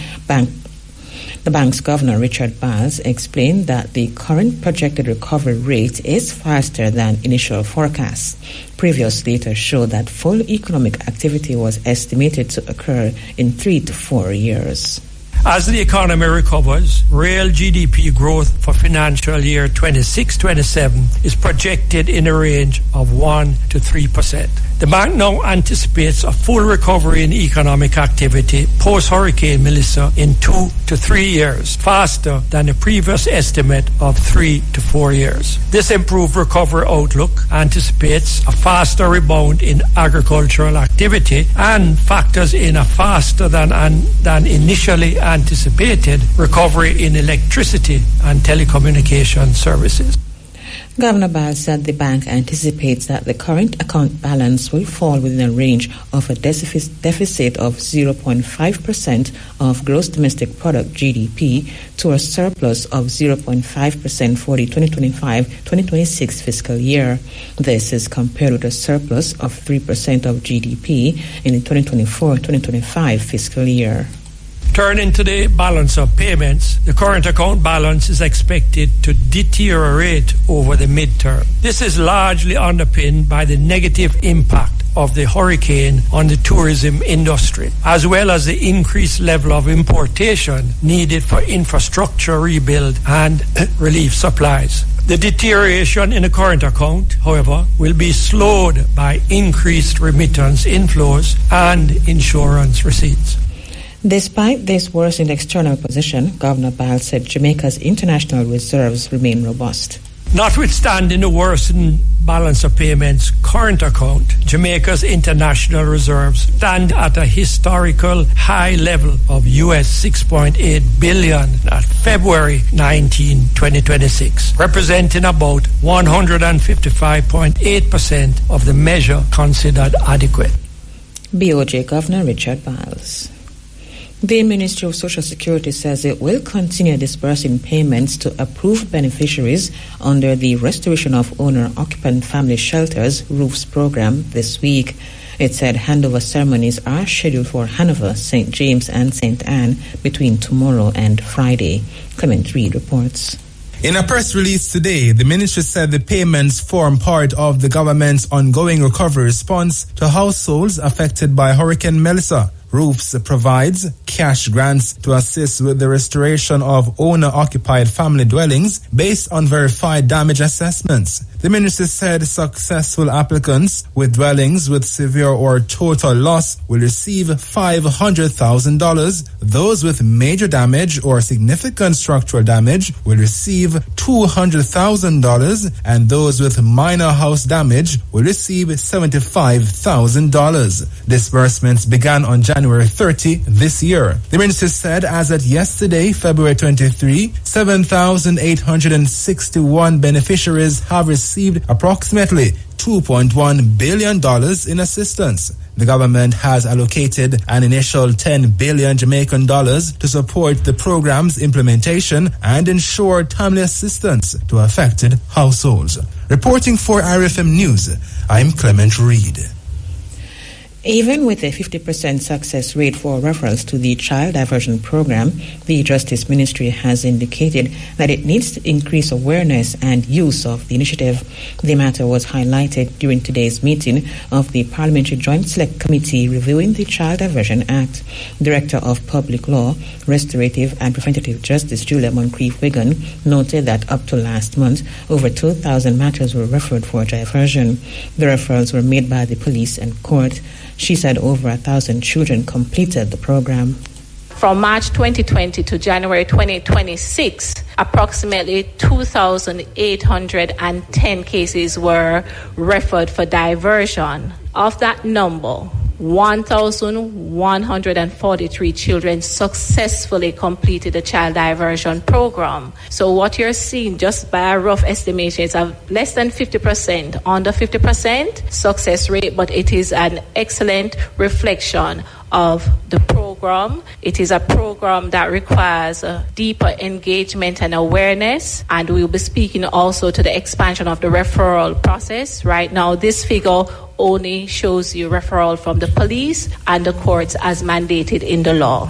the bank's governor, Richard Biles, explained that the current projected recovery rate is faster than initial forecasts. Previous data showed that full economic activity was estimated to occur in 3 to 4 years. As the economy recovers, real GDP growth for financial year 26-27 is projected in a range of 1 to 3%. The bank now anticipates a full recovery in economic activity post-Hurricane Melissa in 2 to 3 years, faster than the previous estimate of 3 to 4 years. This improved recovery outlook anticipates a faster rebound in agricultural activity and factors in a faster than initially anticipated recovery in electricity and telecommunication services. Governor Biles said the bank anticipates that the current account balance will fall within a range of a deficit of 0.5% of gross domestic product GDP to a surplus of 0.5% for the 2025-2026 fiscal year. This is compared with a surplus of 3% of GDP in the 2024-2025 fiscal year. Turning to the balance of payments, the current account balance is expected to deteriorate over the midterm. This is largely underpinned by the negative impact of the hurricane on the tourism industry, as well as the increased level of importation needed for infrastructure rebuild and relief supplies. The deterioration in the current account, however, will be slowed by increased remittance inflows and insurance receipts. Despite this worsened external position, Governor Biles said Jamaica's international reserves remain robust. Notwithstanding the worsened balance of payments current account, Jamaica's international reserves stand at a historical high level of US $6.8 billion at February 19, 2026, representing about 155.8% of the measure considered adequate. BOJ Governor Richard Biles. The Ministry of Social Security says it will continue disbursing payments to approved beneficiaries under the Restoration of Owner-Occupant Family Shelters ROOFs program this week. It said handover ceremonies are scheduled for Hanover, St. James and St. Anne between tomorrow and Friday. Clement Reed reports. In a press release today, the ministry said the payments form part of the government's ongoing recovery response to households affected by Hurricane Melissa. Roofs provides cash grants to assist with the restoration of owner-occupied family dwellings based on verified damage assessments. The ministry said successful applicants with dwellings with severe or total loss will receive $500,000. Those with major damage or significant structural damage will receive $200,000, and those with minor house damage will receive $75,000. Disbursements began on January 30 this year. The ministry said as at yesterday, February 23, 7,861 beneficiaries have received approximately $2.1 billion in assistance. The government has allocated an initial 10 billion Jamaican dollars to support the program's implementation and ensure timely assistance to affected households. Reporting for RFM News, I'm Clement Reed. Even with a 50% success rate for referrals to the child diversion program, the Justice Ministry has indicated that it needs to increase awareness and use of the initiative. The matter was highlighted during today's meeting of the Parliamentary Joint Select Committee reviewing the Child Diversion Act. Director of Public Law, Restorative and Preventative Justice Julia Moncrief-Wigan noted that up to last month, over 2,000 matters were referred for diversion. The referrals were made by the police and court. She said over 1,000 children completed the program. From March 2020 to January 2026, approximately 2,810 cases were referred for diversion. Of that number, 1,143 children successfully completed the child diversion program. So what you're seeing, just by a rough estimation, is of less than 50%, under 50% success rate, but it is an excellent reflection of the program. It is a program that requires a deeper engagement and awareness, and we'll be speaking also to the expansion of the referral process. Right now, this figure only shows you referral from the police and the courts as mandated in the law.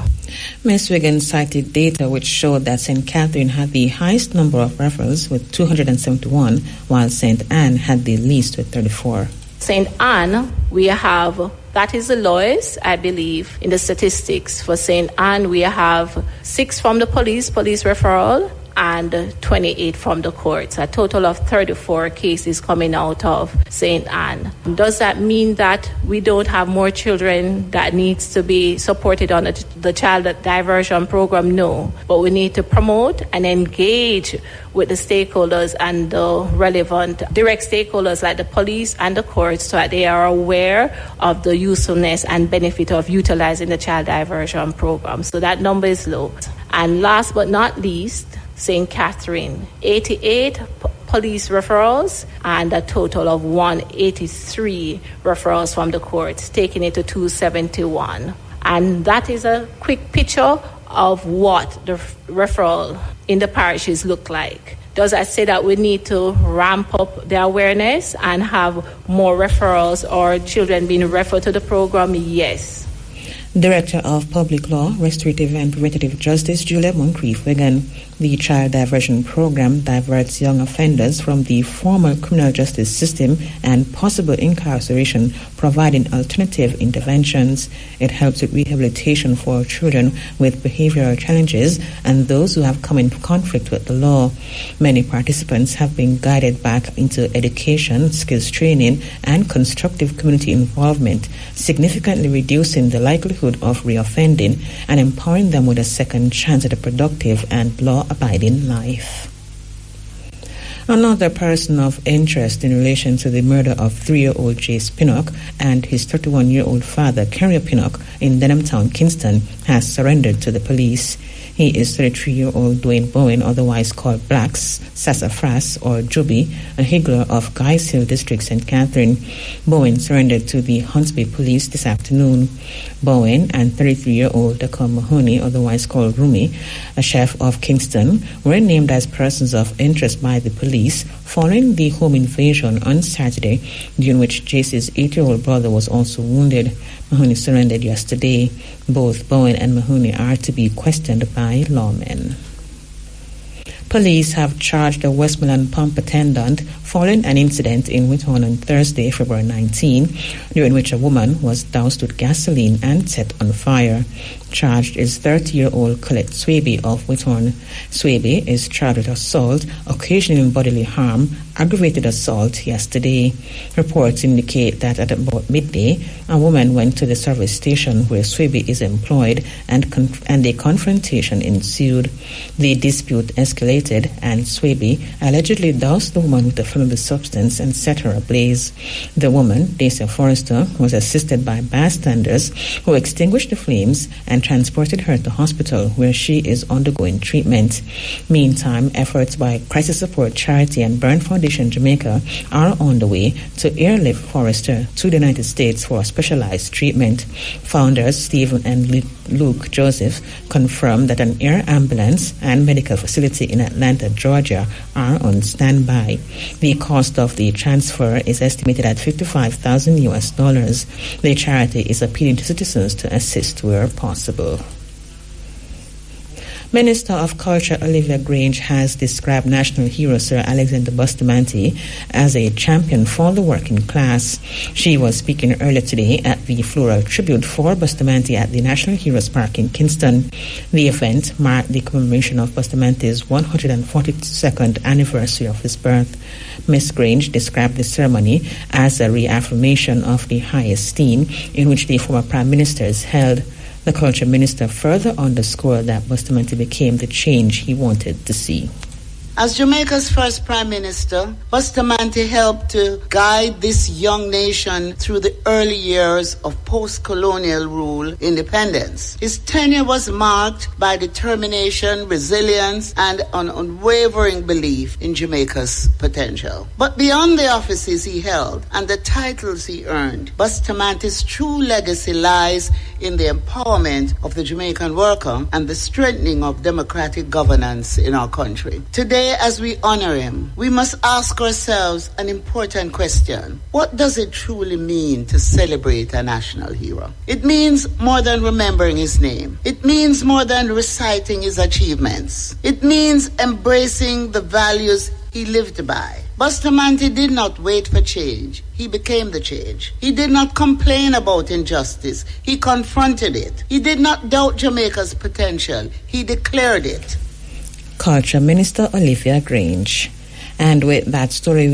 Ms. Wiggins cited data which showed that St. Catherine had the highest number of referrals with 271, while St. Anne had the least with 34. St. Anne, we have, that is the lowest, I believe, in the statistics. For St. Anne, we have 6 from the police referral, and 28 from the courts, a total of 34 cases coming out of St. Anne. Does that mean that we don't have more children that needs to be supported on the child diversion program? No, but we need to promote and engage with the stakeholders and the relevant direct stakeholders like the police and the courts so that they are aware of the usefulness and benefit of utilizing the child diversion program. So that number is low. And last but not least, St. Catherine, 88 police referrals and a total of 183 referrals from the courts, taking it to 271. And that is a quick picture of what the referral in the parishes look like. Does that say that we need to ramp up the awareness and have more referrals or children being referred to the program? Yes. Director of Public Law, Restorative and Preventative Justice, Julia Moncrief-Wigan. The child diversion program diverts young offenders from the formal criminal justice system and possible incarceration, providing alternative interventions. It helps with rehabilitation for children with behavioral challenges and those who have come in conflict with the law. Many participants have been guided back into education, skills training, and constructive community involvement, significantly reducing the likelihood of reoffending and empowering them with a second chance at a productive and law-abiding life. Another person of interest in relation to the murder of 3-year-old Jace Pinnock and his 31-year-old father, Carrier Pinnock, in Denhamtown, Kingston, has surrendered to the police. He is 33-year-old Dwayne Bowen, otherwise called Blacks, Sassafras, or Juby, a higgler of Guys Hill District, St. Catherine. Bowen surrendered to the Huntsby Police this afternoon. Bowen and 33-year-old Dakon Mahoney, otherwise called Rumi, a chef of Kingston, were named as persons of interest by the police following the home invasion on Saturday, during which Jace's 8-year-old brother was also wounded. Mahoney surrendered yesterday. Both Bowen and Mahoney are to be questioned by lawmen. Police have charged a Westmoreland pump attendant following an incident in Whithorn on Thursday, February 19, during which a woman was doused with gasoline and set on fire. Charged is 30-year-old Colette Swaby of Whithorn. Swaby is charged with assault, occasioning bodily harm, aggravated assault yesterday. Reports indicate that at about midday, a woman went to the service station where Swaby is employed and a confrontation ensued. The dispute escalated and Swaby allegedly doused the woman with a flammable substance and set her ablaze. The woman, Dacia Forrester, was assisted by bystanders who extinguished the flames and transported her to hospital where she is undergoing treatment. Meantime, efforts by Crisis Support Charity and Burn Foundation Jamaica are on the way to airlift Forrester to the United States for specialized treatment. Founders Stephen and Luke Joseph confirmed that an air ambulance and medical facility in Atlanta, Georgia are on standby. The cost of the transfer is estimated at $55,000. The charity is appealing to citizens to assist where possible. Minister of Culture Olivia Grange has described national hero Sir Alexander Bustamante as a champion for the working class. She was speaking earlier today at the floral tribute for Bustamante at the National Heroes Park in Kingston. The event marked the commemoration of Bustamante's 142nd anniversary of his birth. Ms. Grange described the ceremony as a reaffirmation of the high esteem in which the former Prime Minister is held. The Culture Minister further underscored that Bustamante became the change he wanted to see. As Jamaica's first Prime Minister, Bustamante helped to guide this young nation through the early years of post-colonial rule independence. His tenure was marked by determination, resilience, and an unwavering belief in Jamaica's potential. But beyond the offices he held and the titles he earned, Bustamante's true legacy lies in the empowerment of the Jamaican worker and the strengthening of democratic governance in our country. Today, as we honor him, we must ask ourselves an important question. What does it truly mean to celebrate a national hero? It means more than remembering his name. It means more than reciting his achievements. It means embracing the values he lived by. Bustamante did not wait for change. He became the change. He did not complain about injustice. He confronted it. He did not doubt Jamaica's potential. He declared it. Culture Minister Olivia Grange. And with that story, we